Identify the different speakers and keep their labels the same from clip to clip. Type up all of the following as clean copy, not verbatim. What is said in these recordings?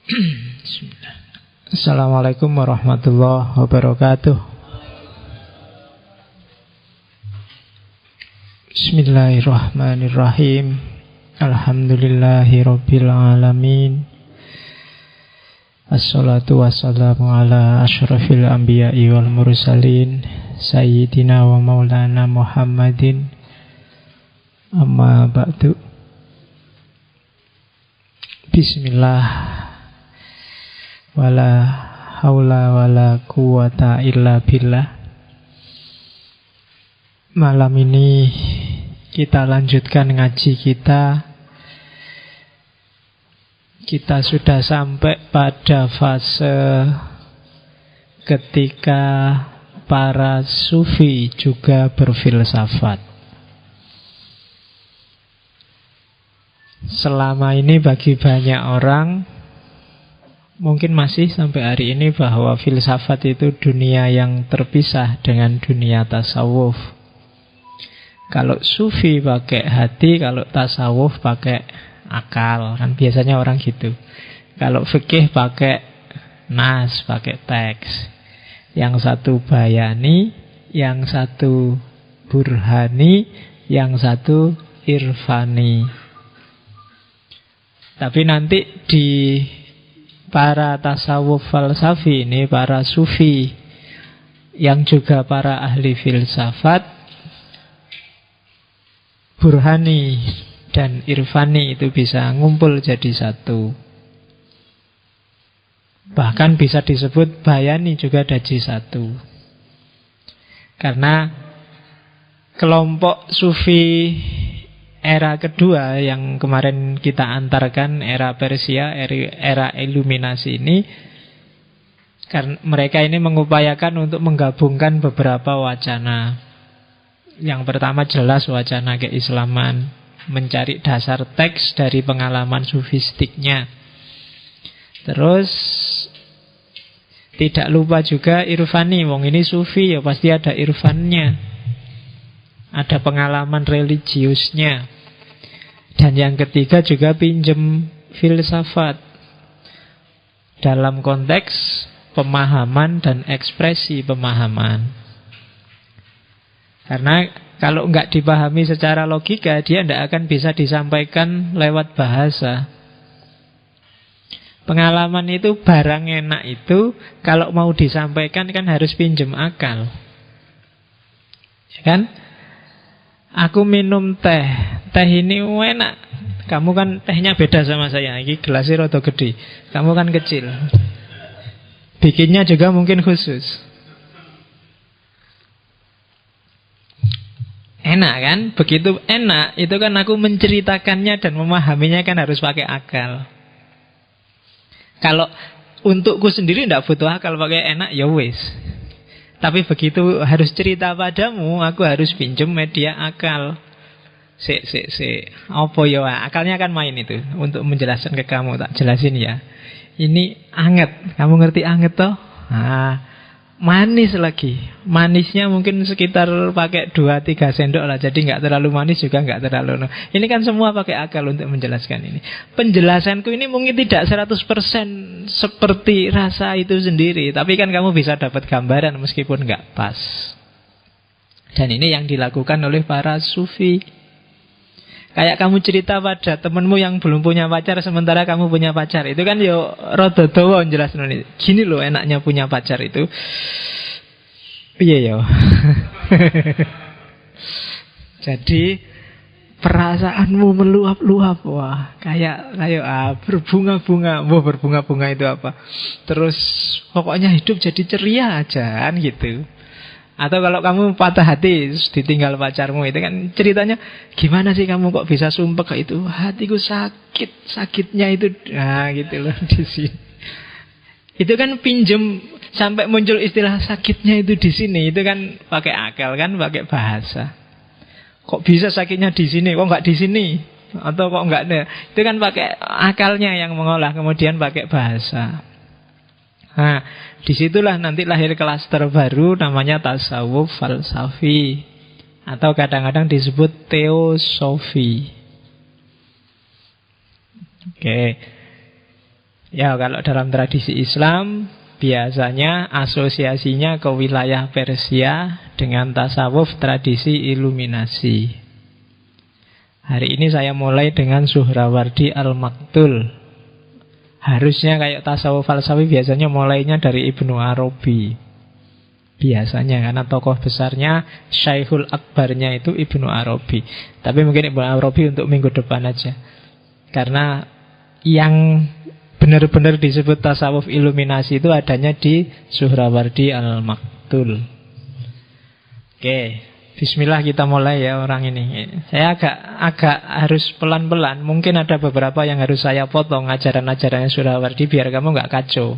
Speaker 1: Bismillah. Assalamualaikum warahmatullahi wabarakatuh. Bismillahirrahmanirrahim. Alhamdulillahirabbil alamin. Assalatu wassalamu ala asyrafil anbiya'i wal mursalin sayyidina wa maulana Muhammadin. Amma ba'du. Bismillah. Wala haula wala quwata illa billah. Malam ini kita lanjutkan ngaji kita. Kita sudah sampai pada fase ketika para sufi juga berfilsafat. Selama ini bagi banyak orang mungkin masih sampai hari ini bahwa filsafat itu dunia yang terpisah dengan dunia tasawuf. Kalau sufi pakai hati, kalau tasawuf pakai akal. Kan biasanya orang gitu. Kalau fikih pakai nas, pakai teks. Yang satu bayani, yang satu burhani, yang satu irfani. Tapi nanti di para tasawuf falsafi ini, para sufi yang juga para ahli filsafat, burhani dan irfani itu bisa ngumpul jadi satu. Bahkan bisa disebut bayani juga jadi satu. Karena kelompok sufi era kedua yang kemarin kita antarkan, era Persia, era iluminasi ini, karena mereka ini mengupayakan untuk menggabungkan beberapa wacana. Yang pertama jelas wacana keislaman, mencari dasar teks dari pengalaman sufistiknya. Terus tidak lupa juga irfani. Wong ini sufi ya pasti ada irfannya, ada pengalaman religiusnya. Dan yang ketiga juga pinjem filsafat dalam konteks pemahaman dan ekspresi pemahaman. Karena kalau nggak dipahami secara logika, dia tidak akan bisa disampaikan lewat bahasa. Pengalaman itu, barang enak itu, kalau mau disampaikan kan harus pinjem akal. Ya kan? Aku minum teh. Teh ini enak. Kamu kan tehnya beda sama saya. Ini gelasnya rada gede. Kamu kan kecil. Bikinnya juga mungkin khusus. Enak kan? Begitu enak, itu kan aku menceritakannya dan memahaminya kan harus pakai akal. Kalau untukku sendiri tidak butuh akal, pakai enak ya wis. Tapi begitu harus cerita padamu, aku harus pinjem media akal. Apa ya? Akalnya kan main itu untuk menjelaskan ke kamu. Tak jelasin ya. Ini anget. Kamu ngerti anget toh? Nah, manis lagi. Manisnya mungkin sekitar pakai 2-3 sendok lah. Jadi nggak terlalu manis juga nggak terlalu. Ini kan semua pakai akal untuk menjelaskan ini. Penjelasanku ini mungkin tidak 100% seperti rasa itu sendiri. Tapi kan kamu bisa dapat gambaran meskipun nggak pas. Dan ini yang dilakukan oleh para sufi. Kayak kamu cerita pada temenmu yang belum punya pacar sementara kamu punya pacar. Itu kan yo rada dawa njelasin. Gini loh enaknya punya pacar itu. Iya yo. Jadi perasaanmu meluap-luap. Wah, kayak berbunga-bunga. Wah, berbunga-bunga itu apa? Terus pokoknya hidup jadi ceria aja kan gitu. Atau kalau kamu patah hati ditinggal pacarmu, itu kan ceritanya gimana sih kamu kok bisa sumpah kayak itu? Hatiku sakit, sakitnya itu gitu loh di sini. Itu kan pinjem sampai muncul istilah sakitnya itu di sini. Itu kan pakai akal kan, pakai bahasa. Kok bisa sakitnya di sini? Kok nggak di sini? Atau kok nggak ada? Itu kan pakai akalnya yang mengolah, kemudian pakai bahasa. Nah, disitulah nanti lahir klaster baru namanya tasawuf falsafi, atau kadang-kadang disebut teosofi. Oke. Ya, kalau dalam tradisi Islam biasanya asosiasinya ke wilayah Persia dengan tasawuf tradisi iluminasi. Hari ini saya mulai dengan Suhrawardi Al-Maktul. Harusnya kayak tasawuf falsafi biasanya mulainya dari Ibnu Arabi. Biasanya, karena tokoh besarnya Syekhul Akbarnya itu Ibnu Arabi. Tapi mungkin Ibnu Arabi untuk minggu depan aja. Karena yang benar-benar disebut tasawuf iluminasi itu adanya di Suhrawardi Al-Maktul. Oke, bismillah kita mulai ya orang ini. Saya agak harus pelan-pelan. Mungkin ada beberapa yang harus saya potong ajaran-ajarannya Suhrawardi biar kamu nggak kacau.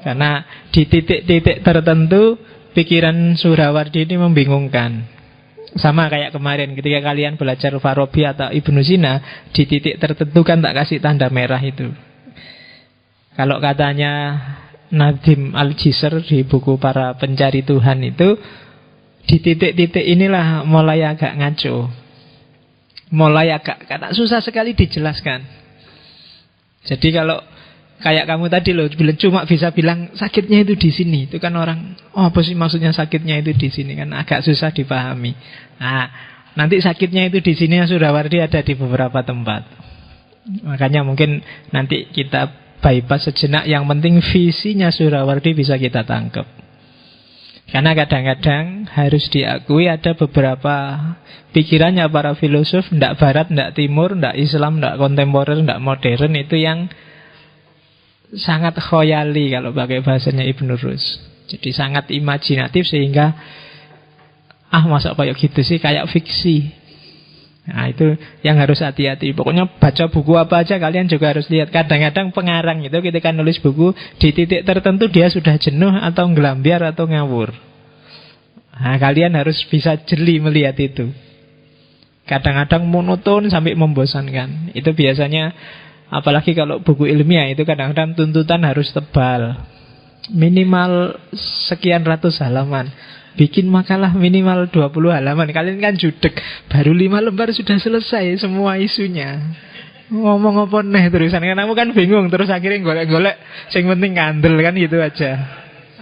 Speaker 1: Karena di titik-titik tertentu pikiran Suhrawardi ini membingungkan. Sama kayak kemarin ketika kalian belajar Farabi atau Ibnu Sina, di titik tertentu kan tak kasih tanda merah itu. Kalau katanya Nadim Al-Jisr di buku Para Pencari Tuhan itu, di titik-titik inilah mulai agak ngaco. Mulai agak, karena susah sekali dijelaskan. Jadi kalau kayak kamu tadi loh, cuma bisa bilang sakitnya itu di sini. Itu kan orang, oh apa sih maksudnya sakitnya itu di sini? Kan agak susah dipahami. Nah, nanti sakitnya itu di sini Suhrawardi ada di beberapa tempat. Makanya mungkin nanti kita bypass sejenak. Yang penting visinya Suhrawardi bisa kita tangkap. Karena kadang-kadang harus diakui ada beberapa pikirannya para filosof, ndak barat, ndak timur, ndak Islam, ndak kontemporer, ndak modern, itu yang sangat khoyali kalau pakai bahasanya Ibn Rus. Jadi sangat imajinatif sehingga masa kayak gitu sih, kayak fiksi. Nah itu yang harus hati-hati. Pokoknya baca buku apa aja kalian juga harus lihat. Kadang-kadang pengarang itu ketika nulis buku di titik tertentu dia sudah jenuh atau ngelambiar atau ngawur. Nah kalian harus bisa jeli melihat itu. Kadang-kadang monoton sampai membosankan. Itu biasanya, apalagi kalau buku ilmiah itu kadang-kadang tuntutan harus tebal. Minimal sekian ratus halaman. Bikin makalah minimal 20 halaman. Kalian kan judek, baru 5 lembar sudah selesai semua isunya. Ngomong apa nih terusan. Kamu kan bingung, terus akhirnya golek-golek yang penting ngandel kan gitu aja.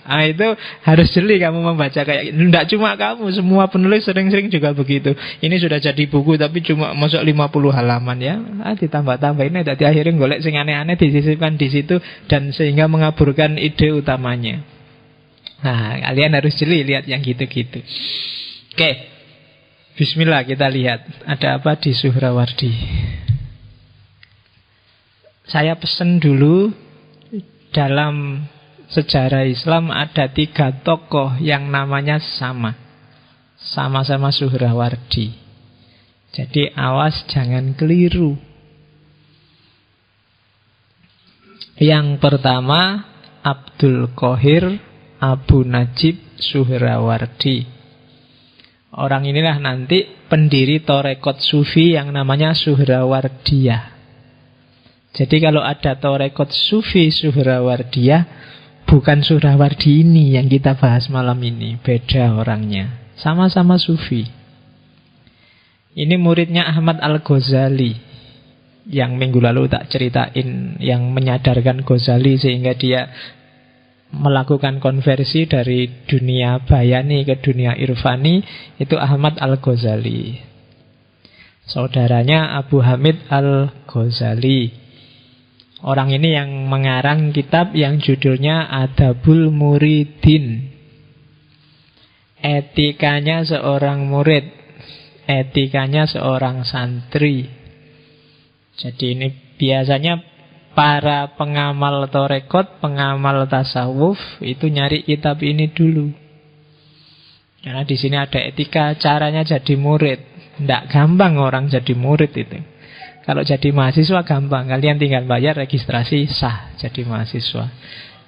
Speaker 1: Nah itu harus jeli kamu membaca kayak gitu. Tidak cuma kamu, semua penulis sering-sering juga begitu. Ini sudah jadi buku tapi cuma masuk 50 halaman ya. Ditambah-tambahin nanti akhirnya golek sing aneh-aneh disisipkan di situ dan sehingga mengaburkan ide utamanya. Nah, kalian harus jeli lihat yang gitu-gitu. Oke. Bismillah kita lihat ada apa di Suhrawardi. Saya pesen dulu dalam sejarah Islam ada 3 tokoh yang namanya sama-sama Suhrawardi. Jadi awas jangan keliru. Yang pertama Abdul Qohir Abu Najib Suhrawardi. Orang inilah nanti pendiri torekot sufi yang namanya Suhrawardiyah. Jadi kalau ada torekot sufi Suhrawardiyah, bukan Suhrawardi ini yang kita bahas malam ini. Beda orangnya. Sama-sama sufi. Ini muridnya Ahmad Al-Ghazali, yang minggu lalu tak ceritain, yang menyadarkan Ghazali sehingga dia melakukan konversi dari dunia bayani ke dunia irfani. Itu Ahmad Al-Ghazali. Saudaranya Abu Hamid Al-Ghazali. Orang ini yang mengarang kitab yang judulnya Adabul Muridin. Etikanya seorang murid, etikanya seorang santri. Jadi ini biasanya para pengamal torekot, pengamal tasawuf itu nyari kitab ini dulu. Karena di sini ada etika caranya jadi murid. Tidak gampang orang jadi murid itu. Kalau jadi mahasiswa gampang, kalian tinggal bayar registrasi sah jadi mahasiswa.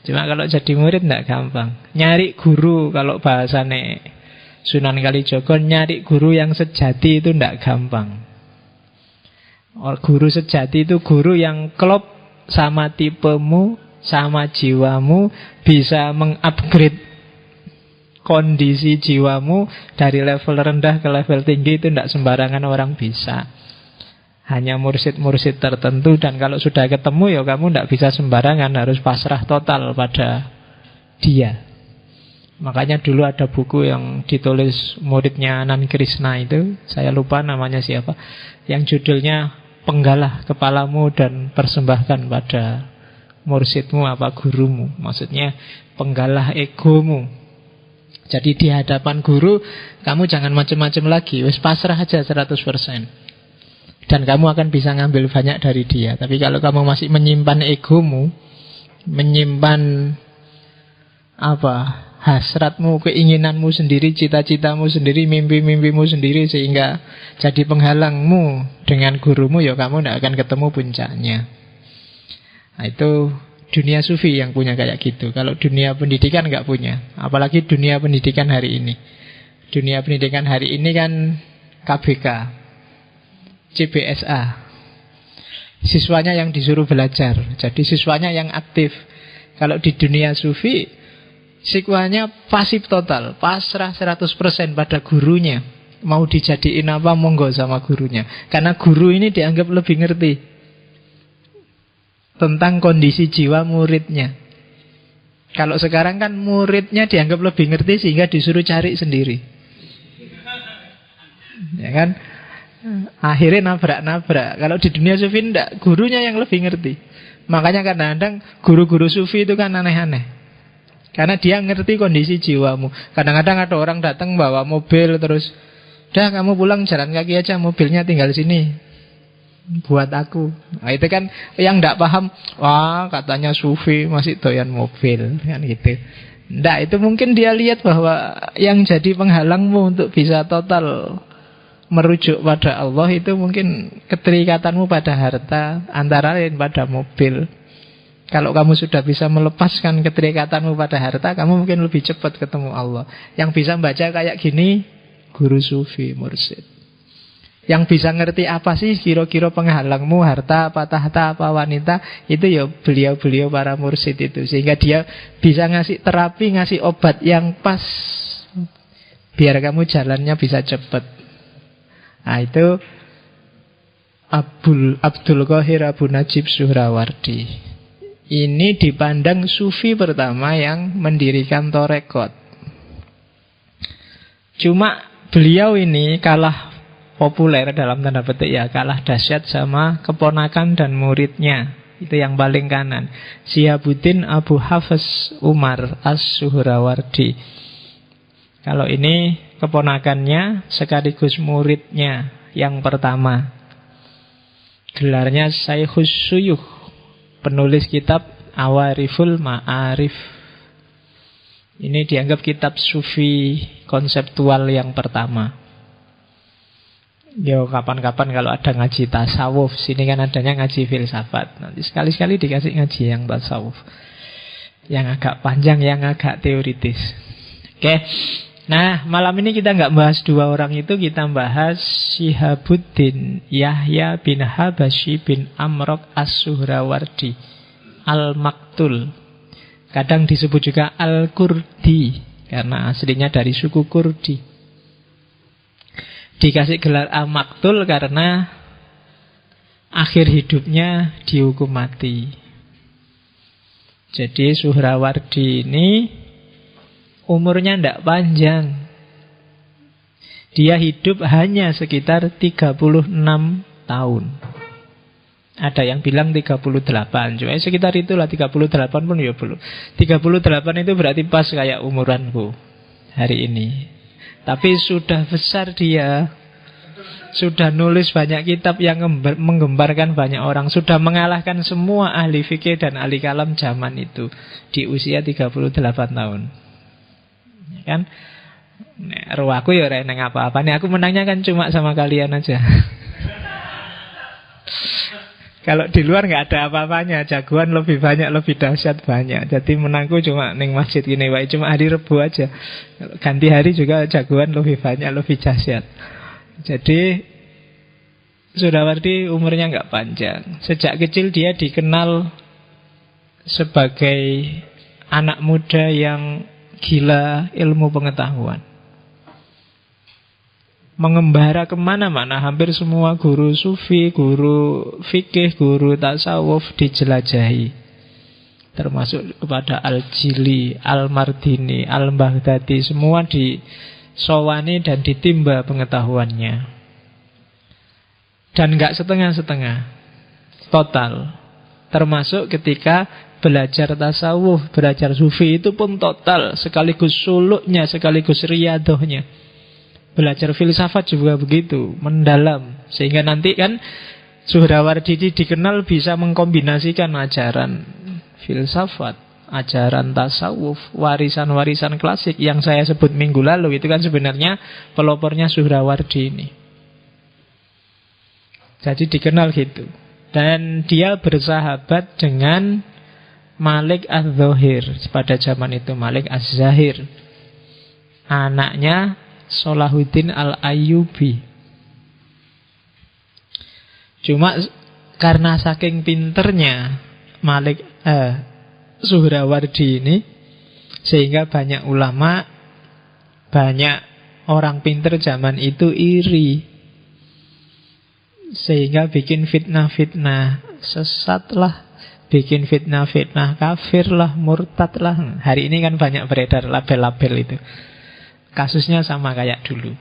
Speaker 1: Cuma kalau jadi murid tidak gampang. Nyari guru, kalau bahasane Sunan Kalijogo, nyari guru yang sejati itu tidak gampang. Guru sejati itu guru yang klop sama tipemu, sama jiwamu, bisa mengupgrade kondisi jiwamu dari level rendah ke level tinggi. Itu tidak sembarangan orang bisa. Hanya mursyid-mursyid tertentu. Dan kalau sudah ketemu ya kamu tidak bisa sembarangan, harus pasrah total pada dia. Makanya dulu ada buku yang ditulis muridnya Nan Krishna itu, saya lupa namanya siapa, yang judulnya Penggalah Kepalamu dan Persembahkan pada mursyidmu apa gurumu. Maksudnya penggalah egomu. Jadi di hadapan guru kamu jangan macam-macam lagi, wis pasrah aja 100%. Dan kamu akan bisa ngambil banyak dari dia. Tapi kalau kamu masih menyimpan egomu, menyimpan hasratmu, keinginanmu sendiri, cita-citamu sendiri, mimpi-mimpimu sendiri, sehingga jadi penghalangmu dengan gurumu, ya kamu tidak akan ketemu puncaknya. Nah, itu dunia sufi yang punya kayak gitu. Kalau dunia pendidikan nggak punya. Apalagi dunia pendidikan hari ini. Dunia pendidikan hari ini kan KBK, CBSA. Siswanya yang disuruh belajar. Jadi siswanya yang aktif. Kalau di dunia sufi, siswanya pasif total, pasrah 100% pada gurunya. Mau dijadiin apa monggo sama gurunya. Karena guru ini dianggap lebih ngerti tentang kondisi jiwa muridnya. Kalau sekarang kan muridnya dianggap lebih ngerti sehingga disuruh cari sendiri. Ya kan? Akhirnya nabrak-nabrak. Kalau di dunia sufi enggak, gurunya yang lebih ngerti. Makanya kadang-kadang guru-guru sufi itu kan aneh-aneh. Karena dia ngerti kondisi jiwamu. Kadang-kadang ada orang datang bawa mobil, terus dah kamu pulang jalan kaki aja, mobilnya tinggal sini buat aku. Nah, itu kan yang enggak paham, wah katanya sufi masih doyan mobil, kan gitu. Enggak, itu mungkin dia lihat bahwa yang jadi penghalangmu untuk bisa total merujuk pada Allah itu mungkin keterikatanmu pada harta, antara lain pada mobil. Kalau kamu sudah bisa melepaskan keterikatanmu pada harta, kamu mungkin lebih cepat ketemu Allah. Yang bisa baca kayak gini, guru sufi, mursyid. Yang bisa ngerti apa sih kira-kira penghalangmu, harta, apa tahta, apa wanita, itu ya beliau-beliau para mursyid itu. Sehingga dia bisa ngasih terapi, ngasih obat yang pas, biar kamu jalannya bisa cepat. Nah itu Abdul Qahir Abu Najib Suhrawardi. Ini dipandang sufi pertama yang mendirikan torekot. Cuma beliau ini kalah populer dalam tanda petik ya, kalah dahsyat sama keponakan dan muridnya. Itu yang paling kanan, Syihabuddin Abu Hafiz Umar As-Suhrawardi. Kalau ini keponakannya sekaligus muridnya yang pertama. Gelarnya Syekhus Syuyukh, penulis kitab Awariful Ma'arif. Ini dianggap kitab sufi konseptual yang pertama. Yo kapan-kapan kalau ada ngaji tasawuf, sini kan adanya ngaji filsafat. Nanti sekali-sekali dikasih ngaji yang tasawuf, yang agak panjang, yang agak teoritis. Oke. Nah, malam ini kita nggak bahas dua orang itu, kita bahas Syihabuddin Yahya bin Habashi bin Amrok As-Suhrawardi Al-Maktul. Kadang disebut juga Al-Kurdi, karena aslinya dari suku Kurdi. Dikasih gelar Al-Maktul karena akhir hidupnya dihukum mati. Jadi Suhrawardi ini umurnya tidak panjang. Dia hidup hanya sekitar 36 tahun. Ada yang bilang 38. Cuma sekitar itulah, 38 pun ya belum. 38 itu berarti pas kayak umuranku hari ini. Tapi sudah besar dia. Sudah nulis banyak kitab yang menggembarkan banyak orang. Sudah mengalahkan semua ahli fikih dan ahli kalam zaman itu. Di usia 38 tahun. Kan ruwaku ya ora neng apa-apa nih, aku menangnya kan cuma sama kalian aja. Kalau di luar nggak ada apa-apanya, jagoan lebih banyak, lebih dahsyat banyak. Jadi menangku cuma neng masjid ini wae, cuma hari Rebu aja. Ganti hari juga jagoan lebih banyak, lebih dahsyat. Jadi Suhrawardi umurnya nggak panjang. Sejak kecil dia dikenal sebagai anak muda yang gila ilmu pengetahuan. mengembara kemana-mana. Hampir semua guru sufi, guru fikih, guru tasawuf dijelajahi, termasuk kepada Al-Jili, Al-Mardini, Al-Baghdadi. Semua disowani dan ditimba pengetahuannya. Dan gak setengah-setengah, total. Termasuk ketika belajar tasawuf, belajar sufi, itu pun total, sekaligus suluknya, sekaligus riyadohnya. Belajar filsafat juga begitu, mendalam. Sehingga nanti kan Suhrawardi dikenal bisa mengkombinasikan ajaran filsafat, ajaran tasawuf, warisan-warisan klasik yang saya sebut minggu lalu. Itu kan sebenarnya pelopornya Suhrawardi ini. Jadi dikenal gitu. Dan dia bersahabat dengan Malik Az-Zahir pada zaman itu, Malik Az-Zahir, anaknya Salahuddin Al-Ayyubi. Cuma karena saking pinternya Suhrawardi ini, sehingga banyak ulama, banyak orang pinter zaman itu iri. Sehingga bikin fitnah-fitnah sesat lah, bikin fitnah-fitnah kafir lah, murtad lah. Hari ini kan banyak beredar label-label itu. Kasusnya sama kayak dulu.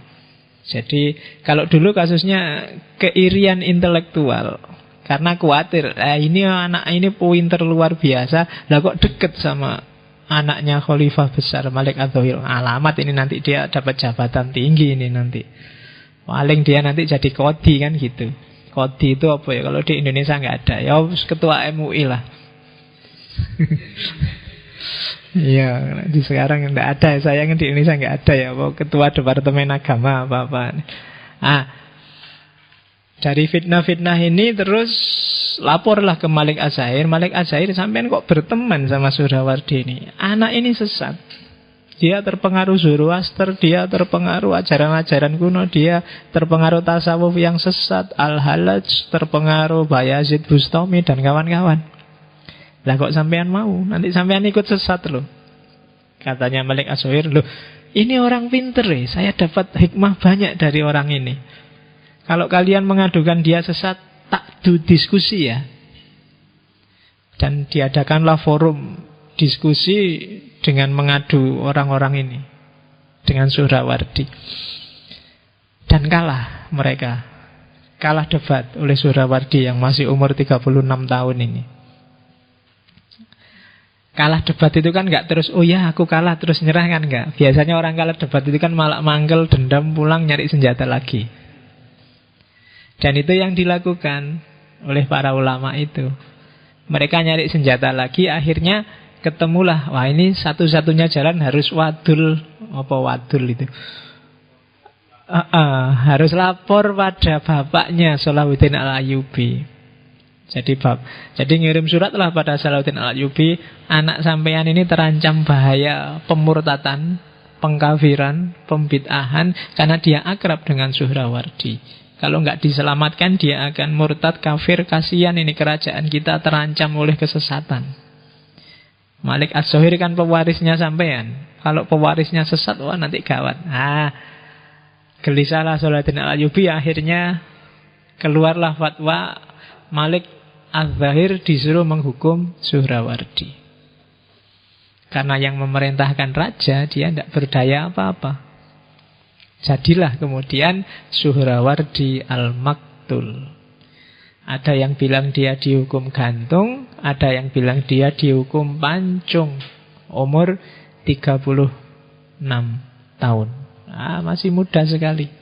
Speaker 1: Jadi kalau dulu kasusnya keirian intelektual, karena khawatir ini anak ini pinter luar biasa, lah kok deket sama anaknya khalifah besar Malik Az-Zahir. Alamat ini nanti dia dapat jabatan tinggi ini nanti. Paling dia nanti jadi kodi kan gitu. Kodi itu apa ya? Kalau di Indonesia nggak ada, ya ketua MUI lah. Iya, di sekarang tidak ada. Sayangnya di Indonesia nggak ada ya, ketua departemen agama apa-apa. Dari fitnah-fitnah ini terus laporlah ke Malik Az-Zahir. Malik Az-Zahir, sampean kok berteman sama Suhrawardi ini? Anak ini sesat. Dia terpengaruh Zoroaster, dia terpengaruh ajaran-ajaran kuno, dia terpengaruh tasawuf yang sesat, Al-Halaj, terpengaruh Bayazid Bustami dan kawan-kawan. Lah kok sampean mau? Nanti sampean ikut sesat loh. Katanya Malik Az-Zahir, loh ini orang pinter saya dapat hikmah banyak dari orang ini. Kalau kalian mengadukan dia sesat, tak diskusi ya. Dan diadakanlah forum diskusi dengan mengadu orang-orang ini, dengan Suhrawardi. Dan kalah mereka. Kalah debat oleh Suhrawardi yang masih umur 36 tahun ini. Kalah debat itu kan gak terus, oh ya aku kalah terus nyerah kan gak. Biasanya orang kalah debat itu kan malah manggel, dendam, pulang nyari senjata lagi. Dan itu yang dilakukan oleh para ulama itu. Mereka nyari senjata lagi, akhirnya ketemulah, wah ini satu-satunya jalan harus wadul. Apa wadul itu? Harus lapor pada bapaknya Salahuddin Al-Ayyubi. Jadi ngirim surat lah pada Salahuddin Al-Ayyubi, anak sampean ini terancam bahaya pemurtatan, pengkafiran, pembid'ahan, karena dia akrab dengan Suhrawardi. Kalau nggak diselamatkan dia akan murtad, kafir, kasihan ini kerajaan kita terancam oleh kesesatan. Malik Az-Zahir kan pewarisnya sampean. Kalau pewarisnya sesat, wah nanti gawat. Gelisahlah Salahuddin Al-Ayyubi, akhirnya keluarlah fatwa Malik Az-Zahir disuruh menghukum Suhrawardi. Karena yang memerintahkan raja, dia tidak berdaya apa-apa. Jadilah kemudian Suhrawardi Al-Maktul. Ada yang bilang dia dihukum gantung, ada yang bilang dia dihukum pancung. Umur 36 tahun. Masih muda sekali.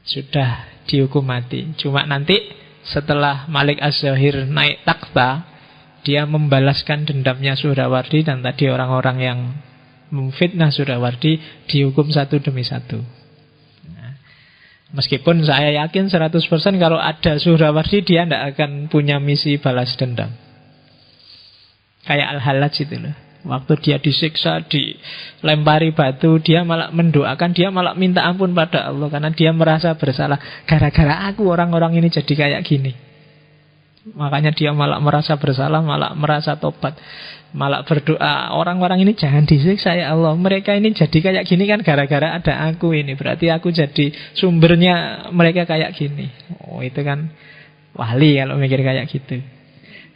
Speaker 1: Sudah dihukum mati. Cuma nanti setelah Malik Az-Zahir naik takhta, dia membalaskan dendamnya Suhrawardi, dan tadi orang-orang yang memfitnah Suhrawardi dihukum satu demi satu. Meskipun saya yakin 100% kalau ada Suhrawardi, dia tidak akan punya misi balas dendam. Kayak Al-Halaj itu loh. Waktu dia disiksa, dilempari batu, dia malah mendoakan, dia malah minta ampun pada Allah, karena dia merasa bersalah. Gara-gara aku orang-orang ini jadi kayak gini. Makanya dia malah merasa bersalah, malah merasa tobat, malah berdoa, orang-orang ini jangan disiksa ya Allah. Mereka ini jadi kayak gini kan gara-gara ada aku ini. Berarti aku jadi sumbernya mereka kayak gini. Oh, itu kan wali kalau mikir kayak gitu.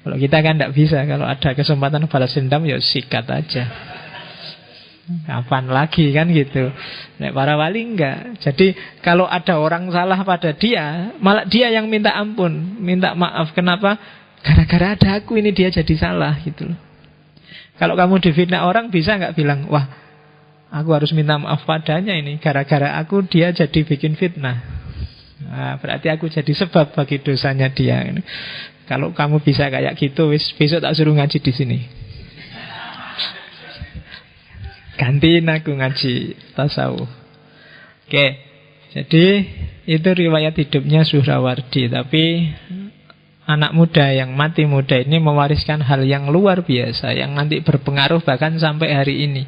Speaker 1: Kalau kita kan tidak bisa. Kalau ada kesempatan balas dendam, ya sikat aja. Kapan lagi kan gitu. Nek para wali enggak. Jadi kalau ada orang salah pada dia, malah dia yang minta ampun, minta maaf. Kenapa? Gara-gara ada aku ini dia jadi salah gitu loh. Kalau kamu difitnah orang, bisa nggak bilang, wah aku harus minta maaf padanya ini, gara-gara aku dia jadi bikin fitnah. Nah, berarti aku jadi sebab bagi dosanya dia. Kalau kamu bisa kayak gitu, besok tak suruh ngaji di sini. Gantiin aku ngaji tasawuf. Oke, jadi itu riwayat hidupnya Suhrawardi. Tapi anak muda yang mati muda ini mewariskan hal yang luar biasa, yang nanti berpengaruh bahkan sampai hari ini.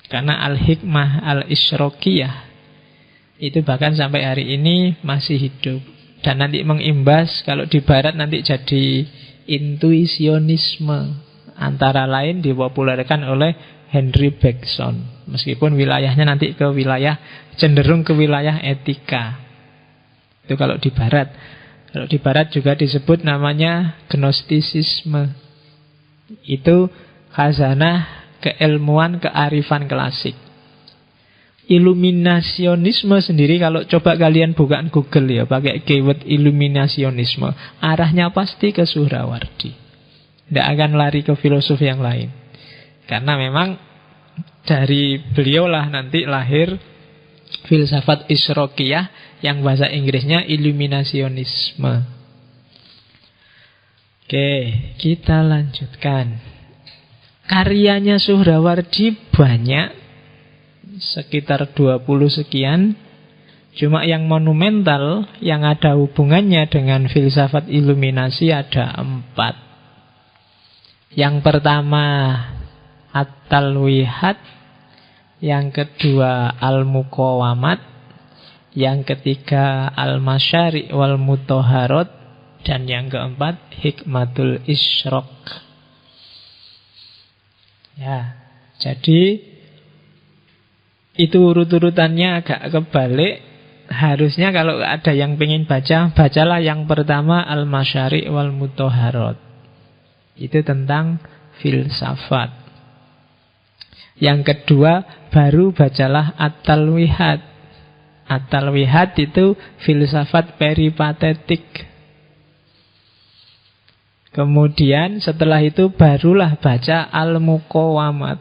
Speaker 1: Karena al-hikmah al-isyrokiyah itu bahkan sampai hari ini masih hidup. Dan nanti mengimbas, kalau di barat nanti jadi intuisionisme. Antara lain dipopulerkan oleh Henry Bergson. Meskipun wilayahnya nanti ke wilayah, cenderung ke wilayah etika. Itu kalau di barat. Kalau di barat juga disebut namanya gnostisisme. Itu khazanah keilmuan kearifan klasik. Iluminasionisme sendiri, kalau coba kalian bukaan Google ya, pakai keyword iluminasionisme, arahnya pasti ke Suhrawardi. Tidak akan lari ke filosof yang lain. Karena memang dari beliau lah nanti lahir filsafat isyrokiyah yang bahasa Inggrisnya iluminasionisme. Oke, kita lanjutkan. Karyanya Suhrawardi banyak, sekitar 20 sekian. Cuma yang monumental, yang ada hubungannya dengan filsafat iluminasi ada 4. Yang pertama At-Talwihat, yang kedua Al-Muqawamat, yang ketiga Al-Masyari' wal Mutahharat, dan yang keempat Hikmatul Isyraq. Ya, jadi itu urut-urutannya agak kebalik. Harusnya kalau ada yang pengen baca, bacalah yang pertama Al-Masyari' wal Mutahharat. Itu tentang filsafat. Yang kedua, baru bacalah At-Talwihat. At-Talwihat itu filsafat peripatetik. Kemudian setelah itu barulah baca Al-Muqawamat.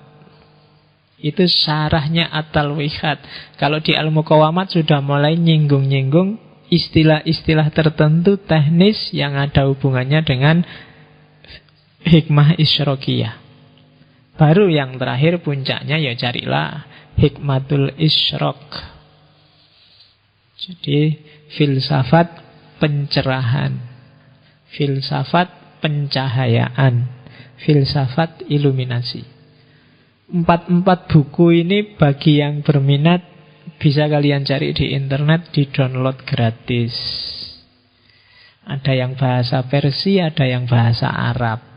Speaker 1: Itu syarahnya At-Talwihat. Kalau di Al-Muqawamat sudah mulai nyinggung-nyinggung istilah-istilah tertentu teknis yang ada hubungannya dengan hikmah isyrokiyah. Baru yang terakhir puncaknya ya carilah Hikmatul Isyraq. Jadi filsafat pencerahan, filsafat pencahayaan, filsafat iluminasi. 4 buku ini bagi yang berminat bisa kalian cari di internet, di download gratis. Ada yang bahasa Persia, ada yang bahasa Arab.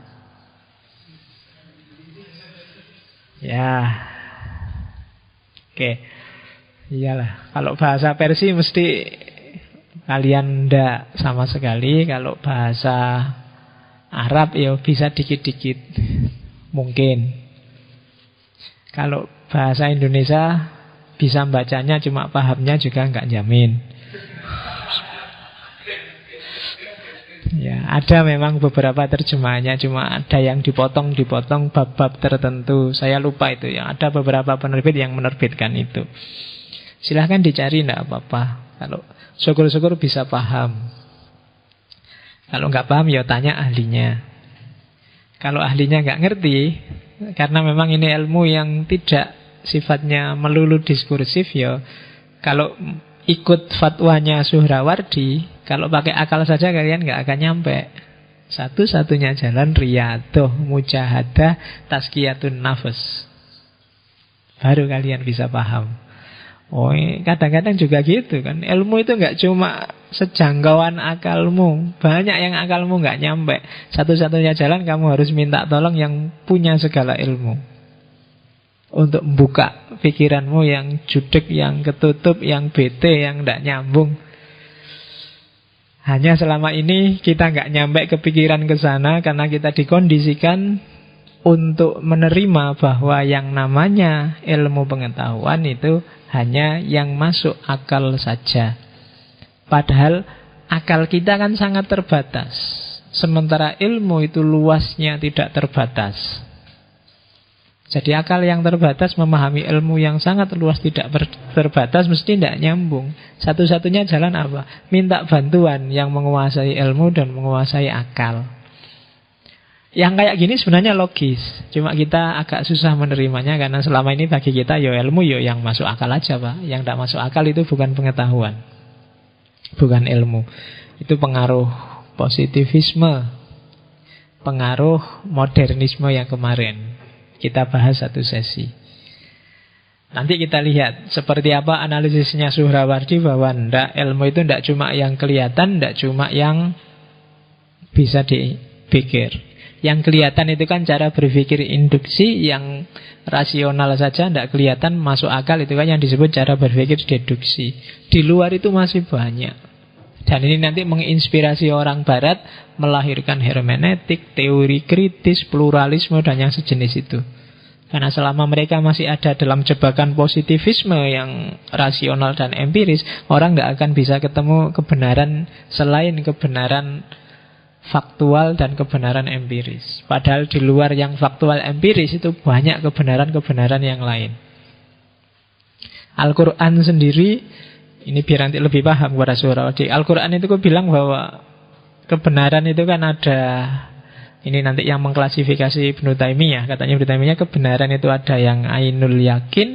Speaker 1: Ya, oke, iyalah. Kalau bahasa Persia mesti kalian ndak sama sekali. Kalau bahasa Arab ya bisa dikit-dikit, mungkin. Kalau bahasa Indonesia bisa bacanya, cuma pahamnya juga nggak jamin. Ya, ada memang beberapa terjemahannya, cuma ada yang dipotong bab-bab tertentu. Saya lupa itu ya. Ada beberapa penerbit yang menerbitkan itu. Silahkan dicari, enggak apa-apa. Kalau syukur-syukur bisa paham. Kalau nggak paham ya tanya ahlinya. Kalau ahlinya nggak ngerti, karena memang ini ilmu yang tidak sifatnya melulu diskursif ya. Kalau ikut fatwanya Suhrawardi, kalau pakai akal saja kalian nggak akan nyampe. Satu-satunya jalan riyadhah, mujahadah, tazkiyatun nafs. Baru kalian bisa paham. Oh, kadang-kadang juga gitu kan. Ilmu itu nggak cuma sejangkauan akalmu. Banyak yang akalmu nggak nyampe. Satu-satunya jalan kamu harus minta tolong yang punya segala ilmu. Untuk membuka pikiranmu yang judek, yang ketutup, yang bete, yang nggak nyambung. Hanya selama ini kita nggak nyampe kepikiran ke sana karena kita dikondisikan untuk menerima bahwa yang namanya ilmu pengetahuan itu hanya yang masuk akal saja. Padahal akal kita kan sangat terbatas. Sementara ilmu itu luasnya tidak terbatas. Jadi akal yang terbatas memahami ilmu yang sangat luas tidak terbatas mesti tidak nyambung. Satu-satunya jalan apa? Minta bantuan yang menguasai ilmu dan menguasai akal. Yang kayak gini sebenarnya logis. Cuma kita agak susah menerimanya karena selama ini bagi kita ya ilmu ya yang masuk akal aja, Pak. Yang tidak masuk akal itu bukan pengetahuan, bukan ilmu. Itu pengaruh positivisme, pengaruh modernisme yang kemarin kita bahas satu sesi. Nanti kita lihat seperti apa analisisnya Suhrawardi bahwa ilmu itu tidak cuma yang kelihatan, tidak cuma yang bisa dipikir. Yang kelihatan itu kan cara berpikir induksi, yang rasional saja tidak kelihatan masuk akal itu kan yang disebut cara berpikir deduksi. Di luar itu masih banyak. Dan ini nanti menginspirasi orang barat melahirkan hermeneutik, teori kritis, pluralisme dan yang sejenis itu. Karena selama mereka masih ada dalam jebakan positivisme yang rasional dan empiris, orang tidak akan bisa ketemu kebenaran selain kebenaran faktual dan kebenaran empiris. Padahal di luar yang faktual empiris itu banyak kebenaran-kebenaran yang lain. Al-Quran sendiri, ini biar nanti lebih paham kepada Suhrawardi. Al-Quran itu kok bilang bahwa kebenaran itu kan ada, ini nanti yang mengklasifikasi Ibnu Taimiyah. Katanya Ibnu Taimiyah kebenaran itu ada yang ainul yakin,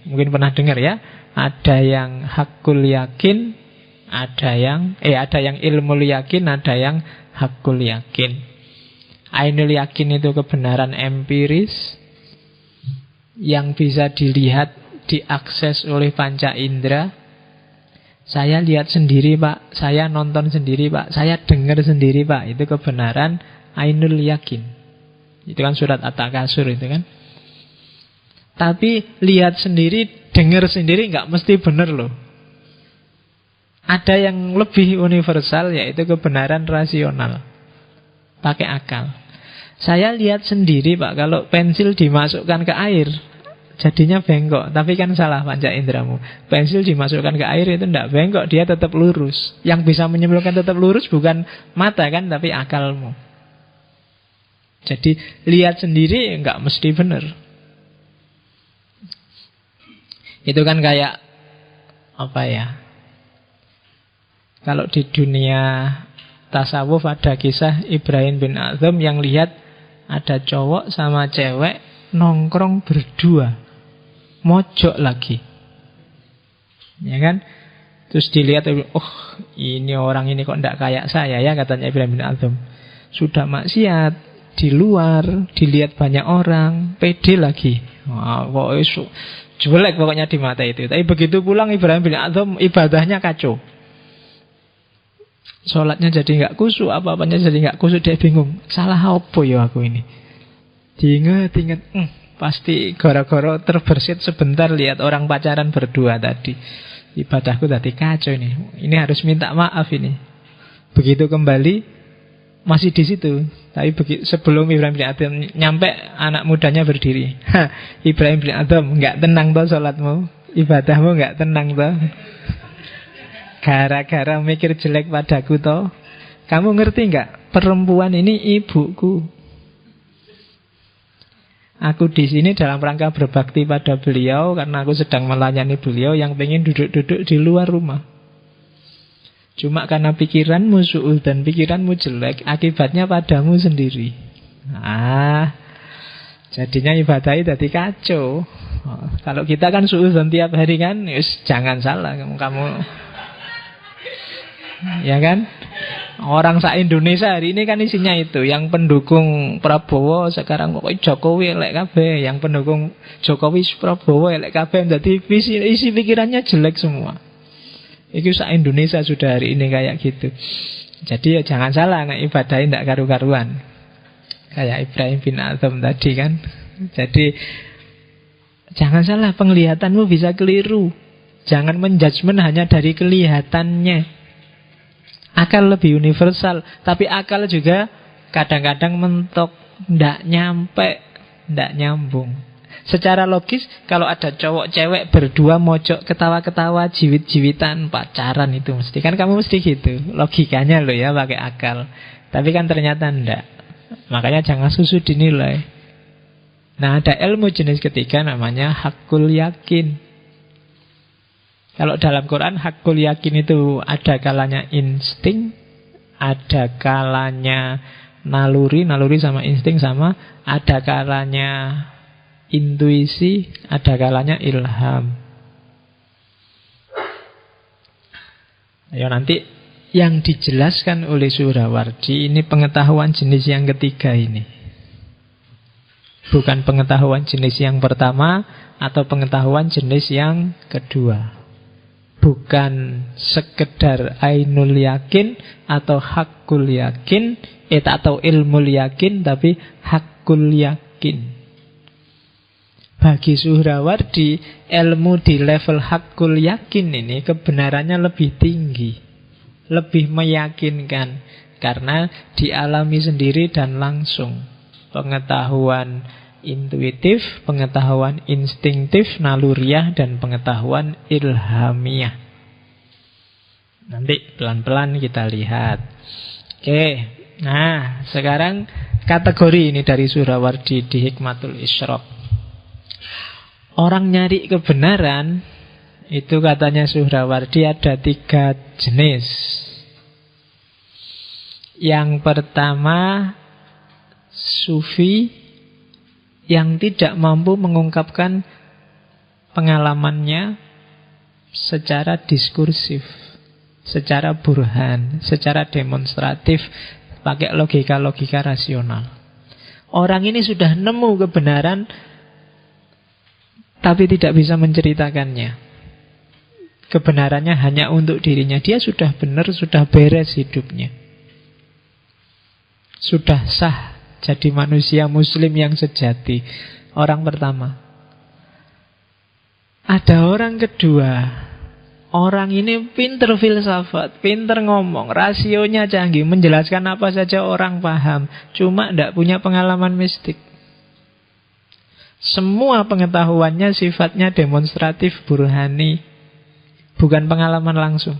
Speaker 1: mungkin pernah dengar ya. Ada yang hakul yakin, ada yang ilmul yakin, ada yang hakul yakin. Ainul yakin itu kebenaran empiris yang bisa dilihat, diakses oleh panca indera. Saya lihat sendiri, Pak. Saya nonton sendiri, Pak. Saya dengar sendiri, Pak. Itu kebenaran ainul yakin. Itu kan surat At-Takasur itu kan. Tapi lihat sendiri, dengar sendiri nggak mesti benar loh. Ada yang lebih universal, yaitu kebenaran rasional, pakai akal. Saya lihat sendiri, Pak, kalau pensil dimasukkan ke air jadinya bengkok. Tapi kan salah panca indramu. Pensil dimasukkan ke air itu tidak bengkok, dia tetap lurus. Yang bisa menyimpulkan tetap lurus bukan mata kan, tapi akalmu. Jadi lihat sendiri nggak mesti benar. Itu kan kayak apa ya, kalau di dunia tasawuf ada kisah Ibrahim bin Adham yang lihat ada cowok sama cewek nongkrong berdua, mojok lagi, ya kan? Terus dilihat, oh ini orang ini kok tidak kayak saya ya, katanya Ibrahim bin Adham. Sudah maksiat di luar, dilihat banyak orang, pede lagi. Wah, kok jelek pokoknya di mata itu. Tapi begitu pulang Ibrahim bin Adham, ibadahnya kacau. Sholatnya jadi nggak khusyuk, apa-apanya jadi nggak khusyuk. Dia bingung, salah apa ya aku ini. Diinget-inget, pasti gara-gara terbersit sebentar lihat orang pacaran berdua tadi. Ibadahku tadi kacau ini. Ini harus minta maaf ini. Begitu kembali masih di situ. Tapi sebelum Ibrahim bin Adham nyampe, anak mudanya berdiri. Ibrahim bin Adham, nggak tenang toh sholatmu, ibadahmu nggak tenang toh. Gara-gara mikir jelek padaku toh. Kamu ngerti nggak? Perempuan ini ibuku. Aku di sini dalam rangka berbakti pada beliau karena aku sedang melayani beliau yang pengen duduk-duduk di luar rumah. Cuma karena pikiranmu su'ul dan pikiranmu jelek, akibatnya padamu sendiri. Jadinya ibadahnya jadi kacau. Kalau kita kan su'ul dan tiap hari kan, jangan salah kamu. Ya kan? Orang se-Indonesia hari ini kan isinya itu. Yang pendukung Prabowo sekarang pokoknya Jokowi elek kabeh, yang pendukung Jokowi Prabowo elek kabeh. Jadi isi pikirannya jelek semua. Itu se-Indonesia sudah hari ini kayak gitu. Jadi ya jangan salah, nek ibadahin tidak karu-karuan. Kayak Ibrahim bin Adham tadi kan. Jadi jangan salah, penglihatanmu bisa keliru. Jangan menjudgment hanya dari kelihatannya. Akal lebih universal, tapi akal juga kadang-kadang mentok, ndak nyampe, ndak nyambung. Secara logis, kalau ada cowok cewek berdua mojok ketawa-ketawa, jiwit-jiwitan, pacaran itu mesti. Kan kamu mesti gitu, logikanya loh ya, pakai akal. Tapi kan ternyata ndak. Makanya jangan susu dinilai. Nah, ada ilmu jenis ketiga namanya hakul yakin. Kalau dalam Quran hakul yakin itu ada kalanya insting, ada kalanya naluri sama insting sama, ada kalanya intuisi, ada kalanya ilham. Ayo nanti yang dijelaskan oleh Suhrawardi ini pengetahuan jenis yang ketiga ini. Bukan pengetahuan jenis yang pertama atau pengetahuan jenis yang kedua. Bukan sekedar ainul yakin atau hakul yakin, atau ilmul yakin, tapi hakul yakin. Bagi Suhrawardi, ilmu di level hakul yakin ini kebenarannya lebih tinggi, lebih meyakinkan, karena dialami sendiri dan langsung. Pengetahuan intuitif, pengetahuan instingtif, naluriah, dan pengetahuan ilhamiah. Nanti pelan-pelan kita lihat. Oke, nah sekarang kategori ini dari Suhrawardi di Hikmatul Isyraq. Orang nyari kebenaran itu katanya Suhrawardi ada 3 jenis. Yang pertama, sufi yang tidak mampu mengungkapkan pengalamannya secara diskursif, secara burhan, secara demonstratif, pakai logika-logika rasional. Orang ini sudah nemu kebenaran, tapi tidak bisa menceritakannya. Kebenarannya hanya untuk dirinya. Dia sudah benar, sudah beres hidupnya, sudah sah jadi manusia muslim yang sejati. Orang pertama. Ada orang kedua. Orang ini pinter filsafat, pinter ngomong, rasionya canggih, menjelaskan apa saja orang paham, cuma tidak punya pengalaman mistik. Semua pengetahuannya sifatnya demonstratif, burhani, bukan pengalaman langsung.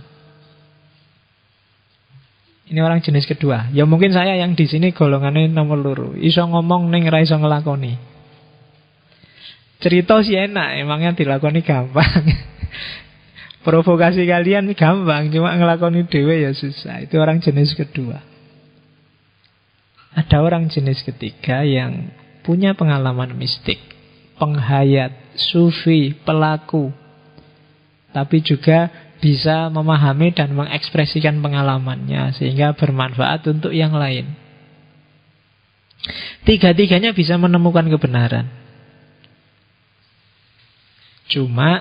Speaker 1: Ini orang jenis kedua. Ya mungkin saya yang di sini golongannya nomor loro. Iso ngomong ning ra iso ngelakoni. Cerita sih enak, emangnya dilakoni gampang. Provokasi kalian gampang, cuma ngelakoni dhewe ya susah. Itu orang jenis kedua. Ada orang jenis ketiga yang punya pengalaman mistik, penghayat, sufi, pelaku, tapi juga bisa memahami dan mengekspresikan pengalamannya sehingga bermanfaat untuk yang lain. Tiga-tiganya bisa menemukan kebenaran. Cuma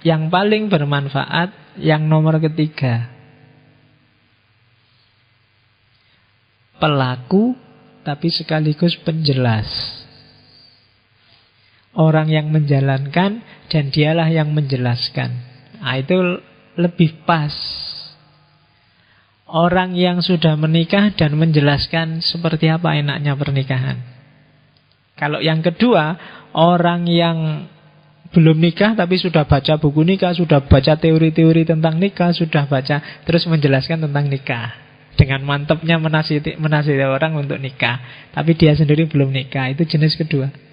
Speaker 1: yang paling bermanfaat yang nomor ketiga. Pelaku tapi sekaligus penjelas. Orang yang menjalankan dan dialah yang menjelaskan. Nah, itu lebih pas. Orang yang sudah menikah dan menjelaskan seperti apa enaknya pernikahan. Kalau yang kedua, orang yang belum nikah tapi sudah baca buku nikah, sudah baca teori-teori tentang nikah, sudah baca, terus menjelaskan tentang nikah dengan mantapnya menasihati orang untuk nikah, tapi dia sendiri belum nikah. Itu jenis kedua.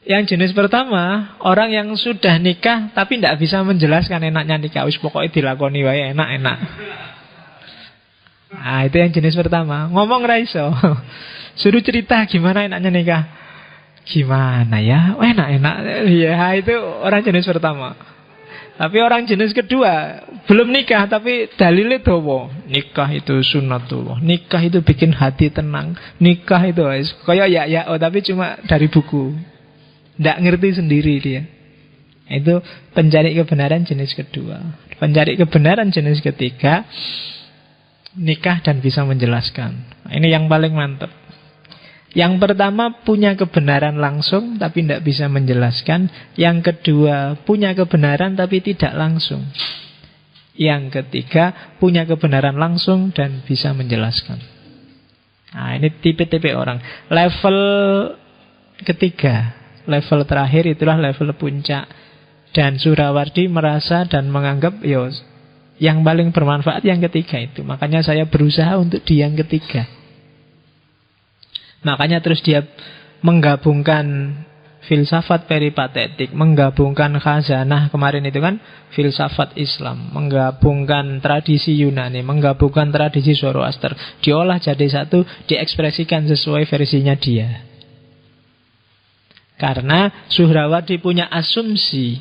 Speaker 1: Yang jenis pertama, orang yang sudah nikah tapi tidak bisa menjelaskan enaknya nikah. Wis pokoknya dilakoni wae enak-enak. Nah, itu yang jenis pertama. Ngomong ra iso. Suruh cerita gimana enaknya nikah. Gimana ya? Oh, enak-enak. Ya, itu orang jenis pertama. Tapi orang jenis kedua belum nikah tapi dalilnya dawa. Nikah itu sunnatullah. Nikah itu bikin hati tenang. Nikah itu kayak ya tapi cuma dari buku. Nggak ngerti sendiri dia. Itu pencari kebenaran jenis kedua. Pencari kebenaran jenis ketiga, nikah dan bisa menjelaskan. Ini yang paling mantap. Yang pertama punya kebenaran langsung tapi tidak bisa menjelaskan. Yang kedua punya kebenaran tapi tidak langsung. Yang ketiga punya kebenaran langsung dan bisa menjelaskan. Nah ini tipe-tipe orang. Level ketiga, level terakhir itulah level puncak. Dan Suhrawardi merasa dan menganggap yang paling bermanfaat yang ketiga itu. Makanya saya berusaha untuk di yang ketiga. Makanya terus dia menggabungkan filsafat peripatetik, menggabungkan khazanah kemarin itu kan filsafat Islam, menggabungkan tradisi Yunani, menggabungkan tradisi Zoroaster, diolah jadi satu, diekspresikan sesuai versinya dia. Karena Suhrawardi punya asumsi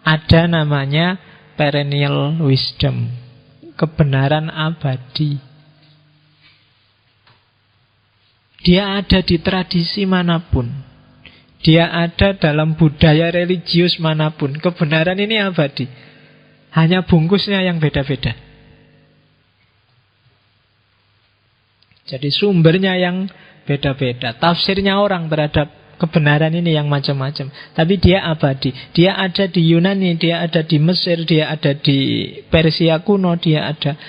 Speaker 1: ada namanya perennial wisdom, kebenaran abadi. Dia ada di tradisi manapun. Dia ada dalam budaya religius manapun. Kebenaran ini abadi. Hanya bungkusnya yang beda-beda. Jadi sumbernya yang beda-beda. Tafsirnya orang terhadap kebenaran ini yang macam-macam. Tapi dia abadi. Dia ada di Yunani, dia ada di Mesir, dia ada di Persia kuno, dia ada.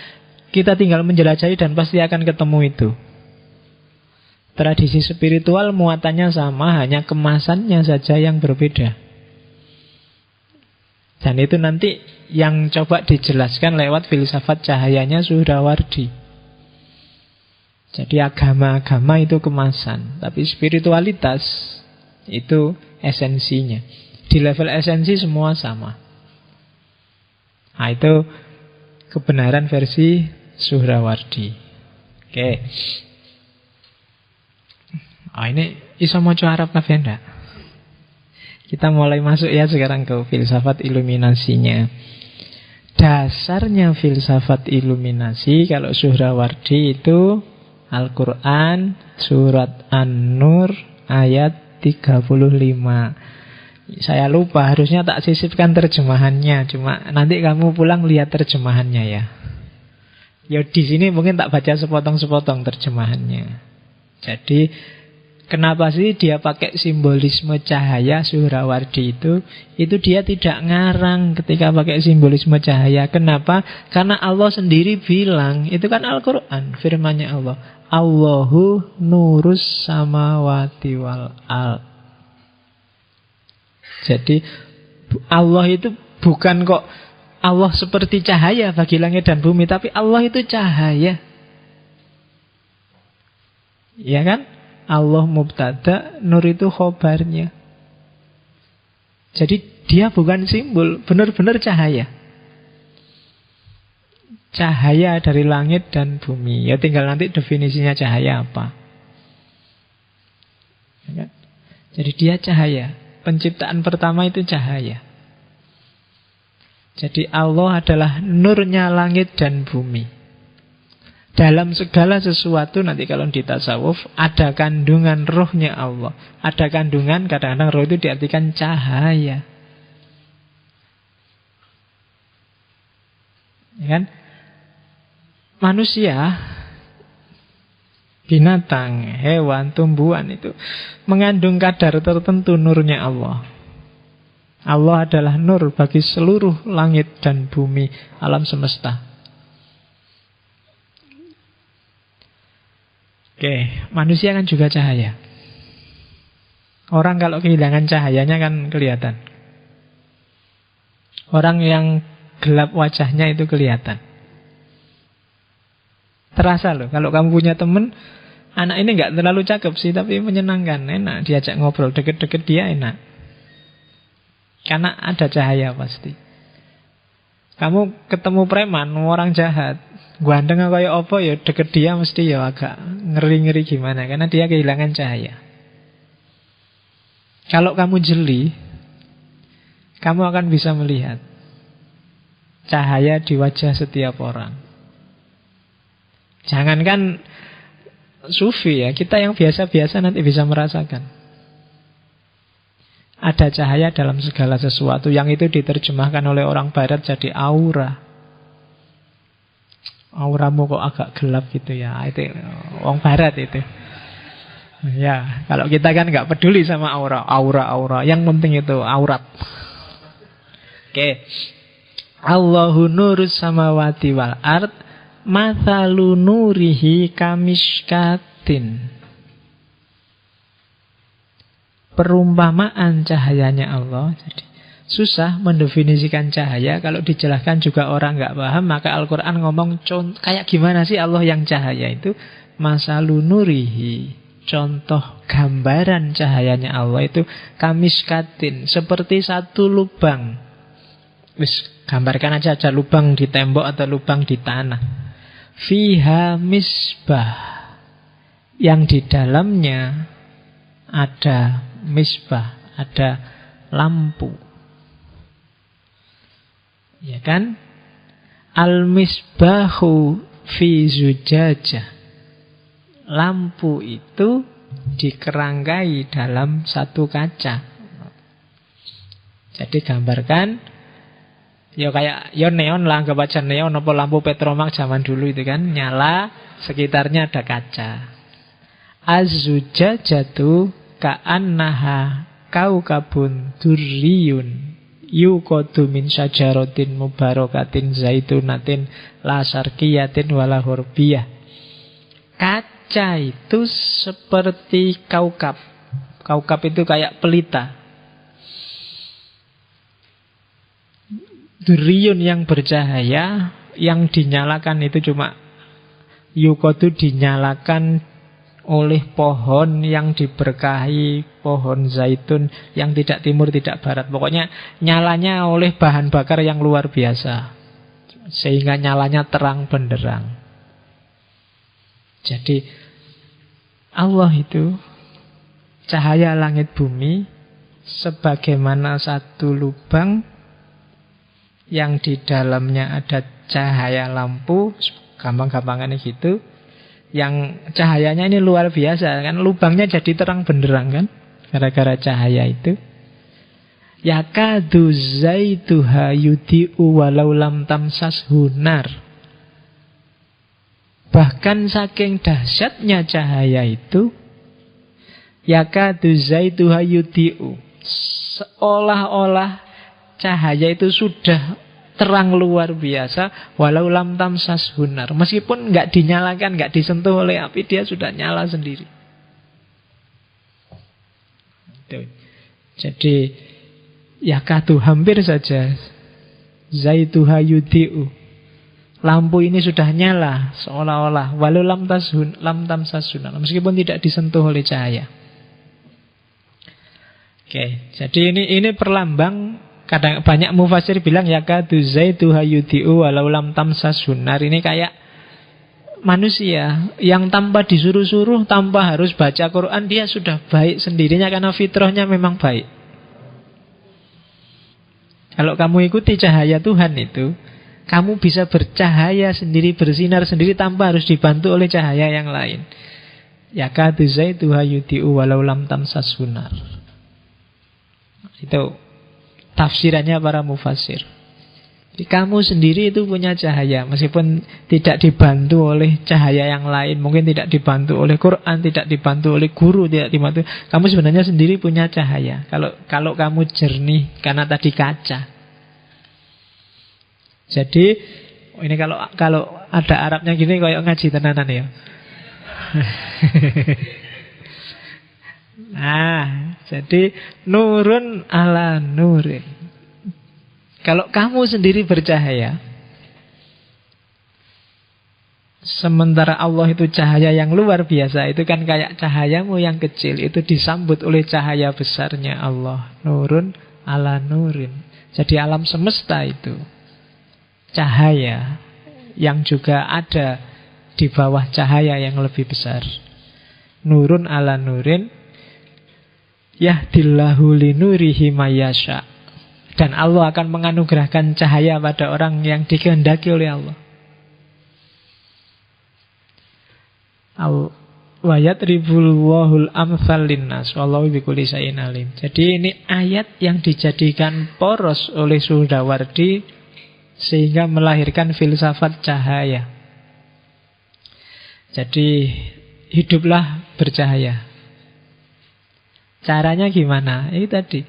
Speaker 1: Kita tinggal menjelajahi dan pasti akan ketemu itu. Tradisi spiritual muatannya sama, hanya kemasannya saja yang berbeda. Dan itu nanti yang coba dijelaskan lewat filsafat cahayanya Suhrawardi. Jadi agama-agama itu kemasan, tapi spiritualitas itu esensinya. Di level esensi semua sama. Nah itu kebenaran versi Suhrawardi. Oke. Ini iso maca Arab kabeh ndak? Kita mulai masuk ya sekarang ke filsafat iluminasinya. Dasarnya filsafat iluminasi kalau Suhrawardi itu Al-Quran surat An-Nur ayat 35. Saya lupa, harusnya tak sisipkan terjemahannya. Cuma nanti kamu pulang lihat terjemahannya ya. Ya di sini mungkin tak baca sepotong-sepotong terjemahannya. Jadi kenapa sih dia pakai simbolisme cahaya Suhrawardi itu dia tidak ngarang ketika pakai simbolisme cahaya. Kenapa? Karena Allah sendiri bilang, itu kan Al-Quran, firman-Nya Allah, Allahu nurus samawati wal ard. Jadi Allah itu bukan kok Allah seperti cahaya bagi langit dan bumi, tapi Allah itu cahaya. Ya kan? Allah mubtada, nur itu khobarnya. Jadi dia bukan simbol, benar-benar cahaya. Cahaya dari langit dan bumi. Ya tinggal nanti definisinya cahaya apa. Ya. Jadi dia cahaya. Penciptaan pertama itu cahaya. Jadi Allah adalah nurnya langit dan bumi. Dalam segala sesuatu nanti kalau di tasawuf ada kandungan rohnya Allah. Ada kandungan, kadang-kadang roh itu diartikan cahaya. Ya kan? Manusia, binatang, hewan, tumbuhan itu mengandung kadar tertentu nurnya Allah. Allah adalah nur bagi seluruh langit dan bumi, alam semesta. Oke, manusia kan juga cahaya. Orang kalau kehilangan cahayanya kan kelihatan. Orang yang gelap wajahnya itu kelihatan. Terasa loh, kalau kamu punya teman, anak ini gak terlalu cakep sih, tapi menyenangkan, enak, diajak ngobrol, deket-deket dia enak. Karena ada cahaya pasti. Kamu ketemu preman, orang jahat, gandeng kayak apa ya, deket dia mesti ya agak ngeri-ngeri gimana, karena dia kehilangan cahaya. Kalau kamu jeli, kamu akan bisa melihat cahaya di wajah setiap orang. Jangankan sufi ya, kita yang biasa-biasa nanti bisa merasakan. Ada cahaya dalam segala sesuatu yang itu diterjemahkan oleh orang barat jadi aura. Auramu kok agak gelap gitu ya. Itu orang barat itu. Ya, kalau kita kan nggak peduli sama aura. Yang penting itu aurat. Oke. Allahu nurus samawati wal ard, mathalu nurihi kamishkatin. Perumpamaan cahayanya Allah. Jadi susah mendefinisikan cahaya. Kalau dijelaskan juga orang nggak paham. Maka Al-Quran ngomong kayak gimana sih Allah yang cahaya itu. Masalu nurihi, contoh gambaran cahayanya Allah itu kamishkatin, seperti satu lubang. Gambarkan aja ada lubang di tembok atau lubang di tanah. Fiha misbah, yang di dalamnya ada misbah, ada lampu. Ya kan? Al-misbahu fi zujajah. Lampu itu dikerangkai dalam satu kaca. Jadi gambarkan ya kayak neon lah, anggap aja neon apa lampu petromak zaman dulu itu kan, nyala, sekitarnya ada kaca. Az-zujajatu ka'annaha kaukabun durriyun yuqadu min syajaratin mubarakatin zaitunatin la syarqiyatin wala hurbiyah. Kaca itu seperti kaukab. Kaukab itu kayak pelita. Durriyun yang bercahaya, yang dinyalakan itu cuma yuqadu, dinyalakan oleh pohon yang diberkahi, pohon zaitun yang tidak timur tidak barat. Pokoknya nyalanya oleh bahan bakar yang luar biasa, sehingga nyalanya terang benderang. Jadi Allah itu cahaya langit bumi sebagaimana satu lubang yang di dalamnya ada cahaya lampu, gampang-gampangannya gitu. Yang cahayanya ini luar biasa kan, lubangnya jadi terang benderang kan, gara-gara cahaya itu. Yakadu zaituha yudi'u walau lam tamsashu nar. Bahkan saking dahsyatnya cahaya itu, yakadu zaituha yudi'u, seolah-olah cahaya itu sudah terang luar biasa, walau lam tamsashu nar. Meskipun nggak dinyalakan, nggak disentuh oleh api, dia sudah nyala sendiri. Jadi yakadu, hampir saja, zaituha yudi'u, lampu ini sudah nyala seolah-olah, walau lam tamsashu nar, meskipun tidak disentuh oleh cahaya. Oke, jadi ini perlambang. Kadang banyak mufasir bilang yakadu zaituha yudi'u walau lam tamsashu nar. Ini kayak manusia yang tanpa disuruh-suruh, tanpa harus baca Quran, dia sudah baik sendirinya karena fitrahnya memang baik. Kalau kamu ikuti cahaya Tuhan itu, kamu bisa bercahaya sendiri, bersinar sendiri tanpa harus dibantu oleh cahaya yang lain. Yakadu zaituha yudi'u walau lam tamsashu nar. Itu tafsirannya para mufasir. Jadi kamu sendiri itu punya cahaya, meskipun tidak dibantu oleh cahaya yang lain, mungkin tidak dibantu oleh Quran, tidak dibantu oleh guru, tidak dibantu. Kamu sebenarnya sendiri punya cahaya. Kalau kamu jernih, karena tadi kaca. Jadi ini kalau ada Arabnya gini, kayak ngaji tenanan ya. Nah, jadi nurun ala nurin. Kalau kamu sendiri bercahaya, sementara Allah itu cahaya yang luar biasa, itu kan kayak cahayamu yang kecil, itu disambut oleh cahaya besarnya Allah. Nurun ala nurin. Jadi alam semesta itu cahaya yang juga ada di bawah cahaya yang lebih besar. Nurun ala nurin, yahdillahu linurihi mayasya. Dan Allah akan menganugerahkan cahaya pada orang yang dikehendaki oleh Allah. Wa yadribullahu al-amthal linnas wallahu bikulli syai'in alim. Jadi ini ayat yang dijadikan poros oleh Suhrawardi sehingga melahirkan filsafat cahaya. Jadi hiduplah bercahaya. Caranya gimana? Ini tadi,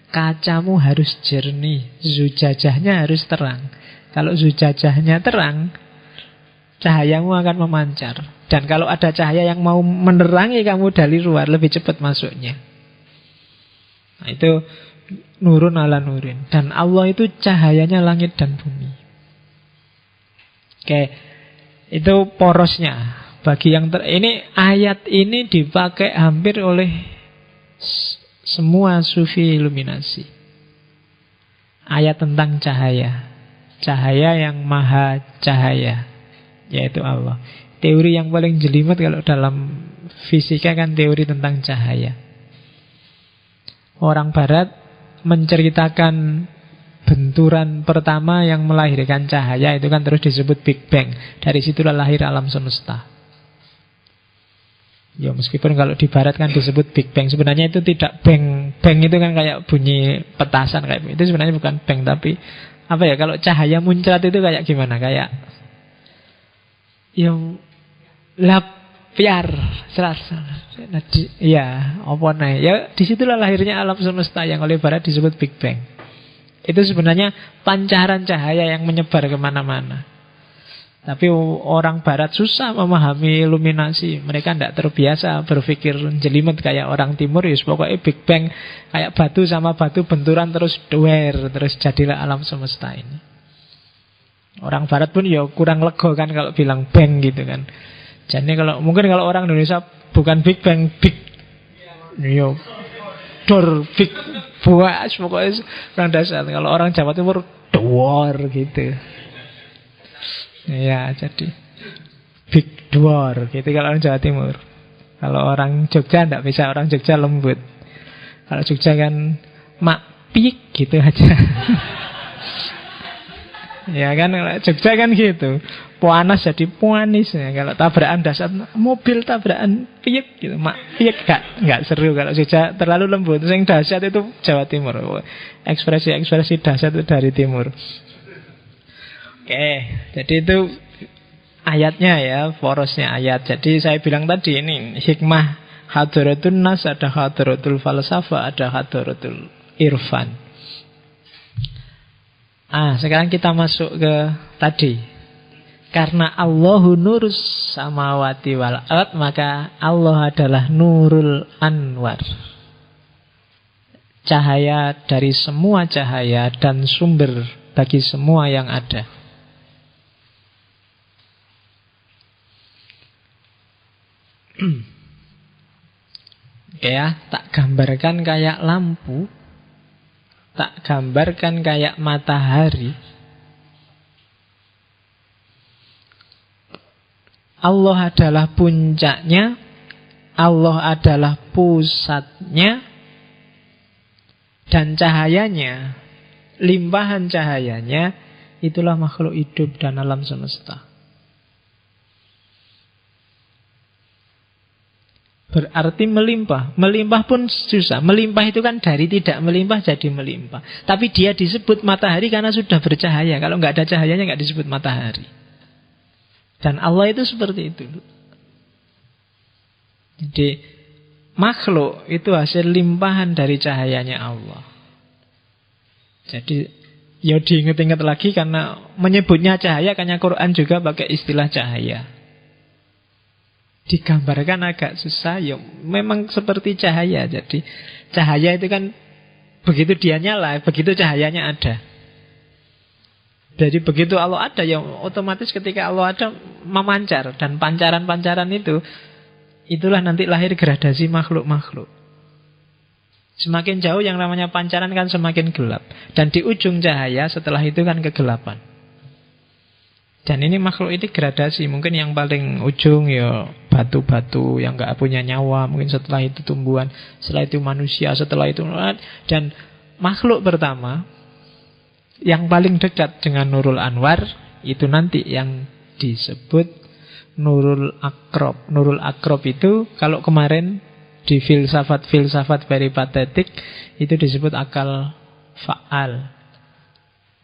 Speaker 1: kacamu harus jernih, zujajahnya harus terang. Kalau zujajahnya terang, cahayamu akan memancar. Dan kalau ada cahaya yang mau menerangi kamu dari luar, lebih cepat masuknya. Nah, itu nurun ala nurin. Dan Allah itu cahayanya langit dan bumi. Oke, itu porosnya. Bagi yang ini ayat ini dipakai hampir oleh semua sufi iluminasi. Ayat tentang cahaya. Cahaya yang maha cahaya, yaitu Allah. Teori yang paling jelimet kalau dalam fisika kan teori tentang cahaya. Orang barat menceritakan benturan pertama yang melahirkan cahaya, itu kan terus disebut Big Bang. Dari situlah lahir alam semesta. Ya meskipun kalau di barat kan disebut Big Bang, sebenarnya itu tidak bang. Bang itu kan kayak bunyi petasan kayak itu, sebenarnya bukan bang, tapi apa ya, kalau cahaya muncrat itu kayak gimana? Kayak yang piar ya apa nih ya, disitulah lahirnya alam semesta yang oleh barat disebut Big Bang. Itu sebenarnya pancaran cahaya yang menyebar kemana-mana. Tapi orang barat susah memahami iluminasi. Mereka tidak terbiasa berpikir jelimet kayak orang timur. Yus pokoknya Big Bang, kayak batu sama batu benturan terus duer, terus jadilah alam semesta ini. Orang barat pun ya kurang lego kan kalau bilang bang gitu kan. Jadi mungkin kalau orang Indonesia bukan Big Bang, big yo dor big buas, pokoknya orang dasar. Kalau orang Jawa Timur dor gitu. Ya, jadi big dor gitu kalau orang Jawa Timur. Kalau orang Jogja enggak bisa, orang Jogja lembut. Kalau Jogja kan mak pik gitu aja. Ya kan, Jogja kan gitu. Puanas jadi puanis ya. Kalau tabrakan dasar, mobil tabrakan piek gitu, mak piek enggak seru. Kalau Jogja terlalu lembut. Yang dahsyat itu Jawa Timur. Ekspresi-ekspresi dahsyat itu dari timur. Oke, jadi itu ayatnya ya, porosnya ayat. Jadi saya bilang tadi ini hikmah hadratun nas, ada hadratul falsafah, ada hadratul irfan. Sekarang kita masuk ke tadi. Karena Allahu nurus samawati wal ard, maka Allah adalah nurul anwar. Cahaya dari semua cahaya dan sumber bagi semua yang ada. Oke ya, tak gambarkan kayak lampu, tak gambarkan kayak matahari. Allah adalah puncaknya, Allah adalah pusatnya, dan cahayanya, limpahan cahayanya, itulah makhluk hidup dan alam semesta. Berarti melimpah. Melimpah pun susah. Melimpah itu kan dari tidak melimpah jadi melimpah. Tapi dia disebut matahari karena sudah bercahaya. Kalau nggak ada cahayanya nggak disebut matahari. Dan Allah itu seperti itu. Jadi makhluk itu hasil limpahan dari cahayanya Allah. Jadi ya diingat-ingat lagi, karena menyebutnya cahaya, karena Quran juga pakai istilah cahaya. Digambarkan agak susah, ya memang seperti cahaya. Jadi cahaya itu kan begitu dia nyala, begitu cahayanya ada. Jadi begitu Allah ada, ya otomatis ketika Allah ada memancar. Dan pancaran-pancaran itu, itulah nanti lahir gradasi makhluk-makhluk. Semakin jauh yang namanya pancaran kan semakin gelap. Dan di ujung cahaya setelah itu kan kegelapan. Dan ini makhluk ini gradasi. Mungkin yang paling ujung ya batu-batu yang gak punya nyawa. Mungkin setelah itu tumbuhan, setelah itu manusia, setelah itu. Dan makhluk pertama Yang paling dekat dengan Nurul Anwar itu nanti yang disebut Nurul Akrob. Nurul Akrob itu kalau kemarin di filsafat peripatetik itu disebut akal fa'al.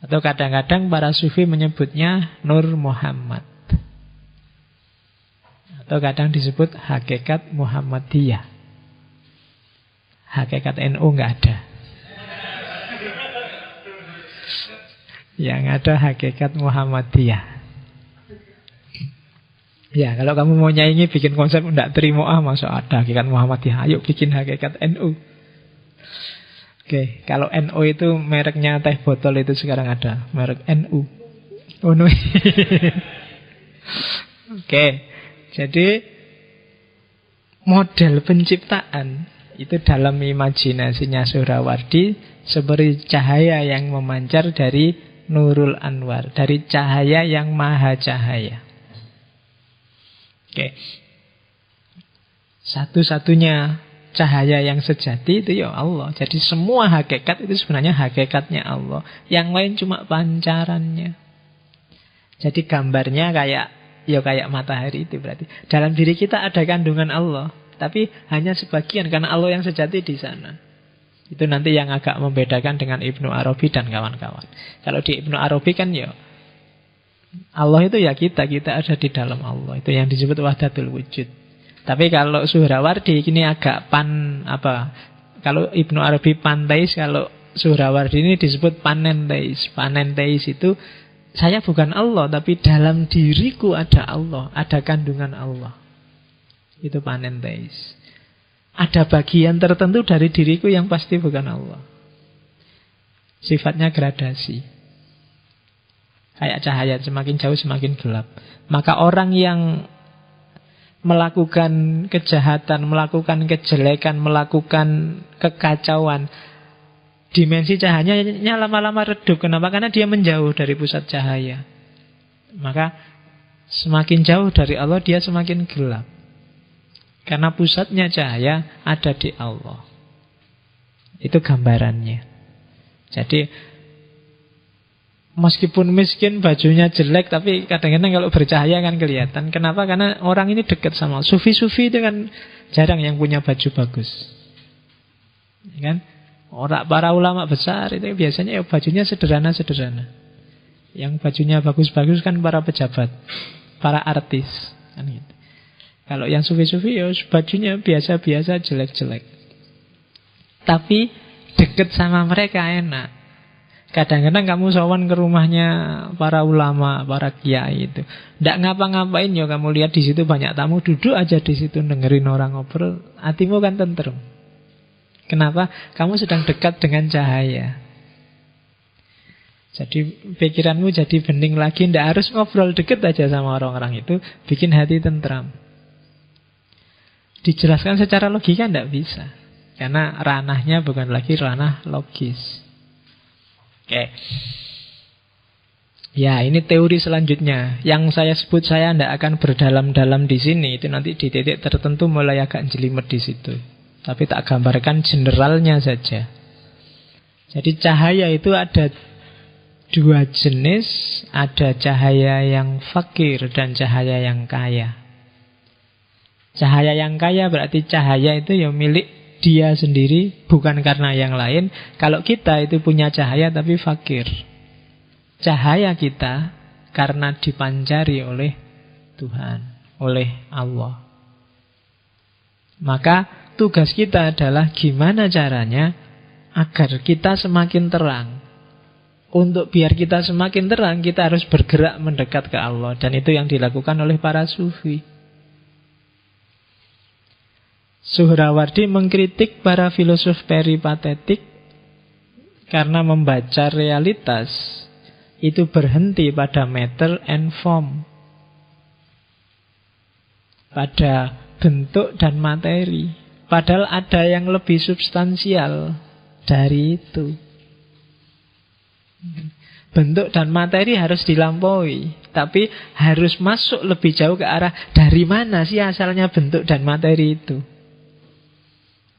Speaker 1: Atau kadang-kadang para sufi menyebutnya Nur Muhammad. Atau kadang disebut hakikat Muhammadiyah. Hakikat NU nggak ada. Yang ada hakikat Muhammadiyah. Ya, kalau kamu mau nyanyi bikin konsep enggak terima, masuk ada hakikat Muhammadiyah. Ayo bikin hakikat NU. Oke, kalau NU itu mereknya teh botol itu sekarang ada merek NU. Oh no. Oke, jadi model penciptaan itu dalam imajinasinya Suhrawardi seperti cahaya yang memancar dari Nurul Anwar, dari cahaya yang maha cahaya. Oke. Satu-satunya cahaya yang sejati itu ya Allah. Jadi semua hakikat itu sebenarnya hakikatnya Allah. Yang lain cuma pancarannya. Jadi gambarnya kayak matahari itu berarti. Dalam diri kita ada kandungan Allah, tapi hanya sebagian karena Allah yang sejati di sana. Itu nanti yang agak membedakan dengan Ibnu Arabi dan kawan-kawan. Kalau di Ibnu Arabi kan ya Allah itu ya kita ada di dalam Allah. Itu yang disebut wahdatul wujud. Tapi kalau Suhrawardi ini agak kalau Ibnu Arabi panteis, kalau Suhrawardi ini disebut panenteis. Panenteis itu saya bukan Allah, tapi dalam diriku ada Allah, ada kandungan Allah. Itu panenteis. Ada bagian tertentu dari diriku yang pasti bukan Allah. Sifatnya gradasi. Kayak cahaya, semakin jauh semakin gelap. Maka orang yang melakukan kejahatan, melakukan kejelekan, melakukan kekacauan, dimensi cahayanya lama-lama redup. Kenapa? Karena dia menjauh dari pusat cahaya. Maka semakin jauh dari Allah, dia semakin gelap. Karena pusatnya cahaya ada di Allah. Itu gambarannya. Jadi meskipun miskin, bajunya jelek, tapi kadang-kadang kalau bercahaya kan kelihatan. Kenapa? Karena orang ini dekat sama Allah. Sufi-sufi itu kan jarang yang punya baju bagus, kan? Orang para ulama besar itu biasanya ya bajunya sederhana-sederhana. Yang bajunya bagus-bagus kan para pejabat, para artis, kan gitu. Kalau yang sufi-sufi ya bajunya biasa-biasa, jelek-jelek. Tapi dekat sama mereka enak. Kadang-kadang kamu sowan ke rumahnya para ulama, para kiai itu, ndak ngapa-ngapain ya, kamu lihat di situ banyak tamu, duduk aja di situ dengerin orang ngobrol, hatimu kan tentrem. Kenapa? Kamu sedang dekat dengan cahaya. Jadi pikiranmu jadi bening lagi, ndak harus ngobrol, deket aja sama orang-orang itu, bikin hati tentram. Dijelaskan secara logika ndak bisa, karena ranahnya bukan lagi ranah logis. Oke. Ya, ini teori selanjutnya. Yang saya sebut saya tidak akan berdalam-dalam di sini. Itu nanti di titik tertentu mulai agak jelimet di situ. Tapi tak gambarkan generalnya saja. Jadi cahaya itu ada dua jenis. Ada cahaya yang fakir dan cahaya yang kaya. Cahaya yang kaya berarti cahaya itu ya milik dia sendiri, bukan karena yang lain. Kalau kita itu punya cahaya tapi fakir. Cahaya kita karena dipancari oleh Tuhan, oleh Allah. Maka tugas kita adalah gimana caranya agar kita semakin terang. Untuk biar kita semakin terang, kita harus bergerak mendekat ke Allah. Dan itu yang dilakukan oleh para sufi. Suhrawardi mengkritik para filosof peripatetik karena membaca realitas itu berhenti pada matter and form, pada bentuk dan materi. Padahal ada yang lebih substansial dari itu. Bentuk dan materi harus dilampaui, tapi harus masuk lebih jauh ke arah dari mana sih asalnya bentuk dan materi itu.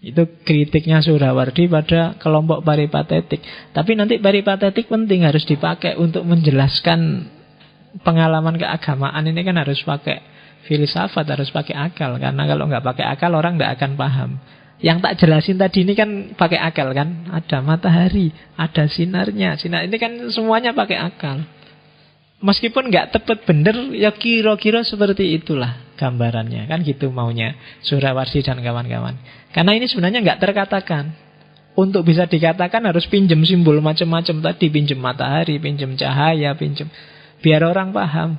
Speaker 1: Itu kritiknya Suhrawardi pada kelompok peripatetik. Tapi nanti peripatetik penting, harus dipakai untuk menjelaskan pengalaman keagamaan. Ini kan harus pakai filsafat, harus pakai akal. Karena kalau nggak pakai akal orang nggak akan paham. Yang tak jelasin tadi ini kan pakai akal kan. Ada matahari, ada sinarnya. Sinar ini kan semuanya pakai akal. Meskipun nggak tepat bener, ya kira-kira seperti itulah gambarannya. Kan gitu maunya Suhrawardi dan kawan-kawan. Karena ini sebenarnya nggak terkatakan. Untuk bisa dikatakan harus pinjem simbol macam-macam tadi. Pinjem matahari, pinjem cahaya, pinjem, biar orang paham.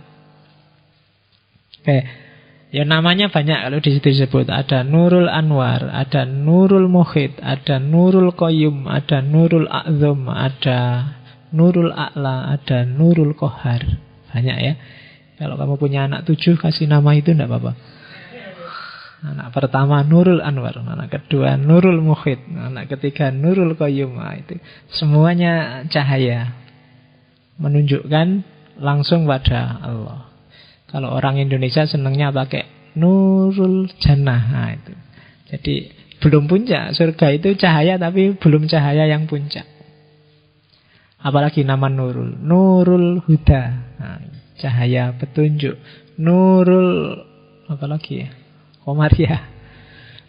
Speaker 1: Oke. Ya namanya banyak kalau di situ disebut. Ada Nurul Anwar, ada Nurul Muhid, ada Nurul Qayyum, ada Nurul A'zam, ada Nurul A'la, ada Nurul Kohar. Banyak ya. Kalau kamu punya anak 7, kasih nama itu enggak apa-apa. Anak pertama Nurul Anwar, anak kedua Nurul Muhid, anak ketiga Nurul Qayyum. Itu semuanya cahaya, menunjukkan langsung pada Allah. Kalau orang Indonesia senangnya pakai Nurul Jannah. Itu. Jadi belum puncak. Surga itu cahaya tapi belum cahaya yang puncak. Apalagi nama Nurul. Nurul Huda. Cahaya petunjuk. Nurul apalagi ya? Komariah.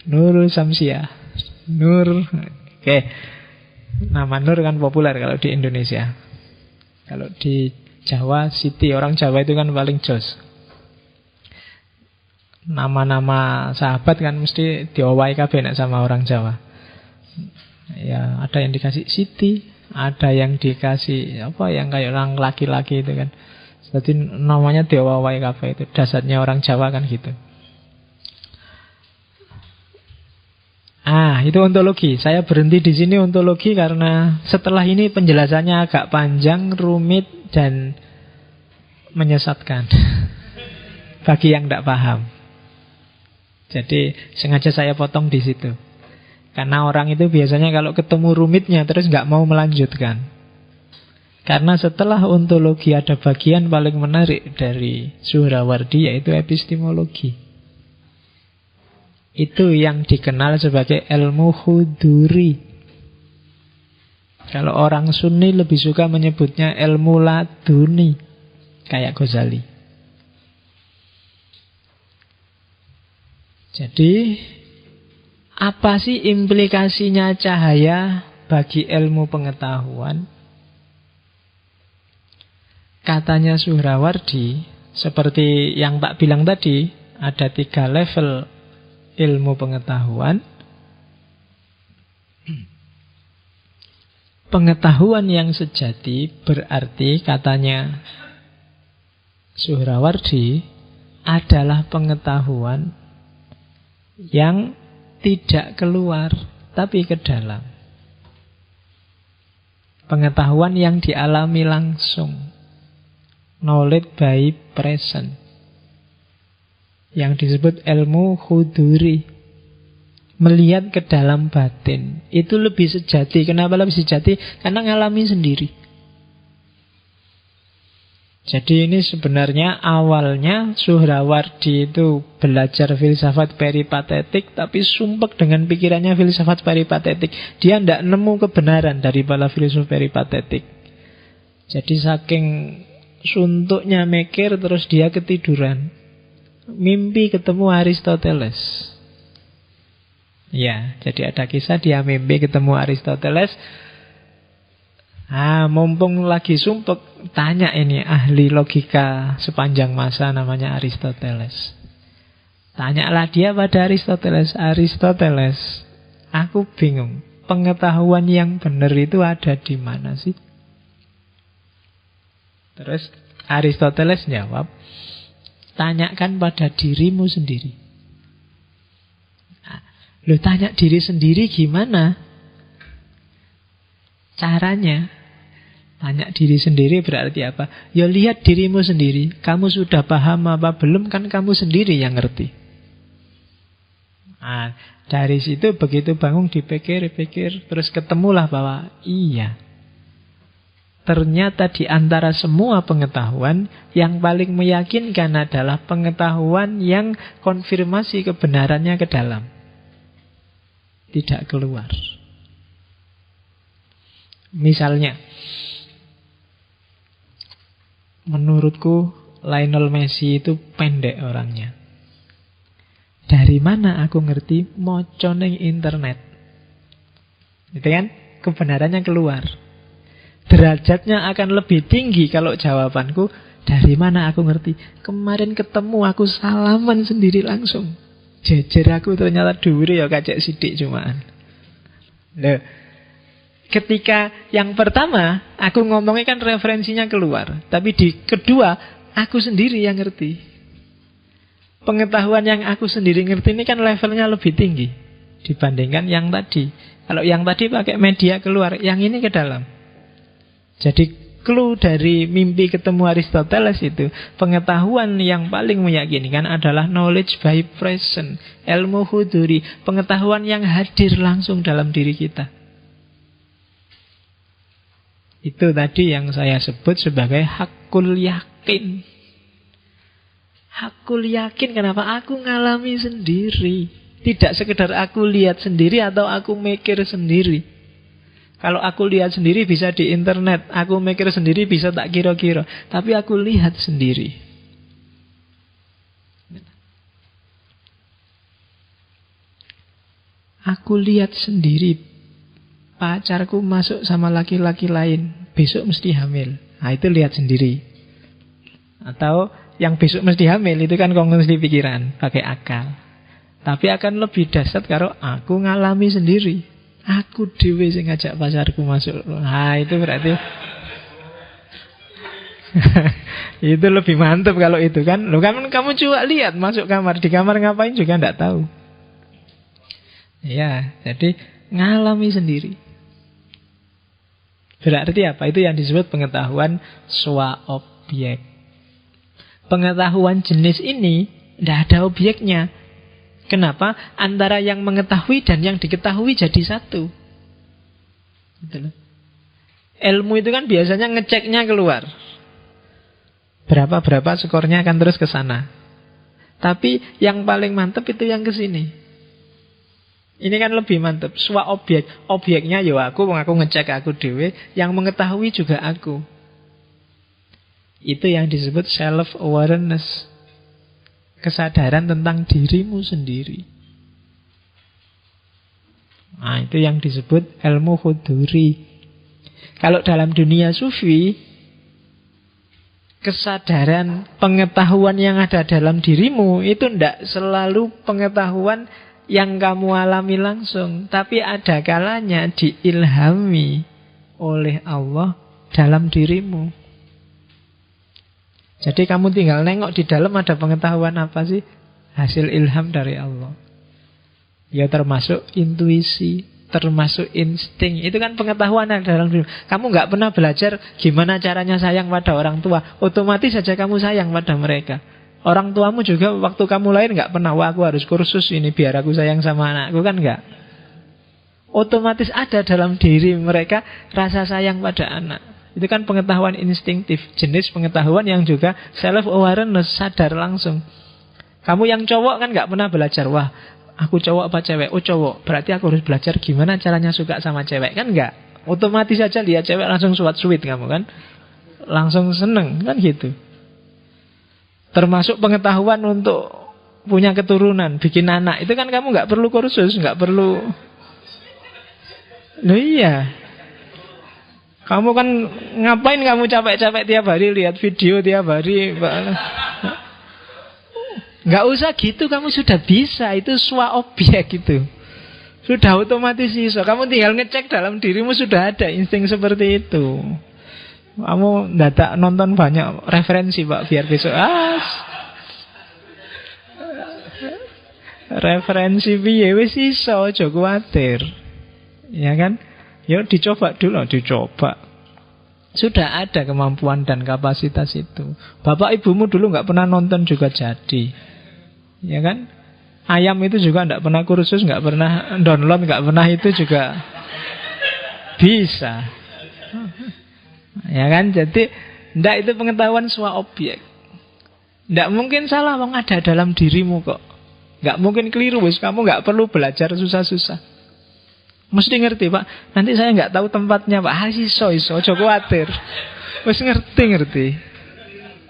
Speaker 1: Nurul Samsiah. Nur. Oke. Nama Nur kan populer kalau di Indonesia. Kalau di Jawa Siti, orang Jawa itu kan paling jos. Nama-nama sahabat kan mesti diowai kabeh nek sama orang Jawa. Ya, ada yang dikasih Siti, ada yang dikasih apa yang kayak orang laki-laki itu kan. Jadi namanya diowai kabeh itu. Dasarnya orang Jawa kan gitu. Itu ontologi. Saya berhenti di sini ontologi karena setelah ini penjelasannya agak panjang, rumit dan menyesatkan bagi yang tidak paham. Jadi sengaja saya potong di situ. Karena orang itu biasanya kalau ketemu rumitnya terus nggak mau melanjutkan. Karena setelah ontologi ada bagian paling menarik dari Suhrawardi, yaitu epistemologi. Itu yang dikenal sebagai ilmu huduri. Kalau orang Sunni lebih suka menyebutnya ilmu laduni, kayak Ghazali. Jadi, apa sih implikasinya cahaya bagi ilmu pengetahuan? Katanya Suhrawardi, seperti yang tak bilang tadi, ada 3 level ilmu pengetahuan. Pengetahuan yang sejati berarti, katanya Suhrawardi, adalah pengetahuan yang tidak keluar tapi ke dalam. Pengetahuan yang dialami langsung, knowledge by present, yang disebut ilmu huduri, melihat ke dalam batin. Itu lebih sejati. Kenapa lebih sejati? Karena ngalami sendiri. Jadi ini sebenarnya awalnya Suhrawardi itu belajar filsafat peripatetik, tapi sumpek dengan pikirannya filsafat peripatetik. Dia tidak nemu kebenaran dari para filsuf peripatetik. Jadi saking suntuknya mikir, terus dia ketiduran. Mimpi ketemu Aristoteles. Ya, jadi ada kisah dia mimpi ketemu Aristoteles. Mumpung lagi sumpek, tanya ini ahli logika sepanjang masa namanya Aristoteles. Tanyalah dia pada Aristoteles, Aristoteles, aku bingung, pengetahuan yang benar itu ada di mana sih? Terus Aristoteles jawab, tanyakan pada dirimu sendiri. Lu tanya diri sendiri gimana? Caranya, tanya diri sendiri berarti apa? Ya lihat dirimu sendiri. Kamu sudah paham apa belum? Kan kamu sendiri yang ngerti. Dari situ begitu bangun dipikir-pikir, terus ketemulah bahwa iya, ternyata di antara semua pengetahuan, yang paling meyakinkan adalah pengetahuan yang konfirmasi kebenarannya ke dalam. tidak keluar. Misalnya, menurutku Lionel Messi itu pendek orangnya. Dari mana aku ngerti? Moco ning internet. Itu kan kebenarannya keluar. Derajatnya akan lebih tinggi kalau jawabanku, dari mana aku ngerti? Kemarin ketemu aku salaman sendiri langsung. Jejer aku ternyata dhuwure ya kacek sithik cumaan. Loh, ketika yang pertama aku ngomongnya kan referensinya keluar, tapi di kedua aku sendiri yang ngerti. Pengetahuan yang aku sendiri ngerti ini kan levelnya lebih tinggi dibandingkan yang tadi. Kalau yang tadi pakai media keluar, yang ini ke dalam. Jadi clue dari mimpi ketemu Aristoteles itu, pengetahuan yang paling meyakinkan adalah knowledge by present, ilmu huduri, pengetahuan yang hadir langsung dalam diri kita. Itu tadi yang saya sebut sebagai hakul yakin. Hakul yakin, kenapa? Aku ngalami sendiri. Tidak sekedar aku lihat sendiri atau aku mikir sendiri. Kalau aku lihat sendiri bisa di internet, aku mikir sendiri bisa tak kira-kira, tapi aku lihat sendiri. Aku lihat sendiri pacarku masuk sama laki-laki lain, besok mesti hamil. Nah, itu lihat sendiri. Atau yang besok mesti hamil itu kan kongsi pikiran, pakai akal. Tapi akan lebih dahsyat kalau aku ngalami sendiri. Aku dewe sing ngajak pacarku masuk. Nah, itu berarti itu lebih mantap kalau itu kan. Loh, kamu coba lihat masuk kamar, di kamar ngapain juga enggak tahu. Ya, jadi ngalami sendiri. Berarti apa? Itu yang disebut pengetahuan swa-objek. Pengetahuan jenis ini tidak ada objeknya. Kenapa? Antara yang mengetahui dan yang diketahui jadi satu. Gitu loh. Ilmu itu kan biasanya ngeceknya keluar. Berapa skornya akan terus ke sana. Tapi yang paling mantap itu yang ke sini. Ini kan lebih mantap. Swa objek. Objeknya ya aku ngecek aku dewe. Yang mengetahui juga aku. Itu yang disebut self-awareness. Kesadaran tentang dirimu sendiri. Nah, itu yang disebut ilmu huduri. Kalau dalam dunia sufi, kesadaran pengetahuan yang ada dalam dirimu itu tidak selalu pengetahuan yang kamu alami langsung, tapi ada kalanya diilhami oleh Allah dalam dirimu. Jadi kamu tinggal nengok di dalam ada pengetahuan apa sih? Hasil ilham dari Allah. Ya termasuk intuisi, termasuk insting. Itu kan pengetahuan yang dalam diri. Kamu nggak pernah belajar gimana caranya sayang pada orang tua, otomatis saja kamu sayang pada mereka. Orang tuamu juga waktu kamu lahir nggak pernah, wah aku harus kursus ini biar aku sayang sama anakku, kan nggak. Otomatis ada dalam diri mereka rasa sayang pada anak. Itu kan pengetahuan instingtif, jenis pengetahuan yang juga self-awareness, sadar langsung. Kamu yang cowok kan nggak pernah belajar, wah aku cowok apa cewek? Oh cowok, berarti aku harus belajar gimana caranya suka sama cewek, kan nggak? Otomatis saja lihat cewek langsung suat-suit kamu kan, langsung seneng kan gitu. Termasuk pengetahuan untuk punya keturunan, bikin anak, itu kan kamu nggak perlu kursus, nggak perlu. Loh iya. Kamu kan ngapain kamu capek-capek tiap hari lihat video tiap hari? Nggak usah gitu, kamu sudah bisa. Itu swa objek itu. Sudah otomatis iso. Kamu tinggal ngecek dalam dirimu sudah ada insting seperti itu. Kamu dadak nonton banyak referensi Pak biar besok referensi piye wis iso, aja kuwatir. Ya kan? Yuk dicoba dulu, dicoba. Sudah ada kemampuan dan kapasitas itu. Bapak ibumu dulu nggak pernah nonton juga jadi. Ya kan? Ayam itu juga nggak pernah kursus, nggak pernah download, nggak pernah itu juga bisa. Ya kan? Jadi ndak itu pengetahuan swa objek. Ndak mungkin salah, wong ada dalam dirimu kok. Nggak mungkin keliru, wis kamu nggak perlu belajar susah-susah. Mesti ngerti, Pak. Nanti saya nggak tahu tempatnya, Pak. Iso, ojo kuwatir. Wis ngerti.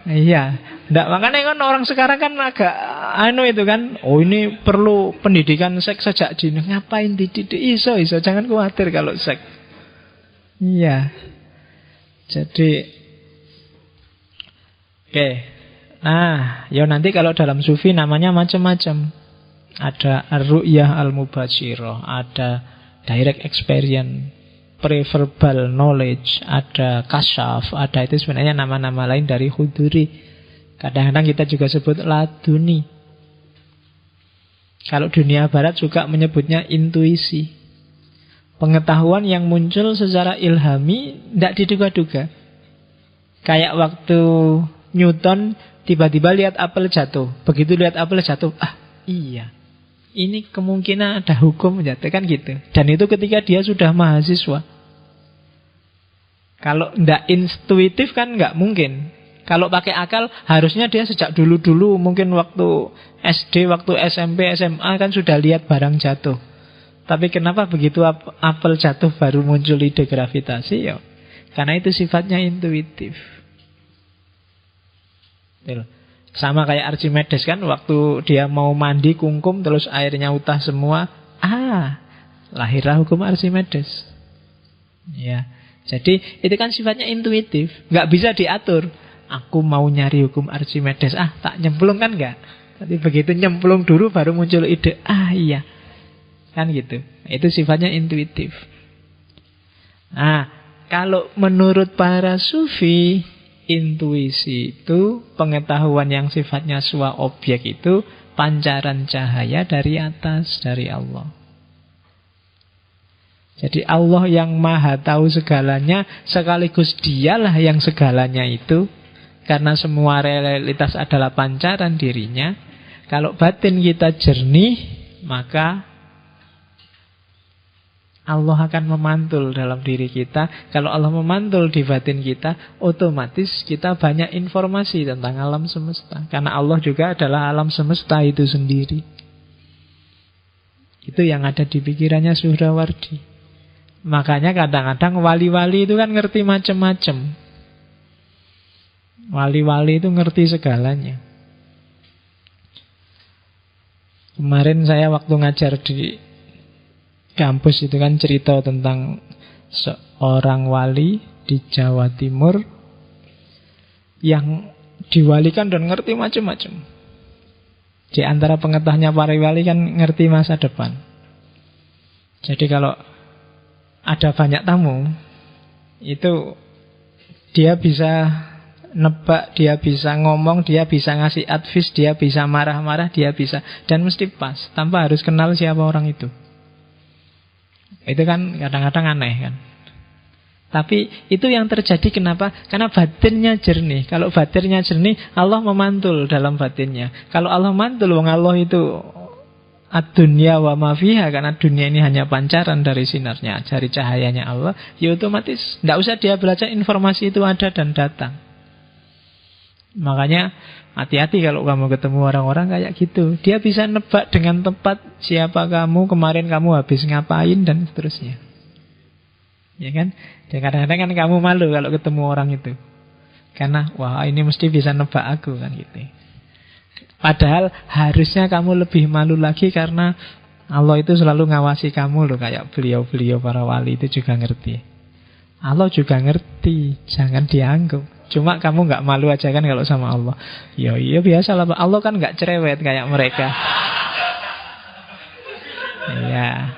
Speaker 1: Iya. Nggak, makanya kan orang sekarang kan agak itu kan. Oh, ini perlu pendidikan seks sejak dini. Ngapain dididik? Iso, jangan khawatir kalau seks. Iya. Jadi oke. Nah, ya nanti kalau dalam sufi namanya macam-macam. Ada ar-ru'yah al-mubashirah, ada direct experience, preverbal knowledge, ada kasyaf, ada itu sebenarnya nama-nama lain dari huduri. Kadang-kadang kita juga sebut laduni. Kalau dunia barat juga menyebutnya intuisi. Pengetahuan yang muncul secara ilhami, tidak diduga-duga. Kayak waktu Newton tiba-tiba lihat apel jatuh. Begitu lihat apel jatuh, iya, ini kemungkinan ada hukum jatuh, kan gitu. Dan itu ketika dia sudah mahasiswa. Kalau tidak intuitif kan nggak mungkin. Kalau pakai akal harusnya dia sejak dulu-dulu, mungkin waktu SD, waktu SMP, SMA kan sudah lihat barang jatuh. Tapi kenapa begitu apel jatuh baru muncul ide gravitasi? Ya, karena itu sifatnya intuitif. Sama kayak Archimedes kan, waktu dia mau mandi kungkum terus airnya utah semua, lahirlah hukum Archimedes. Ya, jadi itu kan sifatnya intuitif, nggak bisa diatur. Aku mau nyari hukum Archimedes, tak nyemplung kan nggak. Tapi begitu nyemplung dulu baru muncul ide, iya, kan gitu. Itu sifatnya intuitif. Nah, kalau menurut para sufi, intuisi itu pengetahuan yang sifatnya swa objek, itu pancaran cahaya dari atas, dari Allah. Jadi Allah yang maha tahu segalanya, sekaligus dialah yang segalanya itu. Karena semua realitas adalah pancaran dirinya. Kalau batin kita jernih, maka Allah akan memantul dalam diri kita. Kalau Allah memantul di batin kita, otomatis kita banyak informasi tentang alam semesta. Karena Allah juga adalah alam semesta itu sendiri. Itu yang ada di pikirannya Suhrawardi. Makanya kadang-kadang wali-wali itu kan ngerti macam-macam. Wali-wali itu ngerti segalanya. Kemarin saya waktu ngajar di kampus itu kan cerita tentang seorang wali di Jawa Timur yang diwalikan dan ngerti macam-macam. Di antara pengetahuannya para wali kan ngerti masa depan. Jadi kalau ada banyak tamu, itu dia bisa nebak, dia bisa ngomong, dia bisa ngasih advice, dia bisa marah-marah, dia bisa, dan mesti pas, tanpa harus kenal siapa orang itu. Itu kan kadang-kadang aneh kan. Tapi itu yang terjadi kenapa? Karena batinnya jernih. Kalau batinnya jernih, Allah memantul dalam batinnya. Kalau Allah mantul, wong Allah itu ad-dunya wa ma fiha, karena dunia ini hanya pancaran dari sinarnya, dari cahayanya Allah, ya otomatis tidak usah dia belajar, informasi itu ada dan datang. Makanya hati-hati kalau kamu ketemu orang-orang kayak gitu. Dia bisa nebak dengan tepat siapa kamu, kemarin kamu habis ngapain, dan seterusnya. Ya kan? Dan kadang-kadang kan kamu malu kalau ketemu orang itu. Karena, wah ini mesti bisa nebak aku kan gitu. Padahal harusnya kamu lebih malu lagi, karena Allah itu selalu ngawasi kamu loh. Kayak beliau-beliau para wali itu juga ngerti. Allah juga ngerti, jangan dianggap. Cuma kamu gak malu aja kan kalau sama Allah. Ya iya biasa lah, Allah kan gak cerewet kayak mereka. Ya,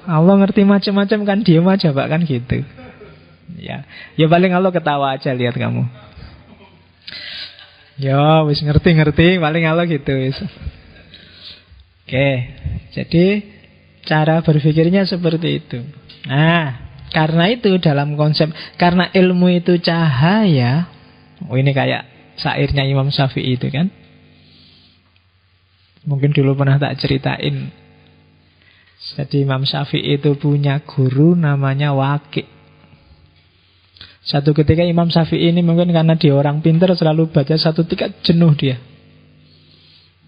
Speaker 1: Allah ngerti macam-macam kan, diem aja Pak kan gitu. Ya paling Allah ketawa aja lihat kamu. Ya wis ngerti-ngerti, paling Allah gitu wis. Oke, jadi cara berpikirnya seperti itu. Nah, karena itu dalam konsep, karena ilmu itu cahaya. Ini kayak syairnya Imam Syafi'i itu kan. Mungkin dulu pernah tak ceritain. Jadi Imam Syafi'i itu punya guru namanya Waqi'. Satu ketika Imam Syafi'i ini mungkin karena dia orang pintar, selalu baca satu tiga jenuh dia.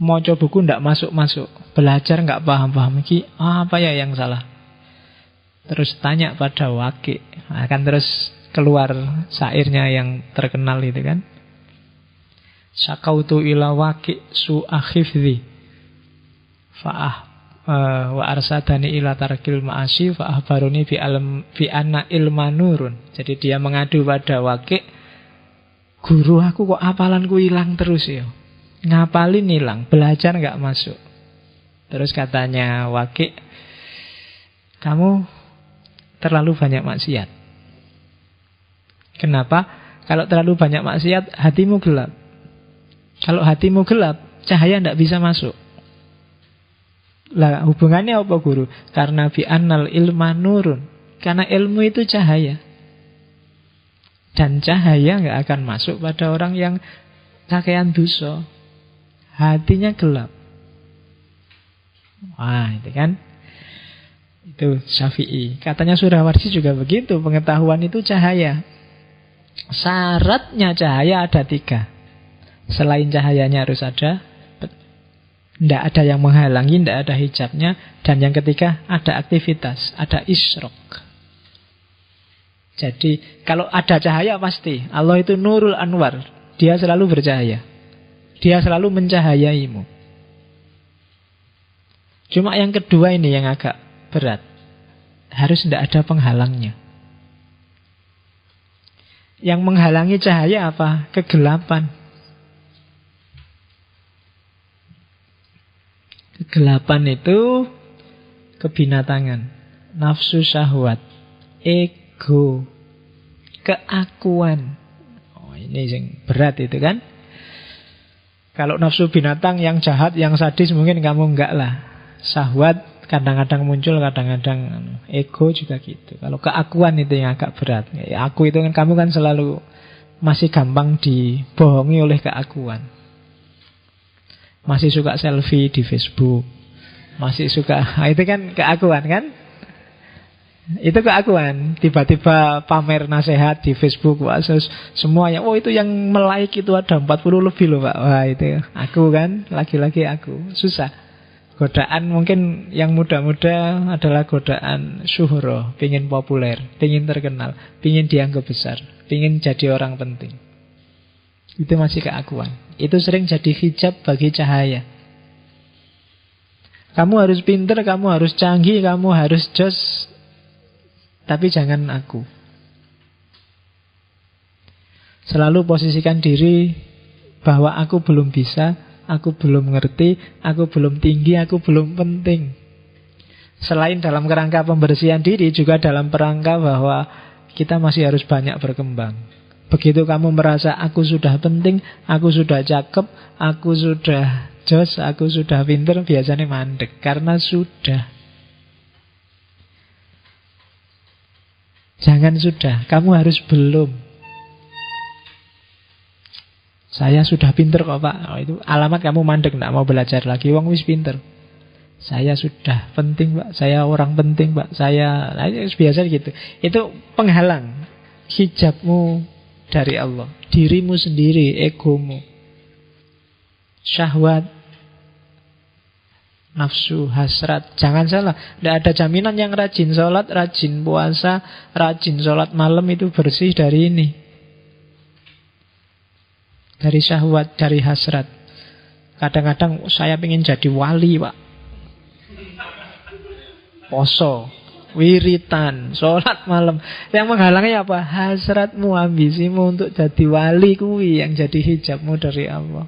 Speaker 1: Maca buku ndak masuk-masuk, belajar nggak paham-paham. Iki apa ya yang salah? Terus tanya pada Waqi', akan terus keluar syairnya yang terkenal itu kan. Syakautu ila Waqi' su'a hifdzi wa arsadani ila tarkil ma'asi fa ahbaruni fi anna ilma nurun. Jadi dia mengadu pada Waqi', guru aku kok hafalanku hilang terus ya. Ngapalin hilang, belajar nggak masuk. Terus katanya Waqi', kamu terlalu banyak maksiat. Kenapa? Kalau terlalu banyak maksiat, hatimu gelap. Kalau hatimu gelap, cahaya nggak bisa masuk. Lah hubungannya apa guru? Karena bi annal ilma nurun. Karena ilmu itu cahaya. Dan cahaya nggak akan masuk pada orang yang kakean dosa. Hatinya gelap. Wah, itu kan. Itu Syafi'i. Katanya Surawardi juga begitu. Pengetahuan itu cahaya. Syaratnya cahaya ada 3. Selain cahayanya harus ada, tidak ada yang menghalangi, tidak ada hijabnya. Dan yang ketiga, ada aktivitas, ada isyrok. Jadi kalau ada cahaya pasti Allah itu Nurul Anwar. Dia selalu bercahaya. Dia selalu mencahayaimu. Cuma yang kedua ini yang agak berat. Harus tidak ada penghalangnya. Yang menghalangi cahaya apa? Kegelapan. Kegelapan itu kebinatangan, nafsu syahwat, ego, keakuan. Oh, ini yang berat itu kan. Kalau nafsu binatang yang jahat, yang sadis mungkin kamu enggak lah. Syahwat kadang-kadang muncul, kadang-kadang ego juga gitu. Kalau keakuan itu yang agak berat. Ya, aku itu kan, kamu kan selalu masih gampang dibohongi oleh keakuan. Masih suka selfie di Facebook. Masih suka, itu kan keakuan kan? Itu keakuan. Tiba-tiba pamer nasihat di Facebook. Wah, semuanya, oh itu yang like itu ada 40 lebih loh Pak. Wah itu aku kan, lagi-lagi aku. Susah. Godaan mungkin yang muda-muda adalah godaan syuhro. Pengen populer, pengen terkenal, pengen dianggap besar, pengen jadi orang penting. Itu masih keakuan. Itu sering jadi hijab bagi cahaya. Kamu harus pinter, kamu harus canggih, kamu harus jos. Tapi jangan aku. Selalu posisikan diri bahwa aku belum bisa, aku belum ngerti, aku belum tinggi, aku belum penting. Selain dalam kerangka pembersihan diri, juga dalam kerangka bahwa kita masih harus banyak berkembang. Begitu kamu merasa aku sudah penting, aku sudah cakep, aku sudah jos, aku sudah pinter, biasanya mandek. Karena sudah. Jangan sudah, kamu harus belum. Saya sudah pinter kok Pak. Oh, itu alamat kamu mandek, tidak mau belajar lagi. Wong wis pinter. Saya sudah penting Pak, saya orang penting Pak, saya biasa gitu. Itu penghalang hijabmu dari Allah, dirimu sendiri, egomu, syahwat, nafsu, hasrat. Jangan salah, tidak ada jaminan yang rajin sholat, rajin puasa, rajin sholat malam itu bersih dari ini, dari syahwat, dari hasrat. Kadang-kadang saya ingin jadi wali Pak, poso, wiritan, sholat malam. Yang menghalangi apa? Hasratmu, ambisimu untuk jadi wali, kuwi yang jadi hijabmu dari Allah.